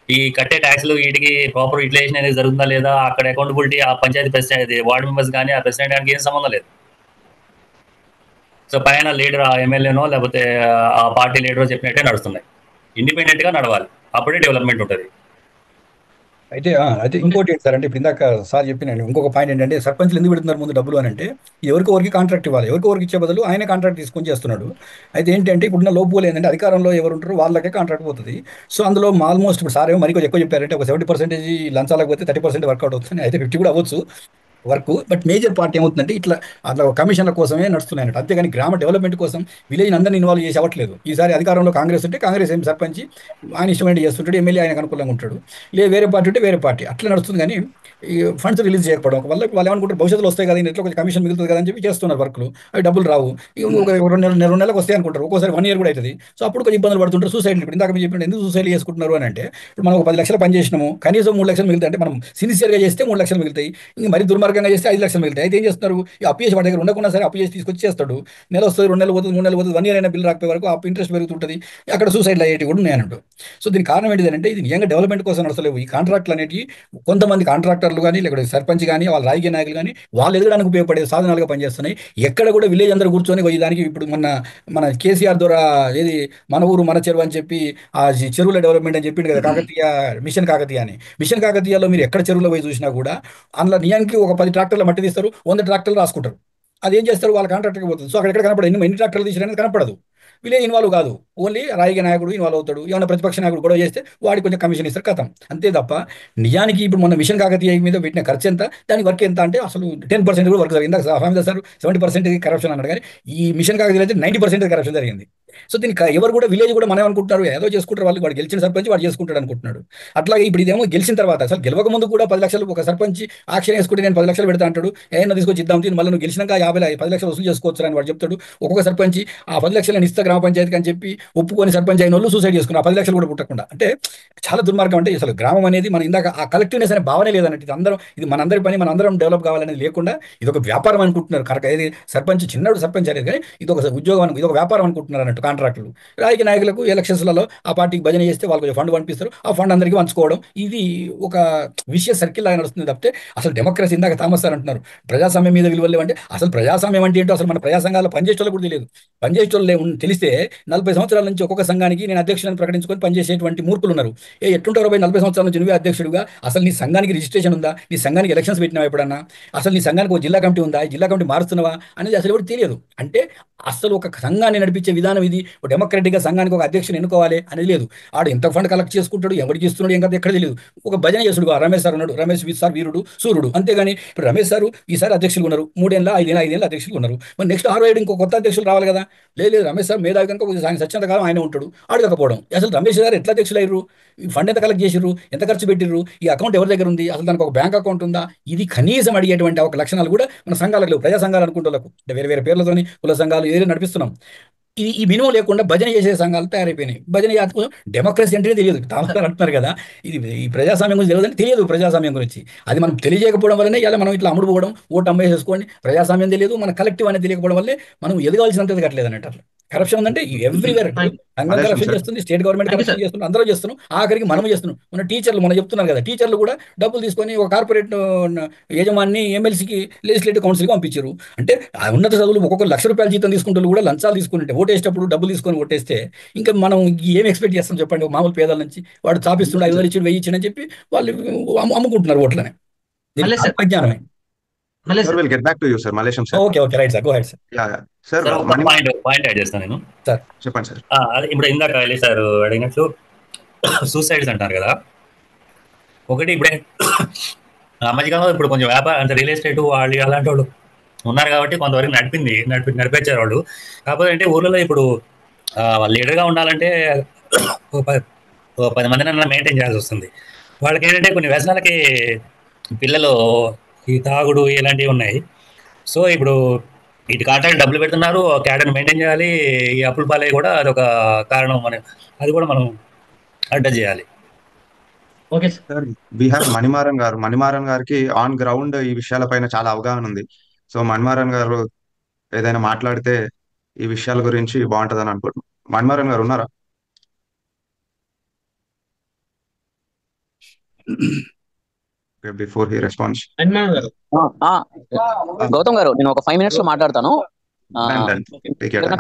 ఈ కట్టే ట్యాక్స్లు వీటికి ప్రాపర్ యూటిలైజేషన్ అనేది జరుగుతుందా లేదా, అక్కడ అకౌంటబిలిటీ ఆ పంచాయతీ ప్రెసిడెంట్ వార్డు మెంబర్స్ కానీ ఆ ప్రెసిడెంట్ గారికి ఏం సంబంధం లేదు. సో పైన లీడర్ ఆ ఎమ్మెల్యేనో లేకపోతే ఆ పార్టీ లీడరో చెప్పినట్టే నడుస్తున్నాయి. ఇండిపెండెంట్ గా నడవాలి, అప్పుడే డెవలప్మెంట్ ఉంటుంది. అయితే ఇంకోటి ఏంటి సార్ అంటే ఇప్పుడు ఇందాక సార్ చెప్పినండి ఇంకొక పాయింట్ ఏంటంటే సర్పంచ్లు ఎందుకు పెడుతున్నారు ముందు డబ్బులు అని అంటే ఎవరికి కాంట్రాక్ట్ ఇవ్వాలి, ఎవరికి ఇచ్చే బదులు ఆయన కాంట్రాక్ట్ తీసుకొని చేస్తున్నాడు. అయితే ఏంటంటే ఇప్పుడున్న లోపులు ఏంటంటే అధికారంలో ఎవరు ఉంటారో వాళ్ళకే కాంట్రాక్ట్ పోతుంది. సో అందులో ఆల్మోస్ట్ ఇప్పుడు సార్ ఏమో మరి కొంచెం ఎక్కువ చెప్పారంటే ఒక 70% లంచాలకు పోతే 30% వర్కౌట్ అవుతుంది. అయితే 50 కూడా అవ్వచ్చు. వర్క్. బట్ మేజర్ పార్ట్ ఏమవుతుందంటే ఇట్లా అట్లా కమిషన్ల కోసమే నడుస్తున్నాయి అన్నట్టు. అంతేగాని గ్రామ డెవలప్మెంట్ కోసం విలేజ్ అందరినీ ఇన్వాల్వ్ చేసి అవ్వట్లేదు. ఈసారి అధికారంలో కాంగ్రెస్ ఉంటే కాంగ్రెస్ ఏం సర్పంచ్ ఆయన ఇష్టమైన చేస్తుంటాడు, ఎమ్మెల్యే ఆయనకు అనుకూలంగా ఉంటాడు, లేదు వేరే పార్టీ ఉంటే వేరే పార్టీ, అట్లా నడుస్తుంది. కానీ ఈ ఫండ్స్ రిలీజ్ చేయకపోవడం వల్ల వాళ్ళు ఏమనుకుంటారు, భవిష్యత్తులో వస్తాయి కదా, ఇంట్లో కొంచెం కమిషన్ మిగులుతుంది కదా అని చెప్పి చేస్తున్నారు వర్క్లు. అవి డబ్బులు రావు, ఒక 2 నెలలకు వస్తాయి అనుకుంటారు, ఒక్కోసారి 1 year కూడా అవుతుంది. సో అప్పుడు కొంచెం ఇబ్బందులు పడుతుంటారు. సూసైడ్ ఇప్పుడు ఇందాక మీరు చెప్పినట్టు ఎందుకు సూసైడ్ చేసుకుంటున్నారు అని అంటే, ఇప్పుడు మనం ఒక 10 లక్షలు పని చేసినాము, కనీసం 3 లక్షలు మిగులుతాయి. అంటే మనం సిన్సియర్గా చేస్తే 3 లక్షలు మిగులుతాయి, ఇంకా మరి దుర్మార్గంగా చేస్తే 5 లక్షలు మిగులుతాయి. అయితే ఏం చేస్తున్నారు, ఈ అప్పు చేసి వాడి దగ్గర ఉండకుండా సరే అప్పు చేసి తీసుకొచ్చి చేస్తాడు. నెల వస్తుంది, 2 నెలలు పోతుంది, 3 నెలలు పోతుంది, 1 year అయినా బిల్ రాకపోయే వరకు అప్పు ఇంట్రెస్ట్ పెరుగుతుంటుంది. అక్కడ సూసైడ్లు అయ్యేటి కూడా ఉన్నాయి అన్నట్టు. సో దీనికి కారణం ఏంటిదంటే, ఇది నిజంగా డెవలప్మెంట్ కోసం నడసలేవు. ఈ కాంట్రాక్ట్లు అనేవి కొంతమంది కాంట్రాక్టర్లు కానీ, లేకపోతే సర్పంచ్ కానీ, వాళ్ళ రాజకీయ నాయకులు కానీ వాళ్ళు ఎదగడానికి ఉపయోగపడే సాధనాలుగా పనిచేస్తున్నాయి. ఎక్కడ కూడా విలేజ్ అందరూ కూర్చొని పోయి దానికి ఇప్పుడు మన కేసీఆర్ ద్వారా ఏది మన ఊరు మన చెరువు అని చెప్పి ఆ చెరువుల డెవలప్మెంట్ అని చెప్పింది కదా, కాకతీయ మిషన్ కాకతీయ అని. మిషన్ కాకతీయలో మీరు ఎక్కడ చెరువులో పోయి చూసినా కూడా అందులో నియానికి ఒక 10 ట్రాక్టర్ల మట్టి తీస్తారు, 100 ట్రాక్టర్లు రాసుకుంటారు. అది ఏం చేస్తారు, వాళ్ళ కాంట్రాక్టర్కి పోతుంది. సో అక్కడ కనపడదు, ఎన్ని ట్రాక్టర్లు తీసిరనేది కనపడదు. విలేజ్ ఇన్వాల్వ్ కాదు, ఓన్లీ రాజకీయ నాయకుడు ఇన్వాల్వ్ అవుతాడు. ఏమైనా ప్రతిపక్ష నాయకుడు గొడవ చేస్తే వాడికి కొంచెం కమిషన్ ఇస్తారు, కథం, అంతే తప్ప నిజానికి ఇప్పుడు మన మిషన్ కాకతీయ మీద పెట్టిన ఖర్చు ఎంత, దానికి వర్క్ ఎంత అంటే అసలు 10% కూడా వర్క్ జరిగింది. ఇందాక హామీద సార్ 70% కరప్షన్ అన్నాడు, కానీ ఈ మిషన్ కాకతీయ అయితే 90% కరప్షన్ జరిగింది. సో దీనికి ఎవరు కూడా విలేజ్ కూడా మనం అనుకుంటున్నారు ఏదో చేసుకుంటారు, వాళ్ళు వాడు గెలిచిన సర్పంచ్ వాడు చేసుకుంటాడు అనుకుంటున్నాడు. అట్లాగే ఇప్పుడు ఇదేమో గెలిచిన తర్వాత, అసలు గెలవక ముందు కూడా 10 లక్షలు ఒక సర్పంచ్ ఆక్షన్ వేసుకుంటే నేను 10 లక్షలు పెడతా అంటాడు, ఏమైనా తీసుకొచ్చి ఇద్దాం మళ్ళీ నువ్వు గెలిచినాక 10 లక్షలు వసూలు చేసుకోవచ్చు అని వాడు చెప్తాడు. ఒక్కొక్క సర్పంచ్ ఆ 10 లక్షలు ఇస్తా గ్రామ పంచాయతీకి అని చెప్పి ఒప్పుకొని సర్పంచ్ అయిన వాళ్ళు సూసైడ్ చేసుకున్నారు, 10 లక్షలు కూడా పుట్టకుండా. అంటే చాలా దుర్మార్గం. అంటే అసలు గ్రామం అనేది మన ఇందాక ఆ కలెక్టివ్నెస్ అనే భావనే లేదన్నట్టు. ఇది అందరం, ఇది మనందరి పని, మనందరం డెవలప్ కావాలనేది లేకుండా ఇది ఒక వ్యాపారం అనుకుంటున్నారు. కరెక్ట్, ఏది సర్పంచ్ చిన్నడు సర్పంచ్ అనేది, కానీ ఇది ఒక ఉద్యోగం, ఇది ఒక వ్యాపారం అనుకుంటున్నారు అన్నట్టు కాంట్రాక్టులు. రాజకీయ నాయకులకు ఎలక్షన్స్లలో ఆ పార్టీకి భజన చేస్తే వాళ్ళు కొంచెం ఫండ్ పంపిస్తారు, ఆ ఫండ్ అందరికీ పంచుకోవడం, ఇది ఒక విషయ సర్కిల్ లాగా నడుస్తుంది తప్పితే అసలు డెమోక్రసీ ఇందాక థామస్ సార్ అంటున్నారు ప్రజాస్వామ్యం మీద విలువలు అంటే, అసలు ప్రజాస్వామ్యం అంటే ఏంటో అసలు మన ప్రజా సంఘాల్లో పనిచేసేవాళ్ళు కూడా తెలియదు. పనిచేసేవాళ్ళు తెలిస్తే 40 సంవత్సరాల నుంచి ఒక్కొక్క సంఘానికి నేను అధ్యక్షులను ప్రకటించుకొని పనిచేసేటువంటి మూర్ఖులు ఉన్నారు. ఎట్టుంటారో 40 సంవత్సరాల నుంచి నువ్వే అధ్యక్షుడుగా, అసలు నీ సంఘానికి రిజిస్ట్రేషన్ ఉందా, నీ సంఘానికి ఎలక్షన్స్ పెట్టినావా ఎప్పుడన్నా, అసలు నీ సంఘానికి ఒక జిల్లా కమిటీ ఉందా, ఈ జిల్లా కమిటీ మారుస్తున్నావా అనేది అసలు ఎవరికి తెలియదు. అంటే అసలు ఒక సంఘాన్ని నడిపించే విధానం ఇది, డెమోక్రటిక్గా సంఘానికి ఒక అధ్యక్షుని ఎన్నుకోవాలి అనేది లేదు. ఆడు ఎంత ఫండ్ కలెక్ట్ చేసుకుంటాడు, ఎవరికి ఇస్తున్నాడు, ఏం కదా ఎక్కడ తెలియదు. ఒక భజన చేసుడు, రమేష్ సార్ ఉన్నాడు, రమేష్ సార్ వీరుడు సూర్యుడు, అంతేగాని ఇప్పుడు రమేష్ సార్ ఈసారి అధ్యక్షులు ఉన్నారు, 3 ఏళ్ళ 5 ఏళ్ళ అధ్యక్షులు ఉన్నారు. మరి నెక్స్ట్ 6 ఏడు ఇంకో కొత్త అధ్యక్షులు రావాలి కదా. లేదు రమేష్ సార్ మేధావి కనుక ఆయన సత్యంత కాలం ఆయన ఉంటాడు, అడగకపోవడం. అసలు రమేష్ గారు ఎట్లా అధ్యక్షులు అయ్యారు, ఈ ఫండ్ ఎంత కలెక్ట్ చేసిర్రు, ఎంత ఖర్చు పెట్టిర్రు, ఈ అకౌంట్ ఎవరి దగ్గర ఉంది, అసలు దానికి ఒక బ్యాంక్ అకౌంట్ ఉందా, ఇది కనీసం అడిగేటువంటి ఒక లక్షణాలు కూడా మన సంఘాలకు లేవు. ప్రజా సంఘాలు అనుకుంటూ వేరే వేరే పేర్లతోని కుల సంఘాలు ఏదైనా నడిపిస్తున్నాం. ఈ మినిమం లేకుండా భజన చేసే సంఘాలు తయారైపోయినాయి. భజన డెమోక్రసీ అంటే తెలియదు, తామసారు అంటున్నారు కదా, ఇది ఈ ప్రజాస్వామ్యం గురించి తెలియదు, తెలియదు ప్రజాస్వామ్యం గురించి. అది మనం తెలియజేయకపోవడం వల్లనే ఇలా మనం ఇట్లా అమ్ముడుపోవడం, ఓటు అమ్మేసేసుకోండి, ప్రజాస్వామ్యం తెలియదు, మన కలెక్టివ్ అనేది తెలియకపోవడం వల్లే మనం ఎదగాల్సినంతది కట్టలేదు అన్నట్టు. అట్లా కరప్షన్ ఉందంటే ఎవ్రీవేర్, సంఘం కరప్షన్ చేస్తుంది, స్టేట్ గవర్నమెంట్ కరప్షన్ చేస్తుంది, అందరూ చేస్తున్నాం, ఆఖరికి మనం చేస్తున్నాం. మన టీచర్లు మనం చెప్తున్నారు కదా, టీచర్లు కూడా డబ్బులు తీసుకొని ఒక కార్పొరేట్ యజమాని ఎమ్మెల్సీకి లెజిస్లేటివ్ కౌన్సిల్కి పంపించారు. అంటే ఆ ఉన్నత చదువులు ఒక్కొక్క ₹1,00,000 జీతం తీసుకుంటూ కూడా లంచాలు తీసుకుంటే, ఓటేసేటప్పుడు డబ్బులు తీసుకొని ఓటేస్తే ఇంకా మనం ఏం ఎక్స్పెక్ట్ చేస్తాం చెప్పండి. మామూలు పేదల నుంచి వాడు చాపిస్తుండే 5,000 ఇచ్చి 1000 ఇచ్చి అని చెప్పి వాళ్ళు అమ్ముకుంటున్నారు ఓట్లని. అజ్ఞానమే. Will get back to you sir, Malesham sir. Okay right sir, go ahead sir. Sir point add చేస్తాను నేను. సార్ చెప్పండి సార్. ఇప్పుడు ఇందాక వెళ్ళి సార్ అడిగినట్లు సూసైడ్స్ అంటారు కదా, ఒకటి ఇప్పుడే మధ్యకాలంలో ఇప్పుడు కొంచెం వ్యాపారం అంటే రియల్ ఎస్టేట్ వాళ్ళు అలాంటి వాళ్ళు ఉన్నారు కాబట్టి కొంతవరకు నడిపించారు వాళ్ళు. కాకపోతే అంటే ఊర్లలో ఇప్పుడు లీడర్గా ఉండాలంటే 10 మందిని మెయింటైన్ చేయాల్సి వస్తుంది. వాళ్ళకి ఏంటంటే కొన్ని వ్యసనాలకి పిల్లలు ఈ తాగుడు ఇలాంటివి ఉన్నాయి. సో ఇప్పుడు ఇటు కాంట్రాక్ట్ డబ్బులు పెడుతున్నారు, క్యాడర్ని మెయింటైన్ చేయాలి, ఈ అప్పుల పాలయ్య కూడా అదొక కారణం. అది కూడా మనం అడ్రస్ చేయాలి. Okay sir, we have Manimaran గారికి ఆన్ గ్రౌండ్ ఈ విషయాలపైన చాలా అవగాహన ఉంది. సో మణిమారన్ గారు ఏదైనా మాట్లాడితే ఈ విషయాల గురించి బాగుంటుందని అనుకుంటున్నాను. మణిమారన్ గారు ఉన్నారా? Before he response. గౌతమ్ గారు, నేను ఒక 5 minutes లో మాట్లాడతాను.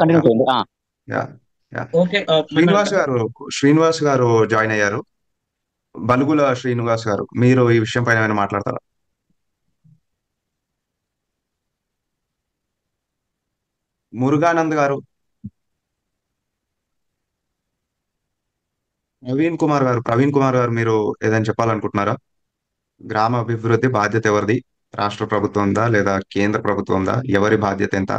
కంటిన్యూ చేయండి. శ్రీనివాస్ గారు జాయిన్ అయ్యారు. బలుగుల శ్రీనివాస్ గారు, మీరు ఈ విషయం పైన ఏమైనా మాట్లాడతారా? మురుగానంద్ గారు, ప్రవీణ్ కుమార్ గారు, మీరు ఏదైనా చెప్పాలనుకుంటున్నారా? గ్రామ అభివృద్ధి బాధ్యత ఎవరిది, రాష్ట్ర ప్రభుత్వం ఉందా లేదా కేంద్ర ప్రభుత్వం ఉందా, ఎవరి బాధ్యత ఎంత,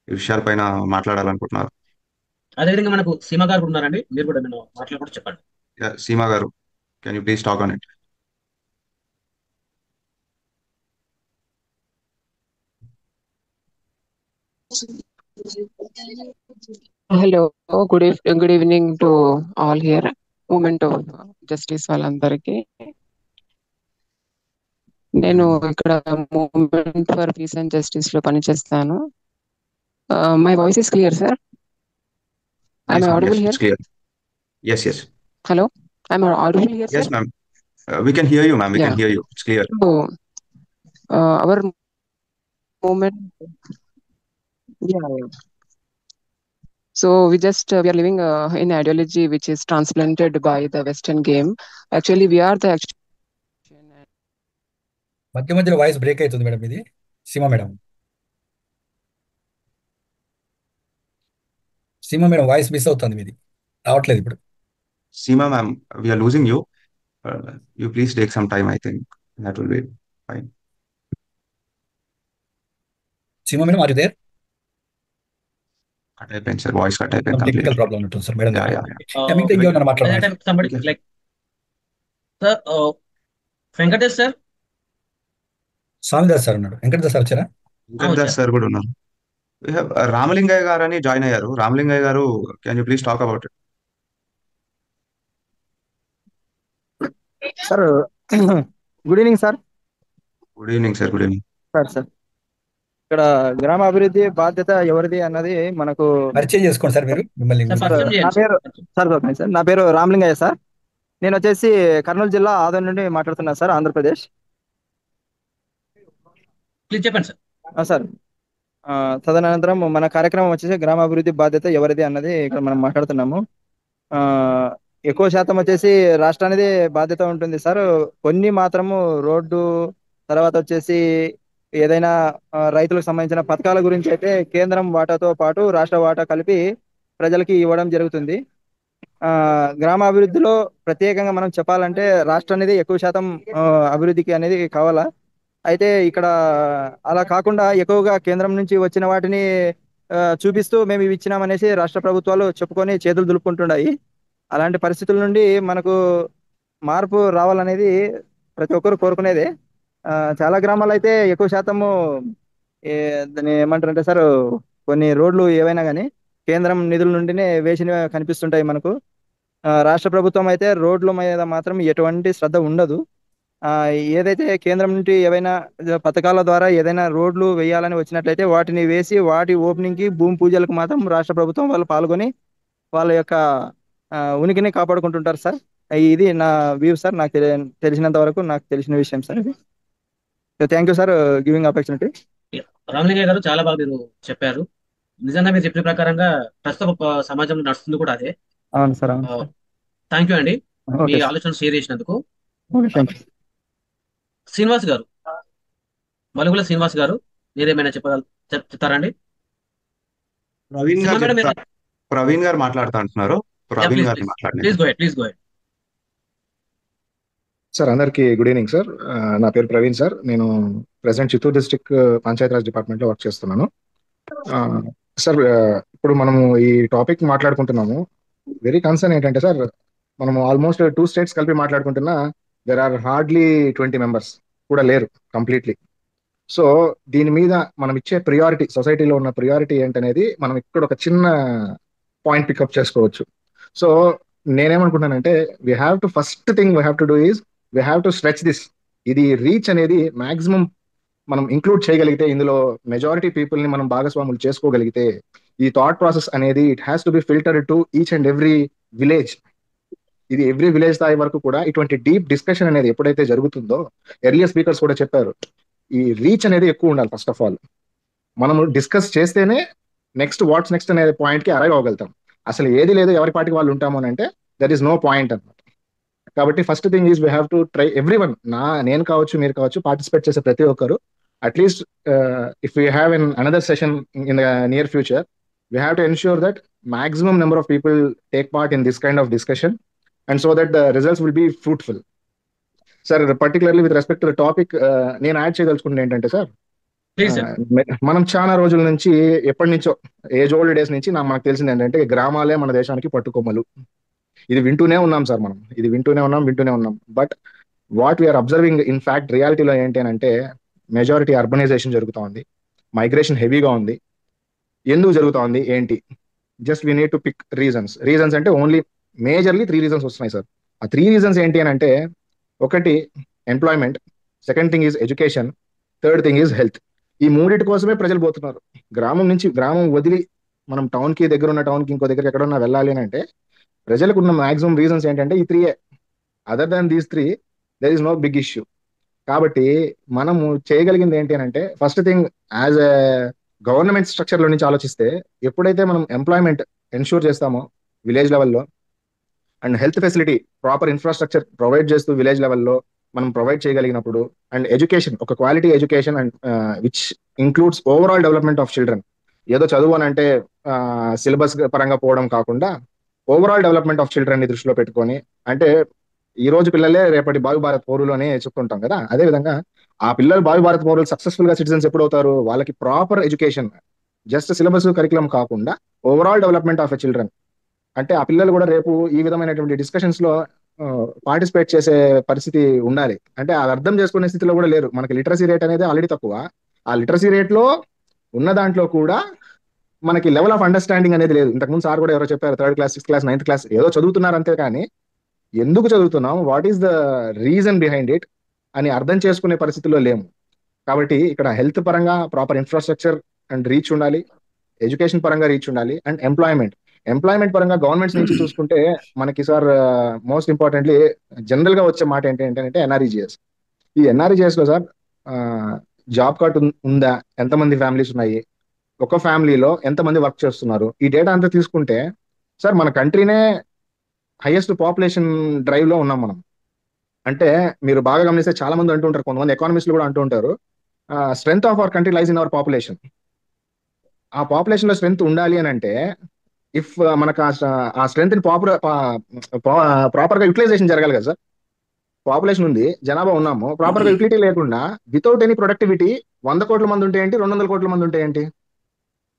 ఈ విషయాలపైన మాట్లాడాలనుకుంటున్నారు? అదేవిధంగా మనకు సీమ గారు కూడా ఉన్నారండి, మీరు కూడా నేను మాట్లాడుకుంటూ చెప్పండి. సీమా గారు, can you please talk on it? Hello, good evening to all here. Movement of justice వాళ్ళందరికీ. నేను ఇక్కడ movement for peace and justice లో పనిచేస్తాను. My voice is clear sir? I'm audible here? Yes, yes. Hello, I'm audible here Yes, sir? ma'am. We can hear you, ma'am. We can hear you. It's clear. So, our movement, yeah. So we are living in ideology which is transplanted by the Western game. Actually, we are the action. మధ్య మధ్యలో వాయిస్ బ్రేక్ అవుతుంది మేడం. ఇది సీమ మేడం, వాయిస్ మిస్ అవుతుంది, మీది రావట్లేదు ఇప్పుడు. Seema, ma'am, we are losing you. You please take some time. I think that will be fine. Seema madam, are you there? Cut అయిపోయింది సార్, వాయిస్ కట్ అయిపోయింది టెక్నికల్ కంప్లీట్లీ. ప్రాబ్లం ఉంటుంది sir madam. Yeah, yeah, yeah. మిగతా ఇంకేమైనా By that మాట్లాడాలి? time, somebody like sir, Venkatesh sir. Swamidas sir ఉన్నాడు. వెంకటదాస్ సార్ వచ్చారా? వెంకటదాస్ సార్ కూడా ఉన్నారు. We have రామలింగయ్య గారు అని జాయిన్ అయ్యారు. రామలింగయ్య గారు, can you please talk about it? Sir good evening sir. Good evening sir. Good evening sir ఇక్కడ గ్రామ అభివృద్ధి బాధ్యత ఎవరిది అన్నది మనకు పరిచయం చేసుకోండి సార్ మీరు. మిమ్మల్ని Sir, సార్, పరిచయం నా చేయండి పేరు సార్ నా పేరు రామలింగయ్య సార్. నేను వచ్చేసి కర్నూలు జిల్లా ఆదోని నుండి మాట్లాడుతున్నా సార్, ఆంధ్రప్రదేశ్. ప్లీజ్ చెప్పండి సార్. సార్ తదనంతరం మన కార్యక్రమం వచ్చేసి గ్రామాభివృద్ధి బాధ్యత ఎవరిది అన్నది ఇక్కడ మనం మాట్లాడుతున్నాము. ఆ, ఎక్కువ శాతం వచ్చేసి రాష్ట్రానిది బాధ్యత ఉంటుంది సార్. కొన్ని మాత్రము రోడ్డు, తర్వాత వచ్చేసి ఏదైనా రైతులకు సంబంధించిన పథకాల గురించి అయితే కేంద్రం వాటాతో పాటు రాష్ట్ర వాటా కలిపి ప్రజలకి ఇవ్వడం జరుగుతుంది. గ్రామాభివృద్ధిలో ప్రత్యేకంగా మనం చెప్పాలంటే రాష్ట్రం అనేది ఎక్కువ శాతం అభివృద్ధికి అనేది కావాలా. అయితే ఇక్కడ అలా కాకుండా ఎక్కువగా కేంద్రం నుంచి వచ్చిన వాటిని చూపిస్తూ మేము ఇవి ఇచ్చినామనేసి రాష్ట్ర ప్రభుత్వాలు చెప్పుకొని చేతులు దులుపుకుంటున్నాయి. అలాంటి పరిస్థితుల నుండి మనకు మార్పు రావాలనేది ప్రతి ఒక్కరు కోరుకునేదే. చాలా గ్రామాలు అయితే ఎక్కువ శాతము దాన్ని ఏమంటారంటే సార్, కొన్ని రోడ్లు ఏవైనా కానీ కేంద్రం నిధుల నుండినే వేసినవి కనిపిస్తుంటాయి మనకు. రాష్ట్ర ప్రభుత్వం అయితే రోడ్ల మీద మాత్రం ఎటువంటి శ్రద్ధ ఉండదు. ఏదైతే కేంద్రం నుండి ఏవైనా పథకాల ద్వారా ఏదైనా రోడ్లు వేయాలని వచ్చినట్లయితే వాటిని వేసి వాటి ఓపెనింగ్కి భూమి పూజలకు మాత్రం రాష్ట్ర ప్రభుత్వం వాళ్ళు పాల్గొని వాళ్ళ యొక్క ఉనికిని కాపాడుకుంటుంటారు సార్. ఇది నా వ్యూ సార్. నాకు తెలిసినంత వరకు నాకు తెలిసిన విషయం సార్ ఇది. Thank you sir giving opportunity. Ramalingaiah గారు, చాలా బాగా మీరు చెప్పారు. నిజంగా మీరు చెప్పిన ప్రకారంగా ప్రస్తుత సమాజంలో నడుస్తుంది కూడా అదే. అవును సార్, అవును సార్. థ్యాంక్ యూ అండి, మీ ఓకే సార్. ఆలోచన షేర్ చేసినందుకు. Okay, thank you. శ్రీనివాస్ గారు, మలుగుల శ్రీనివాస్ గారు, మీరేమైనా చెప్తారండి? ప్రవీణ్ సీమ గారు మేడం, మీరు ప్రవీణ్ గారు మాట్లాడుతా అంటున్నారు. ప్రవీణ్ గారిని మాట్లాడండి. Please go head, please go ahead. Sir, అందరికీ గుడ్ ఈవినింగ్ సార్. నా పేరు ప్రవీణ్ సార్. నేను ప్రెసెంట్ చిత్తూరు డిస్ట్రిక్ట్ పంచాయతీరాజ్ డిపార్ట్మెంట్లో వర్క్ చేస్తున్నాను. సార్, ఇప్పుడు మనము ఈ టాపిక్ మాట్లాడుకుంటున్నాము. వెరీ కన్సర్న్ ఏంటంటే సార్, మనము ఆల్మోస్ట్ 2 స్టేట్స్ కలిపి మాట్లాడుకుంటున్నా దెర్ ఆర్ హార్డ్లీ 20 మెంబర్స్ కూడా లేరు కంప్లీట్లీ. సో దీని మీద మనం ఇచ్చే ప్రియారిటీ, సొసైటీలో ఉన్న ప్రియారిటీ ఏంటనేది మనం ఇక్కడ ఒక చిన్న పాయింట్ పికప్ చేసుకోవచ్చు. సో నేనేమనుకుంటున్నానంటే, we have to first thing we have to do is we have to stretch this. ఇది రీచ్ అనేది మాక్సిమం మనం ఇంక్లూడ్ చేయగలిగితే, ఇందులో మెజారిటీ పీపుల్ని మనం భాగస్వాములు చేసుకోగలిగితే, ఈ థాట్ ప్రాసెస్ అనేది it has to be filtered to each and every village. ఇది ఎవ్రీ విలేజ్ స్థాయి వరకు కూడా ఇటువంటి డీప్ డిస్కషన్ అనేది ఎప్పుడైతే జరుగుతుందో, ఎర్లియర్ స్పీకర్స్ కూడా చెప్పారు, ఈ రీచ్ అనేది ఎక్కువ ఉండాలి. ఫస్ట్ ఆఫ్ ఆల్ మనము డిస్కస్ చేస్తేనే వాట్స్ నెక్స్ట్ అనే పాయింట్కి అరైవ్ అవ్వగలుగుతాం. అసలు ఏది లేదు, ఎవరి పాటికి వాళ్ళు ఉంటాము అని అంటే దర్ ఈస్ నో పాయింట్ అన్నమాట. కాబట్టి first thing is we have to try everyone, నేను కావచ్చు, మీరు కావచ్చు, పార్టిసిపేట్ చేసే ప్రతి ఒక్కరు at least if we have an another session in the near future, we have to ensure that maximum number of people take part in this kind of discussion and so that the results will be fruitful. Sir particularly with respect to the topic నేను యాడ్ చేయదలుచుకుంటే ఏంటంటే సార్, ప్లీజ్ సార్. మనం చాలా రోజుల నుంచి ఎప్పటి నుంచో ఏజ్ ఓల్డ్ డేస్ నుంచి మనకు తెలిసింది ఏంటంటే గ్రామాలే మన దేశానికి పట్టుకొమ్మలు. ఇది వింటూనే ఉన్నాం సార్, మనం ఇది వింటూనే ఉన్నాం. But what we are observing in fact రియాలిటీలో ఏంటి అని అంటే మెజారిటీ అర్బనైజేషన్ జరుగుతూ ఉంది, మైగ్రేషన్ హెవీగా ఉంది. ఎందుకు జరుగుతూ ఉంది ఏంటి? Just we need to pick reasons అంటే ఓన్లీ మేజర్లీ 3 రీజన్స్ వస్తున్నాయి సార్. ఆ 3 రీజన్స్ ఏంటి అని అంటే, ఒకటి employment, second thing is education, third thing is health. ఈ మూడింటి కోసమే ప్రజలు పోతున్నారు. గ్రామం వదిలి మనం టౌన్కి దగ్గర ఉన్న టౌన్కి ఇంకో దగ్గర ఎక్కడన్నా వెళ్ళాలి అని అంటే ప్రజలకు ఉన్న మాక్సిమం రీజన్స్ ఏంటంటే ఈ 3. Other than these 3 there is no big issue. కాబట్టి మనము చేయగలిగింది ఏంటి అని అంటే, first thing as a government స్ట్రక్చర్లో నుంచి ఆలోచిస్తే, ఎప్పుడైతే మనం ఎంప్లాయ్మెంట్ ఎన్షూర్ చేస్తామో విలేజ్ లెవెల్లో and health facility proper infrastructure provide చేస్తూ విలేజ్ లెవెల్లో మనం ప్రొవైడ్ చేయగలిగినప్పుడు, అండ్ ఎడ్యుకేషన్ ఒక quality education and which includes overall development of children. ఏదో చదువు అని అంటే సిలబస్ పరంగా పోవడం కాకుండా ఓవరాల్ డెవలప్మెంట్ ఆఫ్ చిల్డ్రన్ ని దృష్టిలో పెట్టుకొని, అంటే ఈ రోజు పిల్లలే రేపటి భావి భారత్ పౌరులు అని చెప్తుంటాం కదా, అదే విధంగా ఆ పిల్లలు భావి భారత్ పౌరులు సక్సెస్ఫుల్ గా సిటిజన్స్ ఎప్పుడు అవుతారు? వాళ్ళకి proper education, just syllabus curriculum కాకుండా overall development of a children. అంటే ఆ పిల్లలు కూడా రేపు ఈ విధమైనటువంటి డిస్కషన్స్ లో పార్టిసిపేట్ చేసే పరిస్థితి ఉండాలి. అంటే అది అర్థం చేసుకునే స్థితిలో కూడా లేరు. మనకి లిటరసీ రేట్ అనేది ఆల్రెడీ తక్కువ. ఆ లిటరసీ రేట్ లో ఉన్న దాంట్లో కూడా మనకి లెవెల్ ఆఫ్ అండర్స్టాండింగ్ అనేది లేదు. ఇంతకుముందు సార్ కూడా ఎవరో చెప్పారు, 3rd class 6th class 9th class ఏదో చదువుతున్నారు అంతే, కానీ ఎందుకు చదువుతున్నాం, what is the reason behind it అని అర్థం చేసుకునే పరిస్థితిలో లేము. కాబట్టి ఇక్కడ హెల్త్ పరంగా ప్రాపర్ ఇన్ఫ్రాస్ట్రక్చర్ అండ్ రీచ్ ఉండాలి, ఎడ్యుకేషన్ పరంగా రీచ్ ఉండాలి, అండ్ ఎంప్లాయ్మెంట్ పరంగా గవర్నమెంట్స్ నుంచి చూసుకుంటే మనకి సార్ మోస్ట్ ఇంపార్టెంట్లీ జనరల్ గా వచ్చే మాట ఏంటంటే ఎన్ఆర్ఈజిఎస్. ఈ ఎన్ఆర్ఈజిఎస్ లో సార్ జాబ్ కార్డ్ ఉందా, ఎంతమంది ఫ్యామిలీస్ ఉన్నాయి, ఒక ఫ్యామిలీలో ఎంతమంది వర్క్ చేస్తున్నారు, ఈ డేటా అంతా తీసుకుంటే సార్ మన కంట్రీనే హైయెస్ట్ పాపులేషన్ డ్రైవ్ లో ఉన్నాం మనం. అంటే మీరు బాగా గమనిస్తే చాలా మంది అంటూ ఉంటారు, కొంతమంది ఎకానమిస్టులు కూడా అంటూ ఉంటారు, strength of our country lies in our population. ఆ పాపులేషన్ లో స్ట్రెంగ్త్ ఉండాలి అని అంటే ఇఫ్ మనకు ఆ స్ట్రెంగ్త్ ని ప్రాపర్ గా యూటిలైజేషన్ జరగాలి కదా సార్. పాపులేషన్ ఉంది, జనాభా ఉన్నాము, ప్రాపర్ గా యూటిలిటీ లేకుండా వితౌట్ ఎనీ ప్రొడక్టివిటీ 100 కోట్ల మంది ఉంటే ఏంటి, 200 కోట్ల మంది ఉంటే ఏంటి?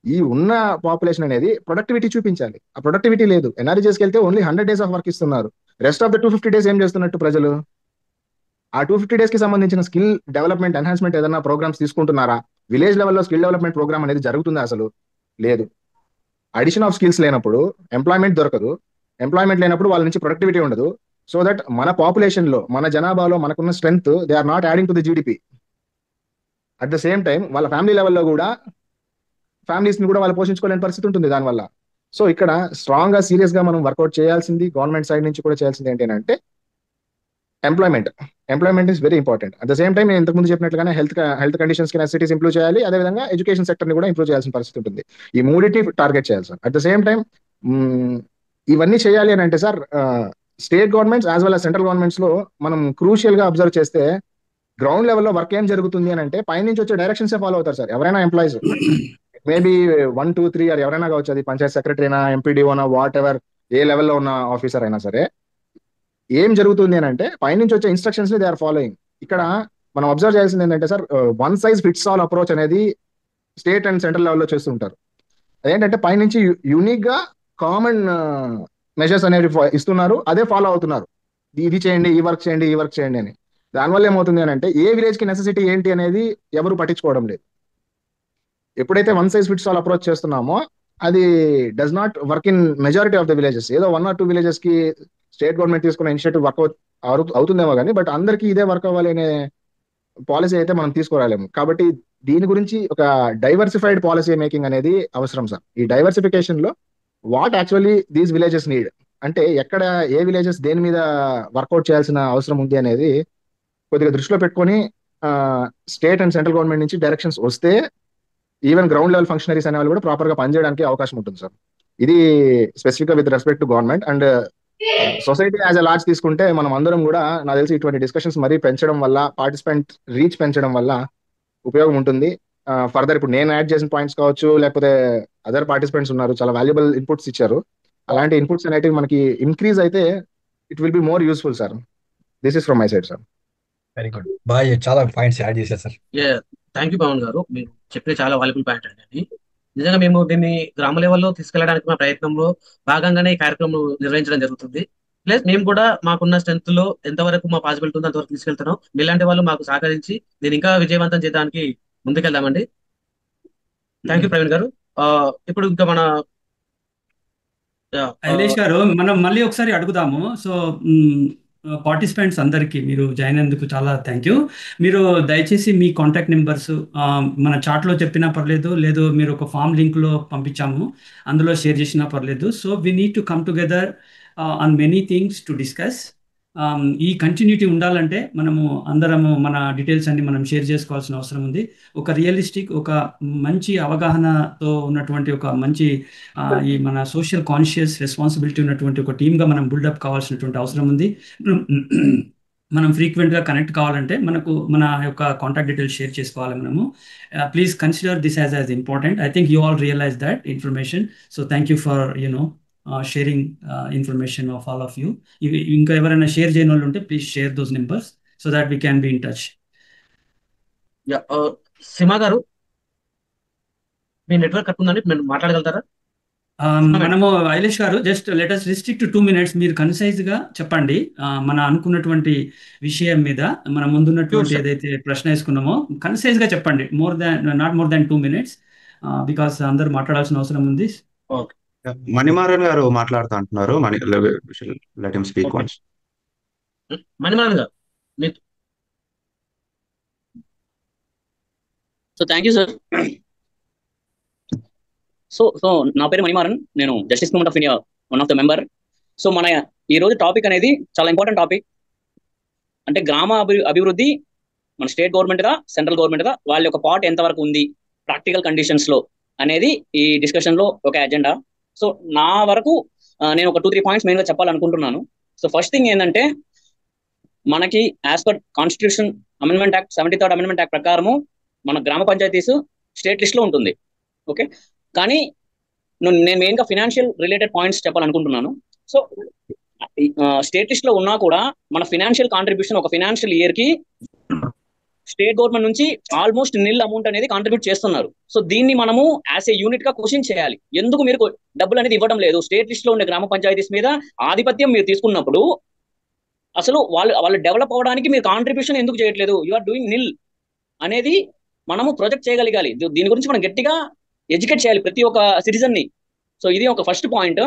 ఈ ఉన్న పాపులేషన్ అనేది ప్రొడక్టివిటీ చూపించాలి. ఆ ప్రొడక్టివిటీ లేదు. ఎన్ఆర్జీఎస్కి వెళ్తే ఓన్లీ 100 days ఆఫ్ వర్క్ ఇస్తున్నారు. రెస్ట్ ఆఫ్ ద 250 days ఏం చేస్తున్నట్టు ప్రజలు? ఆ 250 days కి సంబంధించిన స్కిల్ డెవలప్మెంట్ ఎన్హాన్స్మెంట్ ఏదైనా ప్రోగ్రామ్స్ తీసుకుంటున్నారా? విలేజ్ లెవెల్లో స్కిల్ డెవలప్మెంట్ ప్రోగ్రామ్ అనేది జరుగుతుందా? అసలు లేదు. అడిషన్ ఆఫ్ స్కిల్స్ లేనప్పుడు ఎంప్లాయ్మెంట్ దొరకదు, ఎంప్లాయ్మెంట్ లేనప్పుడు వాళ్ళ నుంచి ప్రొడక్టివిటీ ఉండదు. సో దట్ మన పాపులేషన్ లో, మన జనాభాలో మనకున్న strength they are not adding to the GDP. At the same time వాళ్ళ ఫ్యామిలీ లెవెల్లో కూడా ఫ్యామిలీస్ ని కూడా వాళ్ళు పోషించుకోలేని పరిస్థితి ఉంటుంది దానివల్ల. సో ఇక్కడ స్ట్రాంగ్ గా సీరియస్ గా మనం వర్కౌట్ చేయాల్సింది, గవర్నమెంట్ సైడ్ నుంచి కూడా చేయాల్సింది ఏంటంటే employment is very important. At the same time నేను ఇంతకుముందు చెప్పినట్లుగానే హెల్త్ కండిషన్స్ కి నెసెసిటీస్ ఇంప్రూవ్ చేయాలి, అదేవిధంగా ఎడ్యుకేషన్ సెక్టర్ ని కూడా ఇంప్రూవ్ చేయాల్సిన పరిస్థితి ఉంటుంది. ఈ మూడింటిని టార్గెట్ చేయాలి sir. At the same time ఇవన్నీ చేయాలి అని అంటే sir state governments as well as central governments లో మనం క్రూషియల్ గా అబ్జర్వ్ చేస్తే గ్రౌండ్ లెవెల్లో వర్క్ ఏం జరుగుతుంది అని అంటే పైనుంచి వచ్చే డైరెక్షన్స్ ఫాలో అవుతారు సార్. ఎవరైనా ఎంప్లాయీస్ మేబీ 1, 2, 3 ఆర్ ఎవరైనా కావచ్చు, అది పంచాయత్ సెక్రటరీనా, ఎంపీడీఓనా, వాట్ ఎవర్ ఏ లెవెల్లో ఉన్న ఆఫీసర్ అయినా సరే, ఏం జరుగుతుంది అని అంటే పైనుంచి వచ్చే ఇన్స్ట్రక్షన్స్ ని దే ఆర్ ఫాలోయింగ్. ఇక్కడ మనం అబ్జర్వ్ చేయాల్సింది ఏంటంటే sir one size fits all approach అనేది స్టేట్ అండ్ సెంట్రల్ లెవెల్లో చేస్తుంటారు. అదేంటంటే పైనుంచి యూనిక్ గా కామన్ మెజర్స్ అనేవి ఇస్తున్నారు, అదే ఫాలో అవుతున్నారు. ఇది చేయండి, ఈ వర్క్ చేయండి, ఈ వర్క్ చేయండి అని. దానివల్ల ఏమవుతుంది అని అంటే ఏ విలేజ్ కి నెసెసిటీ ఏంటి అనేది ఎవరు పట్టించుకోవడం లేదు. ఎప్పుడైతే one size fits all approach చేస్తున్నామో అది does not work in majority of the villages. ఏదో 1 or 2 villages కి స్టేట్ గవర్నమెంట్ తీసుకున్న ఇనిషియేటివ్ వర్క్ అవుతుందేమో కానీ, బట్ అందరికీ ఇదే వర్క్ అవ్వాలి అనే పాలసీ అయితే మనం తీసుకురాలేము. కాబట్టి దీని గురించి ఒక డైవర్సిఫైడ్ పాలసీ మేకింగ్ అనేది అవసరం సార్. ఈ డైవర్సిఫికేషన్ లో what actually these villages need, అంటే ఎక్కడ ఏ విలేజెస్ దేని మీద వర్కౌట్ చేయాల్సిన అవసరం ఉంది అనేది కొద్దిగా దృష్టిలో పెట్టుకొని స్టేట్ అండ్ సెంట్రల్ గవర్నమెంట్ నుంచి డైరెక్షన్స్ వస్తే ఈవెన్ గ్రౌండ్ లెవెల్ ఫంక్షనరీస్ అనే వాళ్ళు కూడా ప్రాపర్ గా పనిచేయడానికి అవకాశం ఉంటుంది సార్. ఇది స్పెసిఫిక్ గా with respect to government and society as a large తీసుకుంటే మనం అందరం కూడా నాకు తెలిసి ఇటువంటి డిస్కషన్స్ మరీ పెంచడం వల్ల, పార్టిసిపెంట్ రీచ్ పెంచడం వల్ల ఉపయోగం ఉంటుంది. ఫర్దర్ ఇప్పుడు నేను యాడ్ చేసిన పాయింట్స్ కావచ్చు, లేకపోతే అదర్ పార్టిసిపెంట్స్ ఉన్నారు, చాలా వాల్యుబుల్ ఇన్పుట్స్ ఇచ్చారు. అలాంటి ఇన్పుట్స్ అనేటివి మనకి ఇంక్రీజ్ అయితే it will be more useful sir. This is from my side sir. Very good, బాగా చాలా పాయింట్స్ యాడ్ చేశారు సార్. థ్యాంక్ యూ పవన్ గారు, మీరు చెప్పే చాలా వాల్యుబుల్ పాయింట్ అండి అది. నిజంగా మేము దీన్ని గ్రామ లెవెల్లో తీసుకెళ్ళడానికి మా ప్రయత్నంలో భాగంగానే ఈ కార్యక్రమం నిర్వహించడం జరుగుతుంది. ప్లస్ మేము కూడా మాకున్న స్ట్రెంత్ లో ఎంతవరకు మా పాసిబిలిటీ ఉందో అంతవరకు తీసుకెళ్తున్నాం. మీలాంటి వాళ్ళు మాకు సహకరించి దీన్ని ఇంకా విజయవంతం చేయడానికి ముందుకెళ్దామండి. థ్యాంక్ యూ ప్రవీణ్ గారు. ఇప్పుడు ఇంకా మన ఐలేష్ గారు, మనం మళ్ళీ ఒకసారి అడుగుదాము. సో పార్టిసిపెంట్స్ అందరికీ మీరు జాయిన్ అయినందుకు చాలా థ్యాంక్ యూ. మీరు దయచేసి మీ కాంటాక్ట్ నెంబర్స్ మన చాట్లో చెప్పినా పర్లేదు, లేదు మీరు ఒక ఫామ్ లింక్లో పంపించాము అందులో షేర్ చేసినా పర్లేదు. So we need to come together on many things to discuss. ఈ కంటిన్యూటీ ఉండాలంటే మనము అందరము మన డీటెయిల్స్ అన్ని మనం షేర్ చేసుకోవాల్సిన అవసరం ఉంది. ఒక రియలిస్టిక్, ఒక మంచి అవగాహనతో ఉన్నటువంటి ఒక మంచి ఈ మన సోషల్ కాన్షియస్ రెస్పాన్సిబిలిటీ ఉన్నటువంటి ఒక టీమ్గా మనం బిల్డప్ కావాల్సినటువంటి అవసరం ఉంది. మనం ఫ్రీక్వెంట్గా కనెక్ట్ కావాలంటే మనకు మన యొక్క కాంటాక్ట్ డీటెయిల్స్ షేర్ చేసుకోవాలి మనము. Please consider this as important. I think you all realise that information. So thank you for sharing information of all of you. ఇంకా ఎవరైనా షేర్ చేయని వాళ్ళు ఉంటే please share those numbers so that we can be in touch. Seema గారు, మీ నెట్వర్క్ కట్ ఉందండి, మీరు మాట్లాడగలుగుతారా? మనము ఐలేష్ గారు just let us restrict 2 minutes. మీరు కన్సైజ్ గా చెప్పండి మన అనుకున్నటువంటి విషయం మీద. మన ముందున్నటువంటి ఏదైతే ప్రశ్న వేసుకున్నామో కన్సైజ్ గా చెప్పండి. Not more than 2 minutes because అందరూ మాట్లాడాల్సిన అవసరం ఉంది. మణిమారన్ గారు మాట్లాడుతూ అంటున్నారు. Let him speak once. Manimaran గారు. So thank you sir. So నా పేరు మణిమారన్, నేను justice movement of India one of the member. So మన ఈ రోజు టాపిక్ అనేది చాలా ఇంపార్టెంట్ టాపిక్. అంటే గ్రామ అభివృద్ధి మన స్టేట్ గవర్నమెంట్ గా, సెంట్రల్ గవర్నమెంట్ గా వాళ్ళ యొక్క పార్ట్ ఎంతవరకు ఉంది ప్రాక్టికల్ కండిషన్స్ లో అనేది ఈ డిస్కషన్ లో ఒక ఎజెండా. సో నా వరకు నేను ఒక 2-3 పాయింట్స్ మెయిన్ గా చెప్పాలనుకుంటున్నాను. సో ఫస్ట్ థింగ్ ఏంటంటే, మనకి as per constitution amendment act 73rd amendment act ప్రకారము మన గ్రామ పంచాయతీస్ స్టేట్ లిస్ట్ లో ఉంటుంది. ఓకే, కానీ నేను మెయిన్ గా ఫినాన్షియల్ రిలేటెడ్ పాయింట్స్ చెప్పాలనుకుంటున్నాను. సో స్టేట్ లిస్ట్ లో ఉన్నా కూడా మన ఫినాన్షియల్ కాంట్రిబ్యూషన్ ఒక ఫినాన్షియల్ ఇయర్ కి స్టేట్ గవర్నమెంట్ నుంచి ఆల్మోస్ట్ నిల్ అమౌంట్ అనేది కాంట్రిబ్యూట్ చేస్తున్నారు. సో దీన్ని మనము యాజ్ ఏ యూనిట్ గా క్వశ్చన్ చేయాలి. ఎందుకు మీరు డబ్బులు అనేది ఇవ్వడం లేదు? స్టేట్ లిస్ట్ లో ఉండే గ్రామ పంచాయతీస్ మీద ఆధిపత్యం మీరు తీసుకున్నప్పుడు అసలు వాళ్ళు డెవలప్ అవ్వడానికి మీరు కాంట్రిబ్యూషన్ ఎందుకు చేయట్లేదు? యు ఆర్ డూయింగ్ నిల్ అనేది మనము ప్రొజెక్ట్ చేయగలగాలి. దీని గురించి మనం గట్టిగా ఎడ్యుకేట్ చేయాలి ప్రతి ఒక్క సిటిజన్ ని. సో ఇది ఒక first point.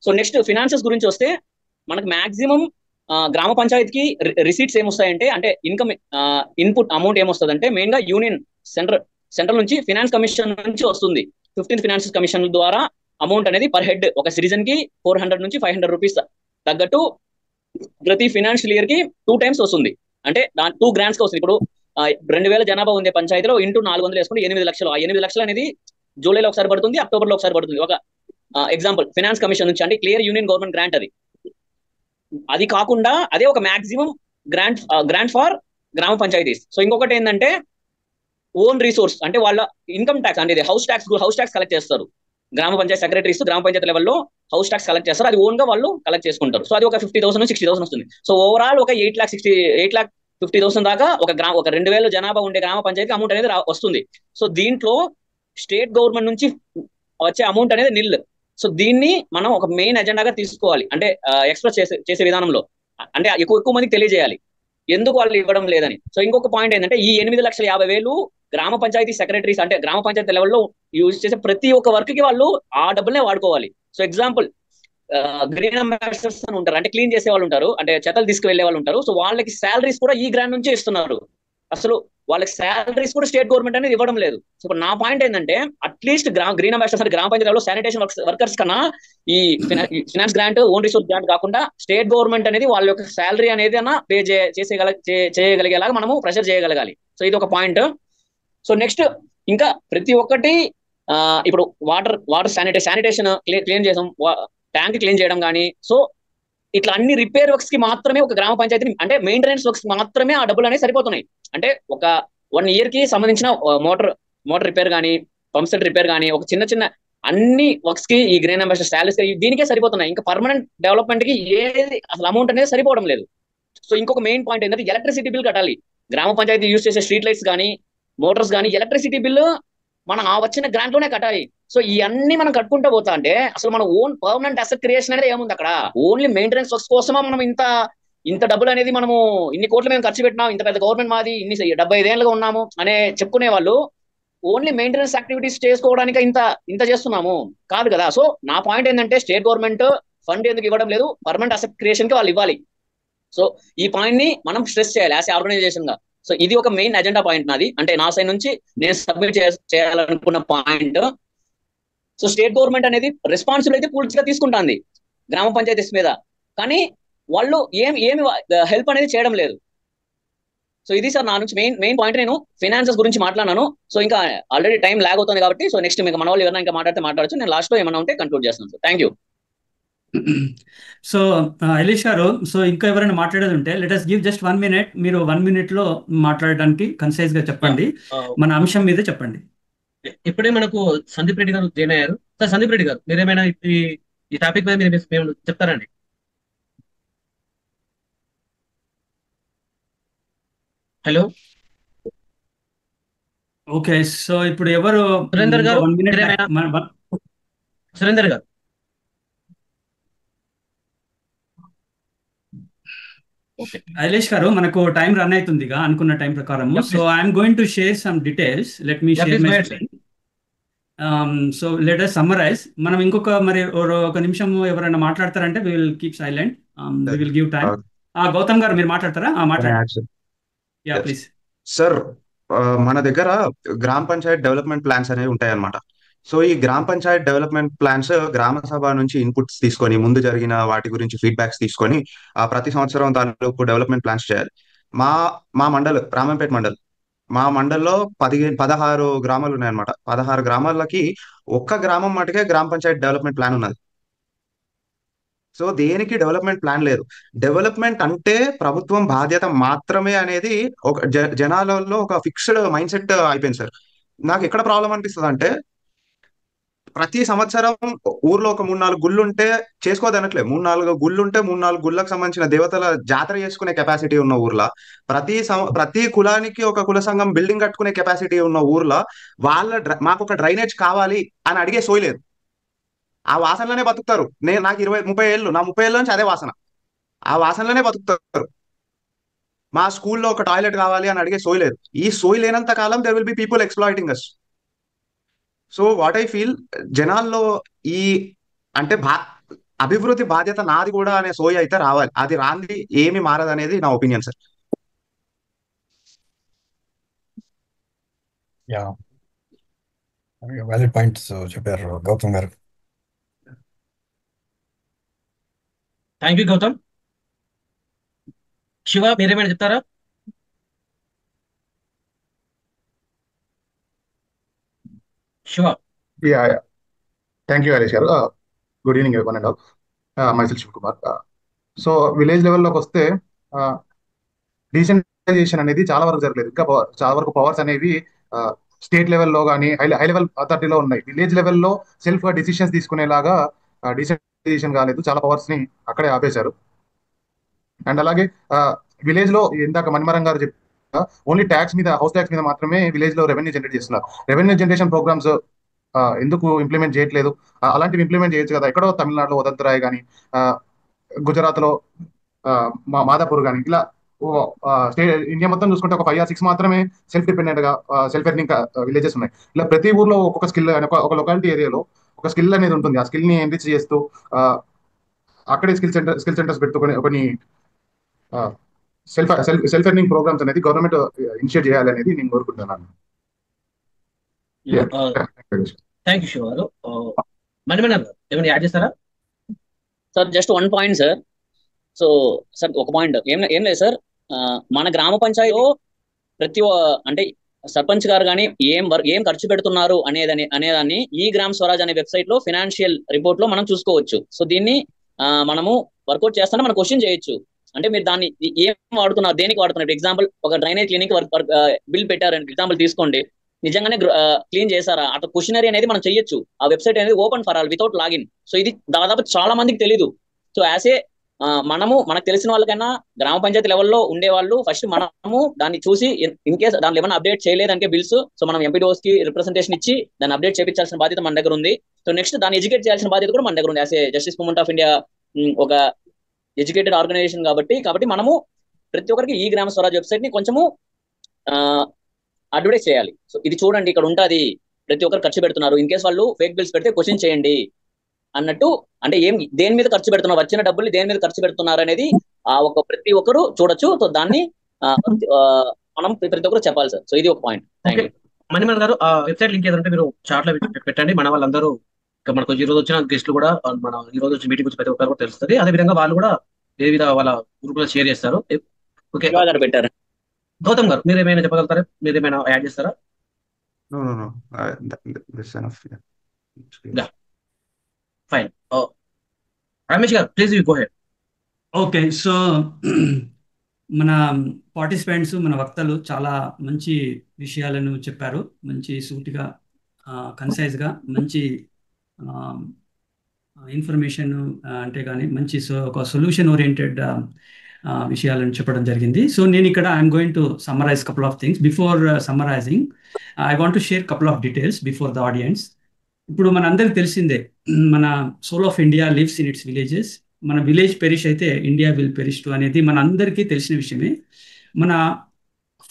So next finances గురించి వస్తే, మనకు మాక్సిమం గ్రామ పంచాయతీకి రిసీట్స్ ఏమొస్తాయంటే, అంటే ఇన్కమ్ ఇన్పుట్ అమౌంట్ ఏమొస్తుంది అంటే మెయిన్ గా యూనియన్ సెంట్రల్ నుంచి ఫినాన్స్ కమిషన్ నుంచి వస్తుంది. 15th ఫినాన్స్ కమిషన్ ద్వారా అమౌంట్ అనేది పర్ హెడ్ ఒక సిటిజన్ కి 400 నుంచి 500 రూపీస్ తగ్గట్టు ప్రతి ఫినాన్షియల్ ఇయర్ కి 2 times వస్తుంది. అంటే 2 grants కి వస్తుంది. ఇప్పుడు 2000 జనాభా ఉండే పంచాయతీలో ఇంటూ 400 వేసుకుంటే 8 లక్షలు. ఆ 8 లక్షలు అనేది జూలైలో ఒకసారి పడుతుంది, అక్టోబర్లో ఒకసారి పడుతుంది. ఒక ఎగ్జాంపుల్ ఫినాన్స్ కమిషన్ నుంచి, అంటే క్లియర్ యూనియన్ గవర్నమెంట్ గ్రాంట్ అది కాకుండా అదే ఒక మాక్సిమం గ్రాంట్ ఫర్ గ్రామ పంచాయతీస్. సో ఇంకొకటి ఏంటంటే ఓన్ రిసోర్స్, అంటే వాళ్ళ ఇన్కమ్ ట్యాక్స్, అంటే హౌస్ ట్యాక్స్ కలెక్ట్ చేస్తారు. గ్రామ పంచాయతీ సెక్రటరీస్ గ్రామ పంచాయతీ లెవెల్లో హౌస్ ట్యాక్స్ కలెక్ట్ చేస్తారు. అది ఓన్ గా వాళ్ళు కలెక్ట్ చేసుకుంటారు. సో అది ఒక 50,000 60,000 వస్తుంది. సో ఓవరాల్ ఒక 8,50,000 దాకా ఒక 2000 జనాభా ఉండే గ్రామ పంచాయతీ అమౌంట్ అనేది వస్తుంది. సో దీంట్లో స్టేట్ గవర్నమెంట్ నుంచి వచ్చే అమౌంట్ అనేది నిల్. సో దీన్ని మనం ఒక మెయిన్ ఎజెండాగా తీసుకోవాలి. అంటే ఎక్స్ప్రెస్ చేసే విధానంలో, అంటే ఎక్కువ మందికి తెలియజేయాలి ఎందుకు వాళ్ళు ఇవ్వడం లేదని. సో ఇంకొక పాయింట్ ఏంటంటే, ఈ 8,50,000 గ్రామ పంచాయతీ సెక్రటరీస్, అంటే గ్రామ పంచాయతీ లెవెల్లో యూజ్ చేసే ప్రతి ఒక్క వర్క్ కి వాళ్ళు ఆ డబ్బులనే వాడుకోవాలి. సో ఎగ్జాంపుల్ గ్రీన్ అంబాసిడర్స్ అని ఉంటారు, అంటే క్లీన్ చేసే వాళ్ళు ఉంటారు, అంటే చెత్తలు తీసుకువెళ్లే వాళ్ళు ఉంటారు. సో వాళ్ళకి శాలరీస్ కూడా ఈ గ్రాంట్ నుంచే ఇస్తున్నారు. అసలు వాళ్ళకి శాలరీస్ కూడా స్టేట్ గవర్నమెంట్ అనేది ఇవ్వడం లేదు. సో ఇప్పుడు నా పాయింట్ ఏంటంటే, అట్లీస్ట్ గ్రీన్ అంబాసిడర్స్ అంటే గ్రామ పంచాయతీలో శానిటేషన్ వర్కర్స్ కన్నా ఈ finance grant, own resource grant కాకుండా స్టేట్ గవర్నమెంట్ అనేది వాళ్ళ యొక్క శాలరీ అనేది పే చేయగలిగేలాగా మనము ప్రెషర్ చేయగలగాలి. సో ఇది ఒక పాయింట్. సో నెక్స్ట్ ఇంకా ప్రతి ఒక్కటి ఇప్పుడు వాటర్ శానిటేషన్ క్లీన్ చేసాం, ట్యాంక్ క్లీన్ చేయడం కానీ, సో ఇట్లా అన్ని రిపేర్ వర్క్స్ కి మాత్రమే ఒక గ్రామ పంచాయతీ, అంటే మెయింటెనెన్స్ వర్క్స్ మాత్రమే ఆ డబ్బులు అనేవి సరిపోతున్నాయి. అంటే ఒక 1 year కి సంబంధించిన మోటార్ రిపేర్ కానీ, పంప్ సెట్ రిపేర్ కానీ, ఒక చిన్న అన్ని వర్క్స్ కి ఈ గ్రీన్ అంబాసిడర్ శాలరీస్ దీనికే సరిపోతున్నాయి. ఇంకా పర్మనెంట్ డెవలప్మెంట్ కి ఏది అసలు అమౌంట్ అనేది సరిపోవడం లేదు. సో ఇంకొక మెయిన్ పాయింట్ ఏంటంటే ఎలక్ట్రిసిటీ బిల్ కట్టాలి. గ్రామ పంచాయతీ యూజ్ చేసే స్ట్రీట్ లైట్స్ కానీ మోటార్స్ కానీ ఎలక్ట్రిసిటీ బిల్లు మనం ఆ వచ్చిన గ్రాంట్ లోనే కట్టాలి. సో ఇవన్నీ మనం కట్టుకుంటూ పోతా అంటే అసలు మన ఓన్ పర్మనెంట్ అసెట్ క్రియేషన్ అనేది ఏముంది అక్కడ? ఓన్లీ మెయింటెనెన్స్ వర్క్స్ కోసమా మనం ఇంత డబ్బులు అనేది మనము ఇన్ని కోట్లు మేము ఖర్చు పెట్టినాం, ఇంత పెద్ద గవర్నమెంట్ మాది, 75 ఏళ్ళుగా ఉన్నాము అనే చెప్పుకునే వాళ్ళు ఓన్లీ మెయింటెనెన్స్ యాక్టివిటీస్ చేసుకోవడానికి ఇంత చేస్తున్నాము కాదు కదా. సో నా పాయింట్ ఏంటంటే స్టేట్ గవర్నమెంట్ ఫండ్ ఎందుకు ఇవ్వడం లేదు? పర్మనెంట్ అసెట్ క్రియేషన్ కి వాళ్ళు ఇవ్వాలి. సో ఈ పాయింట్ ని మనం స్ట్రెస్ చేయాలి యాజ్ ఆర్గనైజేషన్ గా. సో ఇది ఒక మెయిన్ అజెండా పాయింట్ నాది, అంటే నా సైడ్ నుంచి నేను సబ్మిట్ చేయాలనుకున్న పాయింట్. సో స్టేట్ గవర్నమెంట్ అనేది రెస్పాన్సిబిలిటీ పూర్తిగా తీసుకుంటుంది గ్రామ పంచాయతీస్ మీద, కానీ వాళ్ళు ఏమి హెల్ప్ అనేది చేయడం లేదు. సో ఇది సార్ నా నుంచి మెయిన్ పాయింట్. నేను ఫైనాన్సెస్ గురించి మాట్లాడాను. సో ఇంకా ఆల్రెడీ టైం లాగ్ అవుతుంది కాబట్టి సో నెక్స్ట్ మీకు మన వాళ్ళు ఎవరైనా ఇంకా మాట్లాడచ్చు. నేను లాస్ట్ లో ఏమైనా ఉంటే కన్క్లూడ్ చేస్తున్నాను sir. Thank you. So Eilish గారు, సో ఇంకా ఎవరైనా మాట్లాడేది ఉంటే let us give just 1 minute. మీరు 1 minute లో మాట్లాడడానికి కన్సైజ్ గా చెప్పండి, మన అంశం మీద చెప్పండి. ఇప్పుడే మనకు సందీప్ రెడ్డి గారు జాయిన్ అయ్యారు. సార్ సందీప్ రెడ్డి గారు, మీరేమైనా ఈ టాపిక్ మీద మీరు చెప్తారండి? హలో ఓకే, సో ఇప్పుడు ఎవరు సురేందర్ గారు, 1 minute మీరేమైనా? సురేందర్ గారు, ఐలేష్ గారు, మనకు టైం రన్ అవుతుందిగా అనుకున్న టైం ప్రకారం. So I'm going to share some details. Let me share my screen. So let us summarise. మనం ఇంకొక ఒక నిమిషం ఎవరైనా మాట్లాడతారంటే we will keep silent, we will give time. Gautam గారు మీరు మాట్లాడతారా? మాట్లాడండి. Yeah please. సార్, మన దగ్గర గ్రామ పంచాయత్ డెవలప్మెంట్ ప్లాన్స్ అనేవి ఉంటాయి అన్నమాట. సో ఈ గ్రామ పంచాయత్ డెవలప్మెంట్ ప్లాన్స్ గ్రామ సభ నుంచి ఇన్పుట్స్ తీసుకొని, ముందు జరిగిన వాటి గురించి ఫీడ్బ్యాక్స్ తీసుకొని ప్రతి సంవత్సరం తాలూకు డెవలప్మెంట్ ప్లాన్స్ చేయాలి. మా మండల్ రామంపేట మండల్, మా మండల్లో 16 గ్రామాలు ఉన్నాయన్నమాట. 16 గ్రామాలకి ఒక్క గ్రామం మటుకే గ్రామ పంచాయత్ డెవలప్మెంట్ ప్లాన్ ఉన్నది. సో దేనికి డెవలప్మెంట్ ప్లాన్ లేదు. డెవలప్మెంట్ అంటే ప్రభుత్వం బాధ్యత మాత్రమే అనేది ఒక జనాలలో ఒక ఫిక్స్డ్ మైండ్ సెట్ అయిపోయింది సార్. నాకు ఎక్కడ ప్రాబ్లం అనిపిస్తుంది అంటే, ప్రతి సంవత్సరం ఊర్లో ఒక 3-4 గుళ్ళు ఉంటే చేసుకోదనట్లే. 3-4 గుళ్ళు ఉంటే 3-4 గుళ్ళకు సంబంధించిన దేవతల జాతర చేసుకునే కెపాసిటీ ఉన్న ఊర్లో, ప్రతి కులానికి ఒక కుల సంఘం బిల్డింగ్ కట్టుకునే కెపాసిటీ ఉన్న ఊర్లో మాకు ఒక డ్రైనేజ్ కావాలి అని అడిగే సోయలేదు. ఆ వాసనలోనే బతుకుతారు. నాకు 20-30 ఏళ్ళు, నా 30 ఏళ్ళ నుంచి అదే వాసన. ఆ వాసనలోనే బతుకుతారు. మా స్కూల్లో ఒక టాయిలెట్ కావాలి అని అడిగే సోయి లేదు. ఈ సోయి లేనంత కాలం there will be people exploiting us. So what I feel, జనాల్లో ఈ అంటే అభివృద్ధి బాధ్యత నాది కూడా అనే సోయి అయితే రావాలి. అది రాంది ఏమి మారదు అనేది నా opinion sir. Yeah, valid points చెప్పారు గౌతమ్ గారు. Thank you Gautam. శివ, మీరేమైనా చెప్తారా? Shiva. Yeah, thank you Harish గారు. Good evening one and all. Myself Shivakumar. So village లెవెల్లోకి వస్తే డీసెంట్రలైజేషన్ అనేది చాలా వరకు జరగలేదు. ఇంకా చాలా వరకు పవర్స్ అనేవి స్టేట్ లెవెల్లో కానీ హై లెవెల్ అథారిటీలో ఉన్నాయి. విలేజ్ లెవెల్లో సెల్ఫ్ డిసిషన్స్ తీసుకునేలాగా డీసెంట్రలైజేషన్ కాలేదు. చాలా పవర్స్ ని అక్కడే ఆపేశారు. అండ్ అలాగే విలేజ్ లో ఇందాక మణిమరం గారు చెప్పిన ఓన్లీ ట్యాక్స్ మీద, హౌస్ ట్యాక్స్ మీద మాత్రమే విలేజ్ లో రెవెన్యూ జనరేట్ చేస్తున్నారు. రెవెన్యూ జనరేషన్ ప్రోగ్రామ్స్ ఎందుకు ఇంప్లిమెంట్ చేయట్లేదు? అలాంటివి ఇంప్లిమెంట్ చేయొచ్చు కదా. ఎక్కడో తమిళనాడులో వదంతరాయ్ కానీ, గుజరాత్ లో మాదాపూర్ కానీ, ఇలా ఇండియా మొత్తం చూసుకుంటే ఒక 5 or 6 మాత్రమే సెల్ఫ్ డిపెండెంట్ గా సెల్ఫ్ ఎర్నింగ్ విలేజెస్ ఉన్నాయి. ఇలా ప్రతి ఊర్లో ఒక్కొక్క స్కిల్, ఒక లొకాలిటీ ఏరియాలో ఒక స్కిల్ అనేది ఉంటుంది. ఆ స్కిల్ ని ఎంరిచ్ చేస్తూ అక్కడే స్కిల్ సెంటర్స్ పెట్టుకుని కొన్ని సెల్ఫ్ ఎర్నింగ్ ప్రోగ్రామ్స్ అనేది గవర్నమెంట్ ఇనిషియేట్ చేయాలి అనేది నేను కోరుకుంటున్నాను. థ్యాంక్ యూ శివ గారు. మణిమేనన్ గారు ఏమైనా యాడ్ చేస్తారా? Sir just 1 point sir. So sir ఒక పాయింట్ ఏం లేదు సార్. మన గ్రామ పంచాయతీలో అంటే సర్పంచ్ గారు కానీ ఏం ఖర్చు పెడుతున్నారు అనేదాన్ని ఈ గ్రామ స్వరాజ్ అనే వెబ్సైట్ లో ఫైనాన్షియల్ రిపోర్ట్ లో మనం చూసుకోవచ్చు. సో దీన్ని మనము వర్కౌట్ చేస్తానే మనం క్వశ్చన్ చేయొచ్చు. అంటే మీరు దాన్ని ఏం వాడుతున్నారు, దేనికి వాడుతున్నారు? ఎగ్జాంపుల్, ఒక డ్రైనేజ్ క్లినిక్ బిల్ పెట్టారని ఎగ్జాంపుల్ తీసుకోండి. నిజంగానే క్లీన్ చేశారా? అట్లా క్వశ్చనరీ అనేది మనం చేయొచ్చు. ఆ వెబ్సైట్ అనేది open for all without login. So ఇది దాదాపు చాలా మందికి తెలీదు. సో యాజ్ ఏ మనకు తెలిసిన వాళ్ళకైనా గ్రామ పంచాయతీ లెవెల్లో ఉండే వాళ్ళు ఫస్ట్ మనము దాన్ని చూసి ఇన్ కేస్ దాంట్లో ఏమైనా అప్డేట్ చేయలేదంటే బిల్స్, సో మనం ఎంపీడీఓస్ కి రిప్రజెంటేషన్ ఇచ్చి దాన్ని అప్డేట్ చేయించాల్సిన బాధ్యత మన దగ్గర ఉంది. సో నెక్స్ట్ దాన్ని ఎడ్యుకేట్ చేయాల్సిన బాధ్యత కూడా మన దగ్గర ఉంది. As a justice movement of India ఒక ఎడ్యుకేటెడ్ ఆర్గనైజేషన్ కాబట్టి మనము ప్రతి ఒక్కరికి ఈ గ్రామ స్వరాజ్ వెబ్సైట్ ని కొంచెము అడ్వర్టైజ్ చేయాలి. సో ఇది చూడండి, ఇక్కడ ఉంటుంది, ప్రతి ఒక్కరు ఖర్చు పెడుతున్నారు, ఇన్ కేస్ వాళ్ళు ఫేక్ బిల్స్ పెడితే క్వశ్చన్ చేయండి అన్నట్టు. అంటే దేని మీద ఖర్చు పెడుతున్నారు, వచ్చిన డబ్బులు దేని మీద ఖర్చు పెడుతున్నారు అనేది ప్రతి ఒక్కరు చూడొచ్చు. సో దాన్ని మనం ప్రతి ఒక్కరు చెప్పాలి సార్. సో ఇది ఒక పాయింట్. Thank you. మణిమల్ గారు, ఆ వెబ్సైట్ లింక్ ఏదంటే మీరు చార్ట్ లో పెట్టండి. మన వాళ్ళందరూ మనకు ఈ రోజు వచ్చిన గెస్ట్లు కూడా మన ఈ రోజు వచ్చి మీటింగ్ గురించి ప్రతి ఒక్కరు కూడా తెలుస్తుంది. అదే విధంగా వాళ్ళు కూడా ఏ విధంగా వాళ్ళ గ్రూప్ లో షేర్ చేస్తారు. ఓకే, పెట్టారు. గౌతమ్ గారు మీరు ఏమైనా చెప్పగలుగుతారా? మీరు ఏమైనా యాడ్ చేస్తారా? ఫైన్. రమేష్ గారు please go head. Okay, so మన పార్టిసిపెంట్స్, మన వక్తలు చాలా మంచి విషయాలను చెప్పారు. మంచి సూటిగా, కన్సైజ్గా, మంచి ఇన్ఫర్మేషన్ అంటే కానీ మంచి ఒక సొల్యూషన్ ఓరియంటెడ్ విషయాలను చెప్పడం జరిగింది. సో నేను ఇక్కడ I'm going to summarise couple of things. Before summarising I want to share couple of details before the audience. ఇప్పుడు మన అందరికి తెలిసిందే, మన soul of India lives in its villages. మన విలేజ్ పెరిష్ అయితే ఇండియా విల్ పెరిష్ టు అనేది మన అందరికీ తెలిసిన విషయమే. మన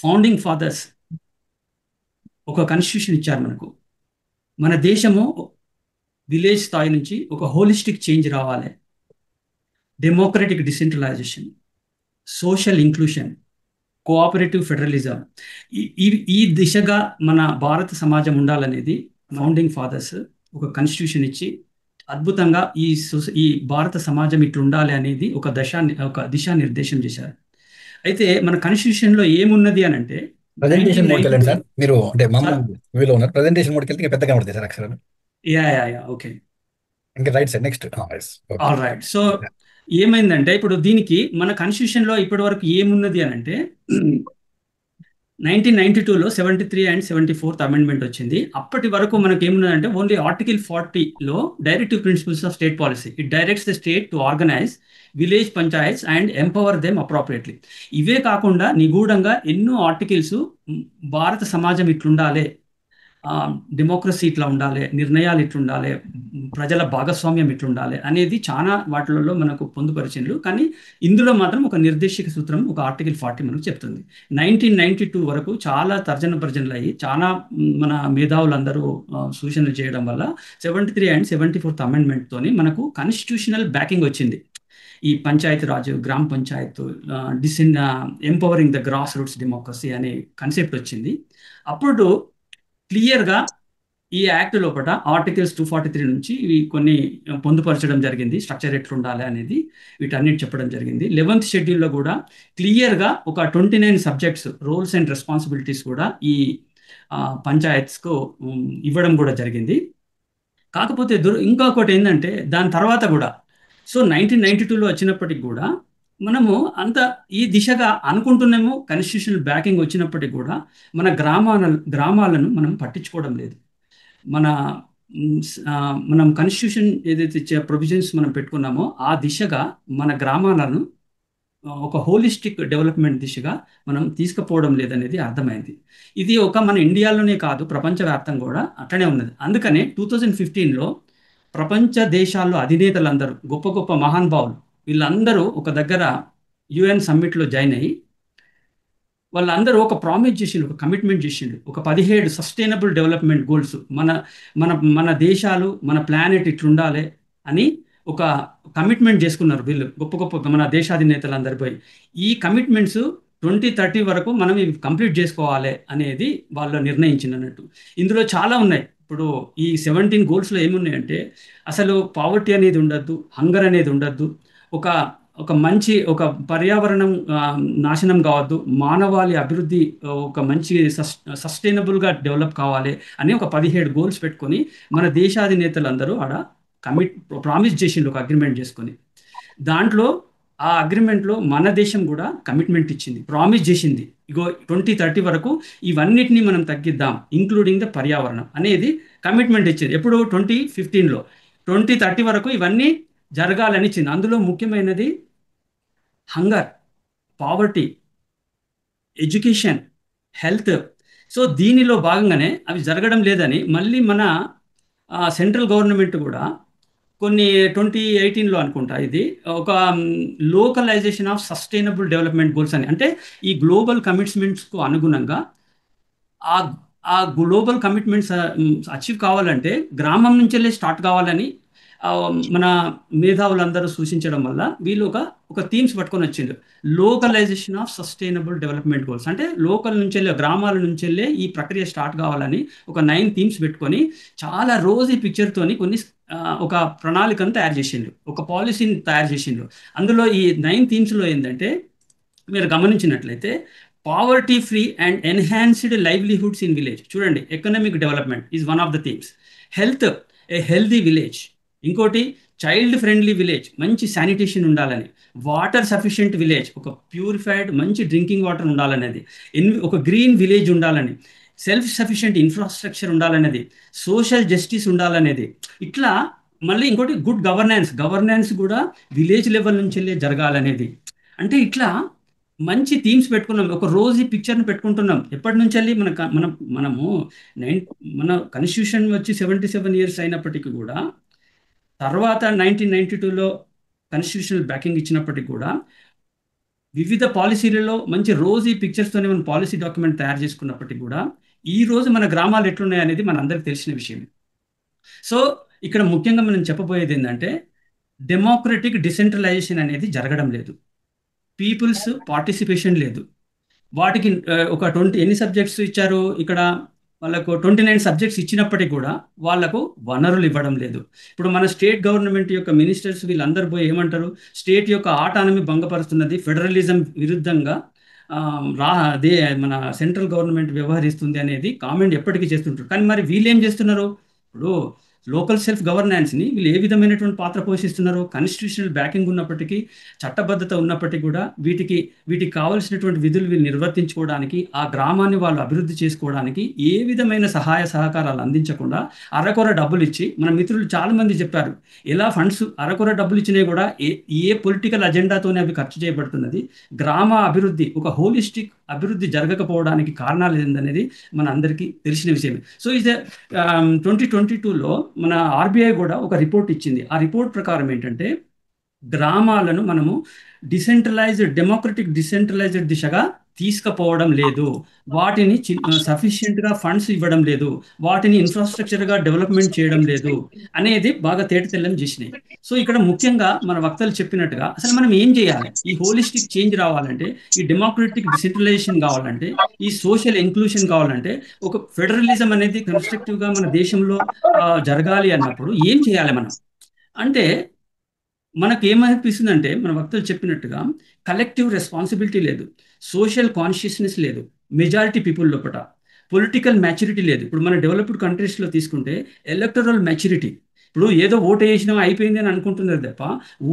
ఫౌండింగ్ ఫాదర్స్ ఒక కాన్స్టిట్యూషన్ ఇచ్చారు మనకు. మన దేశము విలేజ్ స్థాయి నుంచి ఒక హోలిస్టిక్ చేంజ్ రావాలి, democratic decentralisation, social inclusion, cooperative federalism, ఈ దిశగా మన భారత సమాజం ఉండాలనేది ఫౌండింగ్ ఫాదర్స్ ఒక కాన్స్టిట్యూషన్ ఇచ్చి అద్భుతంగా ఈ భారత సమాజం ఇట్లా ఉండాలి అనేది ఒక దిశానిర్దేశం చేశారు. అయితే మన కాన్స్టిట్యూషన్ లో ఏమున్నది అని అంటే, ప్రెజెంటేషన్ మోడ్కి వెళ్ళండి సార్. మీరు అంటే మామూలు ఉన్నారు, ప్రెజెంటేషన్ మోడ్కి వెళ్తే పెద్దగా పడుతుంది సార్ అక్షరాలు. ఓకే, ఇంకా right sir, next. All right. So ఏమైందంటే, ఇప్పుడు దీనికి మన కాన్స్టిట్యూషన్ లో ఇప్పటి వరకు ఏమున్నది అని అంటే, 1992లో 73 and 74th అమెండ్మెంట్ వచ్చింది. అప్పటి వరకు మనకి ఏమున్నదంటే ఓన్లీ ఆర్టికల్ 40లో directive principles of state policy. It directs the state to organise village panchayats and empower them appropriately. ఇవే కాకుండా నిగూఢంగా ఎన్నో ఆర్టికల్స్ భారత సమాజం ఇట్లుండాలి, డెమోక్రసీ ఇట్లా ఉండాలి, నిర్ణయాలు ఇట్లుండాలి, ప్రజల భాగస్వామ్యం ఇట్లుండాలి అనేది చాలా వాటిలలో మనకు పొందుపరిచిండ్రు. కానీ ఇందులో మాత్రం ఒక నిర్దేశక సూత్రం, ఒక ఆర్టికల్ 40 మనకు చెప్తుంది. 1992 వరకు చాలా తర్జన భర్జనలు అయ్యి చాలా మన మేధావులందరూ సూచనలు చేయడం వల్ల 73 and 74th అమెండ్మెంట్ తోని మనకు కాన్స్టిట్యూషనల్ బ్యాకింగ్ వచ్చింది. ఈ పంచాయతీ రాజు, గ్రామ Panchayat, empowering the grass roots democracy అనే కాన్సెప్ట్ వచ్చింది. అప్పుడు క్లియర్గా ఈ యాక్ట్ లోపల ఆర్టికల్స్ 243 నుంచి ఇవి కొన్ని పొందుపరచడం జరిగింది. స్ట్రక్చర్ ఎట్లుండాలి అనేది వీటన్నిటి చెప్పడం జరిగింది. 11th షెడ్యూల్లో కూడా క్లియర్గా ఒక 29 సబ్జెక్ట్స్, రోల్స్ అండ్ రెస్పాన్సిబిలిటీస్ కూడా ఈ పంచాయత్స్కు ఇవ్వడం కూడా జరిగింది. కాకపోతే ఇంకొకటి ఏంటంటే, దాని తర్వాత కూడా, సో 1992లో వచ్చినప్పటికి కూడా మనము అంత ఈ దిశగా అనుకుంటున్నాము. కాన్స్టిట్యూషనల్ బ్యాకింగ్ వచ్చినప్పటికీ కూడా మన గ్రామాలను మనం పట్టించుకోవడం లేదు. మనం కాన్స్టిట్యూషన్ ఏదైతే ప్రొవిజన్స్ మనం పెట్టుకున్నామో ఆ దిశగా మన గ్రామాలను ఒక హోలిస్టిక్ డెవలప్మెంట్ దిశగా మనం తీసుకుపోవడం లేదనేది అర్థమైంది. ఇది మన ఇండియాలోనే కాదు, ప్రపంచవ్యాప్తంగా కూడా అట్లనే ఉన్నది. అందుకనే 2015లో ప్రపంచ దేశాల్లో అధినేతలందరూ, గొప్ప గొప్ప మహానుభావులు, వీళ్ళందరూ ఒక దగ్గర UN సమ్మిట్లో జాయిన్ అయ్యి వాళ్ళందరూ ఒక ప్రామిస్ చేసిండు, ఒక కమిట్మెంట్ చేసిండు. ఒక 17 సస్టైనబుల్ డెవలప్మెంట్ గోల్స్, మన దేశాలు, మన ప్లానెట్ ఇట్లుండాలి అని ఒక కమిట్మెంట్ చేసుకున్నారు వీళ్ళు, గొప్ప గొప్ప మన దేశాధినేతలందరూ పోయి. ఈ కమిట్మెంట్స్ 2030 వరకు మనం ఇవి కంప్లీట్ చేసుకోవాలి అనేది వాళ్ళు నిర్ణయించినట్టు. ఇందులో చాలా ఉన్నాయి. ఇప్పుడు ఈ 17 గోల్స్లో ఏమున్నాయంటే, అసలు పావర్టీ అనేది ఉండద్దు, హంగర్ అనేది ఉండద్దు, ఒక మంచి పర్యావరణం నాశనం కావద్దు, మానవాళి అభివృద్ధి ఒక మంచి సస్టైనబుల్గా డెవలప్ కావాలి అని ఒక 17 గోల్స్ పెట్టుకొని మన దేశాధినేతలందరూ ఆడ ప్రామిస్ చేసిండు, ఒక అగ్రిమెంట్ చేసుకొని. దాంట్లో ఆ అగ్రిమెంట్లో మన దేశం కూడా కమిట్మెంట్ ఇచ్చింది, ప్రామిస్ చేసింది, ఇగో 2030 వరకు ఇవన్నిటిని మనం తగ్గిద్దాం, ఇంక్లూడింగ్ ద పర్యావరణం అనేది కమిట్మెంట్ ఇచ్చింది. ఎప్పుడు 2015లో 2030 వరకు ఇవన్నీ జరగాలని ఇచ్చింది. అందులో ముఖ్యమైనది hunger, poverty, education, health. So దీనిలో భాగంగానే అవి జరగడం లేదని మళ్ళీ మన సెంట్రల్ గవర్నమెంట్ కూడా కొన్ని 2018లో అనుకుంటా ఇది ఒక localisation of sustainable development goals అని, అంటే ఈ గ్లోబల్ కమిట్మెంట్స్కు అనుగుణంగా ఆ ఆ గ్లోబల్ కమిట్మెంట్స్ అచీవ్ కావాలంటే గ్రామం నుంచెల్లే స్టార్ట్ కావాలని మన మేధావులందరూ సూచించడం వల్ల వీళ్ళు ఒక థీమ్స్ పట్టుకొని వచ్చిండు. Localisation of sustainable development goals, అంటే లోకల్ నుంచెల్లే, గ్రామాల నుంచెల్లే ఈ ప్రక్రియ స్టార్ట్ కావాలని ఒక 9 థీమ్స్ పెట్టుకొని చాలా రోజు ఈ పిక్చర్తోని కొన్ని ఒక ప్రణాళికను తయారు చేసిండు, ఒక పాలసీని తయారు చేసిండు. అందులో ఈ 9 థీమ్స్లో ఏంటంటే మీరు గమనించినట్లయితే poverty free and enhanced livelihoods in village. చూడండి, economic development is one of the themes. Health, a healthy village. ఇంకోటి చైల్డ్ ఫ్రెండ్లీ విలేజ్, మంచి శానిటేషన్ ఉండాలని. వాటర్ సఫిషియెంట్ విలేజ్, ఒక ప్యూరిఫైడ్ మంచి డ్రింకింగ్ వాటర్ ఉండాలనేది. ఒక గ్రీన్ విలేజ్ ఉండాలని. సెల్ఫ్ సఫిషియెంట్ ఇన్ఫ్రాస్ట్రక్చర్ ఉండాలనేది. సోషల్ జస్టిస్ ఉండాలనేది. ఇట్లా మళ్ళీ ఇంకోటి గుడ్ గవర్నెన్స్ కూడా విలేజ్ లెవెల్ నుంచి వెళ్ళే జరగాలనేది. అంటే ఇట్లా మంచి థీమ్స్ పెట్టుకున్నాం. ఒక రోజు ఈ పిక్చర్ని పెట్టుకుంటున్నాం. ఎప్పటి నుంచి వెళ్ళి మనము మన కాన్స్టిట్యూషన్ వచ్చి 77 years అయినప్పటికీ కూడా, తర్వాత 1992లో కాన్స్టిట్యూషనల్ బ్యాకింగ్ ఇచ్చినప్పటికీ కూడా, వివిధ పాలసీలలో మంచి రోజు ఈ పిక్చర్స్తోనే మనం పాలసీ డాక్యుమెంట్ తయారు చేసుకున్నప్పటికీ కూడా ఈ రోజు మన గ్రామాలు ఎట్లున్నాయి అనేది మన అందరికి తెలిసిన విషయం. సో ఇక్కడ ముఖ్యంగా మనం చెప్పబోయేది ఏంటంటే డెమోక్రటిక్ డిసెంట్రలైజేషన్ అనేది జరగడం లేదు. పీపుల్స్ పార్టిసిపేషన్ లేదు. వాటికి ఒక 20 ఎన్ని సబ్జెక్ట్స్ ఇచ్చారు ఇక్కడ వాళ్ళకు 29 సబ్జెక్ట్స్ ఇచ్చినప్పటికీ కూడా వాళ్ళకు వనరులు ఇవ్వడం లేదు. ఇప్పుడు మన స్టేట్ గవర్నమెంట్ యొక్క మినిస్టర్స్ వీళ్ళందరూ పోయి ఏమంటారు, స్టేట్ యొక్క ఆటానమీ భంగపరుస్తున్నది, ఫెడరలిజం విరుద్ధంగా అదే మన సెంట్రల్ గవర్నమెంట్ వ్యవహరిస్తుంది అనేది కామెంట్ ఎప్పటికీ చేస్తుంటారు. కానీ మరి వీళ్ళు ఏం చేస్తున్నారు, ఇప్పుడు లోకల్ సెల్ఫ్ గవర్నెన్స్ని వీళ్ళు ఏ విధమైనటువంటి పాత్ర పోషిస్తున్నారు? కాన్స్టిట్యూషనల్ బ్యాకింగ్ ఉన్నప్పటికీ, చట్టబద్ధత ఉన్నప్పటికీ కూడా వీటికి కావాల్సినటువంటి విధులు వీళ్ళు నిర్వర్తించుకోవడానికి, ఆ గ్రామాన్ని వాళ్ళు అభివృద్ధి చేసుకోవడానికి ఏ విధమైన సహాయ సహకారాలు అందించకుండా అరకొర డబ్బులు ఇచ్చి, మన మిత్రులు చాలామంది చెప్పారు ఎలా ఫండ్స్ అరకొర డబ్బులు ఇచ్చినాయి కూడా ఏ పొలిటికల్ అజెండాతోనే అవి ఖర్చు చేయబడుతున్నది. గ్రామ అభివృద్ధి, ఒక హోలిస్టిక్ అభివృద్ధి జరగకపోవడానికి కారణాలు ఏందనేది మన అందరికీ తెలిసిన విషయమే. సో ఇది 2022లో మన ఆర్బీఐ కూడా ఒక రిపోర్ట్ ఇచ్చింది. ఆ రిపోర్ట్ ప్రకారం ఏంటంటే గ్రామాలను మనము డెమోక్రటిక్ డిసెంట్రలైజ్డ్ దిశగా తీసుకుపోవడం లేదు. వాటిని సఫిషియెంట్గా ఫండ్స్ ఇవ్వడం లేదు. వాటిని ఇన్ఫ్రాస్ట్రక్చర్గా డెవలప్మెంట్ చేయడం లేదు అనేది బాగా తేటతెల్లం చేసినాయి. సో ఇక్కడ ముఖ్యంగా మన వక్తలు చెప్పినట్టుగా అసలు మనం ఏం చేయాలి? ఈ హోలిస్టిక్ చేంజ్ రావాలంటే, ఈ డెమోక్రటిక్ డిసెంట్రలైజేషన్ కావాలంటే, ఈ సోషల్ ఇంక్లూషన్ కావాలంటే, ఒక ఫెడరలిజం అనేది కన్స్ట్రక్టివ్గా మన దేశంలో జరగాలి అన్నప్పుడు ఏం చేయాలి మనం అంటే, మనకు ఏమనిపిస్తుందంటే మన వక్తలు చెప్పినట్టుగా కలెక్టివ్ రెస్పాన్సిబిలిటీ లేదు, సోషల్ కాన్షియస్నెస్ లేదు, మెజారిటీ పీపుల్ లోపల పొలిటికల్ మ్యాచ్యూరిటీ లేదు. ఇప్పుడు మన డెవలప్డ్ కంట్రీస్లో తీసుకుంటే ఎలక్టరల్ మ్యాచ్యూరిటీ, ఇప్పుడు ఏదో ఓటు వేసినా అయిపోయింది అని అనుకుంటున్నారు తప్ప,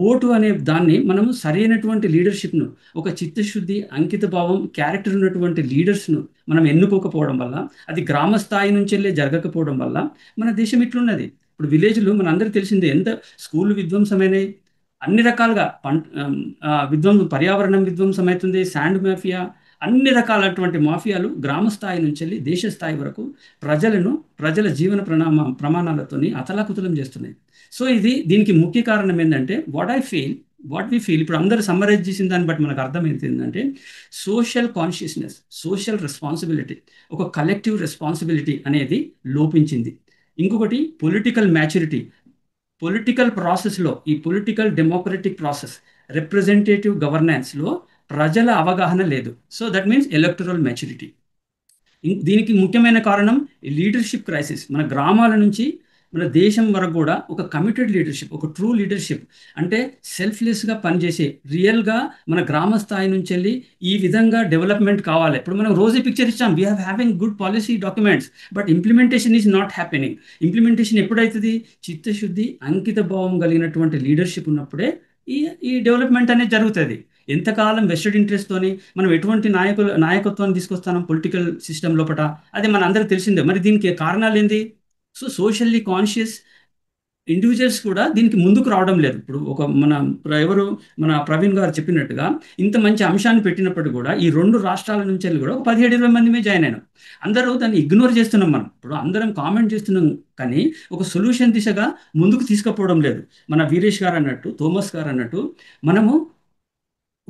ఓటు అనే దాన్ని మనము సరైనటువంటి లీడర్షిప్ను, ఒక చిత్తశుద్ధి, అంకిత భావం, క్యారెక్టర్ ఉన్నటువంటి లీడర్స్ను మనం ఎన్నుకోకపోవడం వల్ల, అది గ్రామ స్థాయి నుంచి వెళ్ళే జరగకపోవడం వల్ల మన దేశం ఇట్లున్నది. ఇప్పుడు విలేజ్లు మన అందరికీ తెలిసిందే, ఎంత స్కూల్ విధ్వంసమైనవి, అన్ని రకాలుగా పర్యావరణం విధ్వంసం అవుతుంది, శాండ్ మాఫియా, అన్ని రకాలైనటువంటి మాఫియాలు గ్రామ స్థాయి నుంచి వెళ్ళి దేశ స్థాయి వరకు ప్రజల జీవన ప్రమాణాలతో అతలాకుతలం చేస్తున్నాయి. సో దీనికి ముఖ్య కారణం ఏంటంటే వాట్ వి ఫీల్ ఇప్పుడు అందరూ సమ్మరైజ్ చేసిన దాన్ని బట్టి మనకు అర్థమైంది ఏంటంటే సోషల్ కాన్షియస్నెస్, సోషల్ రెస్పాన్సిబిలిటీ, ఒక కలెక్టివ్ రెస్పాన్సిబిలిటీ అనేది లోపించింది. ఇంకొకటి పొలిటికల్ మ్యాచ్యూరిటీ, పొలిటికల్ ప్రాసెస్లో, ఈ పొలిటికల్ డెమోక్రటిక్ ప్రాసెస్, రిప్రజెంటేటివ్ గవర్నెన్స్లో ప్రజల అవగాహన లేదు. So that means electoral maturity. దీనికి ముఖ్యమైన కారణం లీడర్షిప్ క్రైసిస్. మన గ్రామాల నుంచి మన దేశం వరకు కూడా ఒక కమిటెడ్ లీడర్షిప్, ఒక ట్రూ లీడర్షిప్ అంటే సెల్ఫ్లెస్గా పనిచేసే, రియల్గా మన గ్రామ స్థాయి నుంచి వెళ్ళి ఈ విధంగా డెవలప్మెంట్ కావాలి. ఇప్పుడు మనం రోజు పిక్చర్ ఇచ్చాం, we having good policy documents, but implementation is not happening. Implementation ఎప్పుడైతుంది? చిత్తశుద్ధి, అంకిత భావం కలిగినటువంటి లీడర్షిప్ ఉన్నప్పుడే ఈ డెవలప్మెంట్ అనేది జరుగుతుంది. ఎంతకాలం వెస్టెడ్ ఇంట్రెస్ట్తోని మనం ఎటువంటి నాయకత్వాన్ని తీసుకొస్తాం పొలిటికల్ సిస్టమ్ లోపల, అది మన అందరికి తెలిసిందే. మరి దీనికి కారణాలు ఏంది? సో సోషల్లీ కాన్షియస్ ఇండివిజువల్స్ కూడా దీనికి ముందుకు రావడం లేదు. ఇప్పుడు మన ప్రవీణ్ గారు చెప్పినట్టుగా ఇంత మంచి అంశాన్ని పెట్టినప్పుడు కూడా ఈ 2 రాష్ట్రాల నుంచి వెళ్ళి కూడా 17-20 మందిమే జాయిన్ అయినాం. అందరూ దాన్ని ఇగ్నోర్ చేస్తున్నాం. మనం ఇప్పుడు అందరం కామెంట్ చేస్తున్నాం కానీ ఒక సొల్యూషన్ దిశగా ముందుకు తీసుకుపోవడం లేదు. మన వీరేష్ గారు అన్నట్టు, థోమస్ గారు అన్నట్టు మనము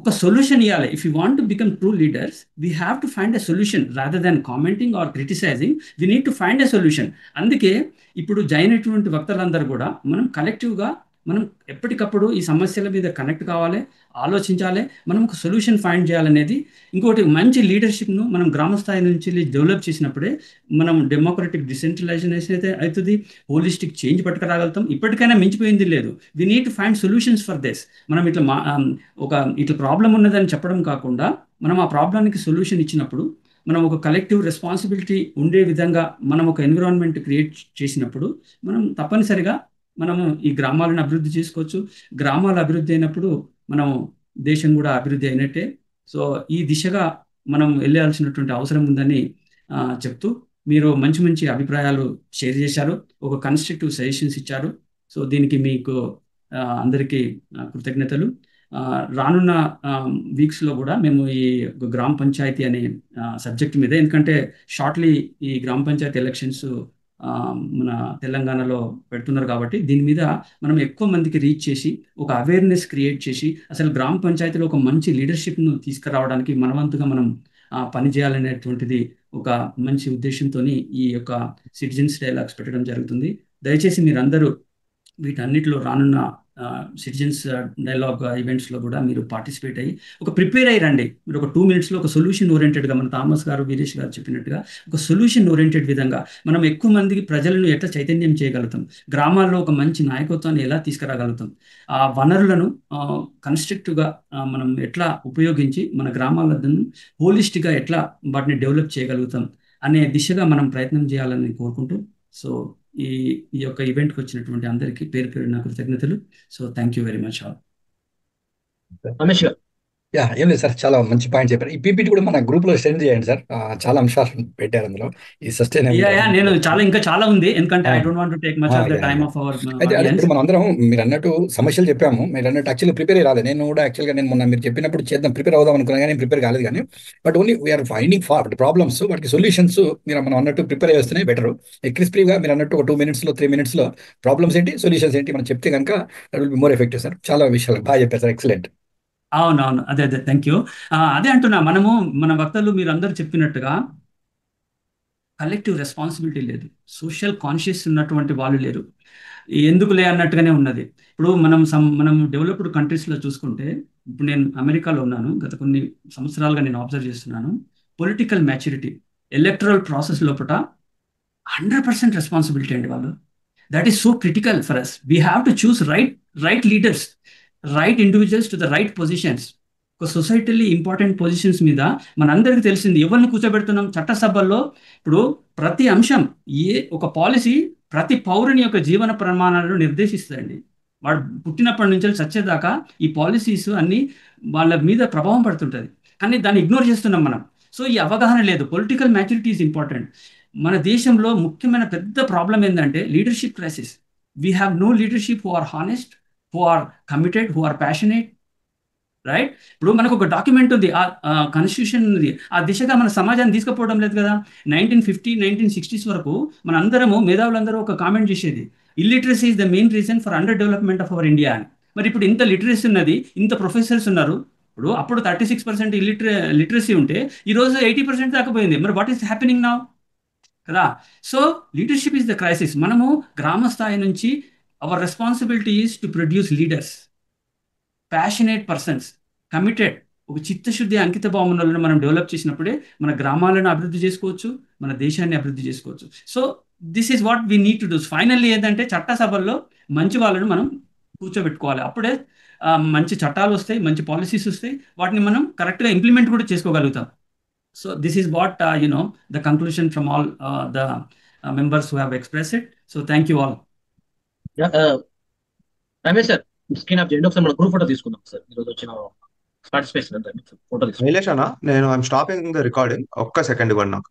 ఒక సొల్యూషన్ ఇవ్వాలి. If you want to become true leaders, we have to find a solution rather than commenting or criticizing. We need to find a solution. అందుకే ఇప్పుడు జాయిన్ అయినటువంటి వక్తలందరూ కూడా మనం కలెక్టివ్గా మనం ఎప్పటికప్పుడు ఈ సమస్యల మీద కనెక్ట్ కావాలి, ఆలోచించాలి, మనం ఒక సొల్యూషన్ ఫైండ్ చేయాలనేది. ఇంకోటి మంచి లీడర్షిప్ను మనం గ్రామ స్థాయి నుంచి డెవలప్ చేసినప్పుడే మనం డెమోక్రటిక్ డిసెంట్రలైజేషన్ అయితే అవుతుంది, హోలిస్టిక్ చేంజ్ పట్టుకురాగలుగుతాం. ఇప్పటికైనా మించిపోయింది లేదు. We need to find solutions for this. మనం ఇట్లా ప్రాబ్లం ఉన్నదని చెప్పడం కాకుండా మనం ఆ ప్రాబ్లానికి సొల్యూషన్ ఇచ్చినప్పుడు, మనం ఒక కలెక్టివ్ రెస్పాన్సిబిలిటీ ఉండే విధంగా మనం ఒక ఎన్విరాన్మెంట్ క్రియేట్ చేసినప్పుడు మనం తప్పనిసరిగా మనము ఈ గ్రామాలను అభివృద్ధి చేసుకోవచ్చు. గ్రామాలు అభివృద్ధి అయినప్పుడు మనం దేశం కూడా అభివృద్ధి అయినట్టే. సో ఈ దిశగా మనం వెళ్ళాల్సినటువంటి అవసరం ఉందని చెప్తూ, మీరు మంచి మంచి అభిప్రాయాలు షేర్ చేశారు, ఒక కన్స్ట్రక్టివ్ సజెషన్స్ ఇచ్చారు. సో దీనికి మీకు అందరికీ కృతజ్ఞతలు. రానున్న వీక్స్లో కూడా మేము ఈ గ్రామ పంచాయతీ అనే సబ్జెక్ట్ మీద, ఎందుకంటే షార్ట్లీ ఈ గ్రామ పంచాయతీ ఎలక్షన్స్ మన తెలంగాణలో పెడుతున్నారు కాబట్టి దీని మీద మనం ఎక్కువ మందికి రీచ్ చేసి ఒక అవేర్నెస్ క్రియేట్ చేసి అసలు గ్రామ పంచాయతీలో ఒక మంచి లీడర్షిప్ను తీసుకురావడానికి మనవంతుగా మనం పని చేయాలనేటువంటిది ఒక మంచి ఉద్దేశంతో ఈ యొక్క సిటిజన్స్ డైలాగ్స్ పెట్టడం జరుగుతుంది. దయచేసి మీరందరూ వీటన్నిటిలో రానున్న సిటిజన్స్ డైలాగ్ ఈవెంట్స్లో కూడా మీరు పార్టిసిపేట్ అయ్యి ఒక ప్రిపేర్ అయ్యి రండి. మీరు ఒక 2 minutesలో ఒక సొల్యూషన్ ఓరియంటెడ్గా, మన థామస్ గారు, వీరేష్ గారు చెప్పినట్టుగా ఒక సొల్యూషన్ ఓరియంటెడ్ విధంగా మనం ఎక్కువ మందికి ప్రజలను ఎట్లా చైతన్యం చేయగలుగుతాం, గ్రామాల్లో ఒక మంచి నాయకత్వాన్ని ఎలా తీసుకురాగలుగుతాం, ఆ వనరులను కన్స్ట్రక్టివ్గా మనం ఎట్లా ఉపయోగించి మన గ్రామాలను హోలిస్టిక్గా ఎట్లా వాటిని డెవలప్ చేయగలుగుతాం అనే దిశగా మనం ప్రయత్నం చేయాలని కోరుకుంటూ, సో ఈ యొక్క ఈవెంట్కి వచ్చినటువంటి అందరికీ పేరు పేరున కృతజ్ఞతలు. So thank you very much all. Ramesh గారు. ఏం లేదు సార్, చాలా మంచి పాయింట్ చెప్పారు. ఈ పీపీటీ కూడా మన గ్రూప్ లో సెండ్ చేయండి సార్. చాలా అంశాలు పెట్టారు అందులో. ఈ నేను ఇంకా చాలా ఉంది, ఎందుకంటే I don't want to take much of the time of our. అయితే ఇప్పుడు మనం అందరం మీరు అన్నట్టు సమస్యలు చెప్పాము, మీరు అన్నట్టు యాక్చువల్గా ప్రిపేర్ రాలేదు. నేను కూడా యాక్చువల్గా మొన్న మీరు చెప్పినప్పుడు చేద్దాం ప్రిపేర్ అవుదాం అనుకున్నా కానీ ప్రిపేర్ కాలేదు. కానీ but only we are finding problems, వాటికి సొల్యూషన్స్ మనం అన్నట్టు ప్రిపేర్ చేస్తేనే బెటర్. క్రిస్పీగా మీరు అన్నట్టు ఒక 2 minutesలో 3 minutesలో ప్రాబ్లమ్స్ ఏంటి, సొల్యూషన్స్ ఏంటి మనం చెప్తే కనుక that will be more effective sir. చాలా విషయాలు బాగా చెప్పారు సార్, ఎక్సలెంట్. అవునవును, అదే థ్యాంక్ యూ. అదే అంటున్నా, మన వక్తలు మీరు అందరూ చెప్పినట్టుగా కలెక్టివ్ రెస్పాన్సిబిలిటీ లేదు, సోషల్ కాన్షియస్ ఉన్నటువంటి వాళ్ళు లేరు, ఎందుకులే అన్నట్టుగానే ఉన్నది. ఇప్పుడు మనం డెవలప్డ్ కంట్రీస్లో చూసుకుంటే, ఇప్పుడు నేను అమెరికాలో ఉన్నాను, గత కొన్ని సంవత్సరాలుగా నేను అబ్జర్వ్ చేస్తున్నాను. పొలిటికల్ మ్యాచ్యూరిటీ, ఎలక్టరల్ ప్రాసెస్ లోపల 100% రెస్పాన్సిబిలిటీ అండి వాళ్ళు. That is so critical for us. We have to choose right leaders, right individuals to the right positions. ఒక సొసైటీలో ఇంపార్టెంట్ పొజిషన్స్ మీద మనందరికీ తెలిసింది ఎవరిని కూర్చోబెడుతున్నాం చట్టసభల్లో. ఇప్పుడు ప్రతి అంశం, ఒక పాలసీ ప్రతి పౌరుని యొక్క జీవన ప్రమాణాలను నిర్దేశిస్తుందండి. వాడు పుట్టినప్పటి నుంచి చచ్చేదాకా ఈ పాలసీస్ అన్ని వాళ్ళ మీద ప్రభావం పడుతుంటుంది, కానీ దాన్ని ఇగ్నోర్ చేస్తున్నాం మనం. సో ఈ అవగాహన లేదు. Political maturity is important. మన దేశంలో ముఖ్యమైన పెద్ద ప్రాబ్లం ఏంటంటే leadership crisis. We have no leadership who are honest, who are committed, who are passionate, right? ఇప్పుడు మనకు ఒక డాక్యుమెంట్ ఉంది, కాన్స్టిట్యూషన్ ఉంది, ఆ దిశగా మన సమాజాన్ని తీసుకుపోవడం లేదు కదా. 1950, 1960s వరకు మన అందరము మేధావులందరూ ఒక కామెంట్ చేసేది, illiteracy is the main reason for under development of our India అని. మరి ఇప్పుడు ఇంత లిటరసీ ఉన్నది, ఇంత ప్రొఫెసర్స్ ఉన్నారు. అప్పుడు 36% లిటరసీ ఉంటే ఈరోజు 80% దాకా పోయింది. మరి వాట్ ఈస్ హ్యాపెనింగ్ నౌ కదా? So leadership is the crisis. మనము గ్రామ స్థాయి నుంచి our responsibility is to produce leaders, passionate persons, committed. ఒక చిత్తశుద్ధి, అంకిత భావనలను మనం డెవలప్ చేసినప్పుడే మన గ్రామాలను అభివృద్ధి చేసుకోవచ్చు, మన దేశాన్ని అభివృద్ధి చేసుకోవచ్చు. So this is what we need to do. Finally ఏంటంటే చట్టసభల్లో మంచి వాళ్ళను మనం కూర్చోబెట్టుకోవాలి. అప్పుడే మంచి చట్టాలు వస్తాయి, మంచి పాలసీస్ వస్తాయి, వాటిని మనం కరెక్ట్గా ఇంప్లిమెంట్ కూడా చేసుకోగలుగుతాం. So this is what the conclusion from all the members who have expressed it. So thank you all. Ramesh sir, screen off చేయండి ఒకసారి, మన గ్రూప్ ఫోటో తీసుకుందాం సార్. ఈరోజు వచ్చిన పార్టిసిపేషన్ ఫోటో తీసుకుందాం. నిలేష్ అన్న, నేను ఐఎమ్ స్టాపింగ్ ద రికార్డింగ్, ఒక్క సెకండ్ ఇవ్వండి నాకు.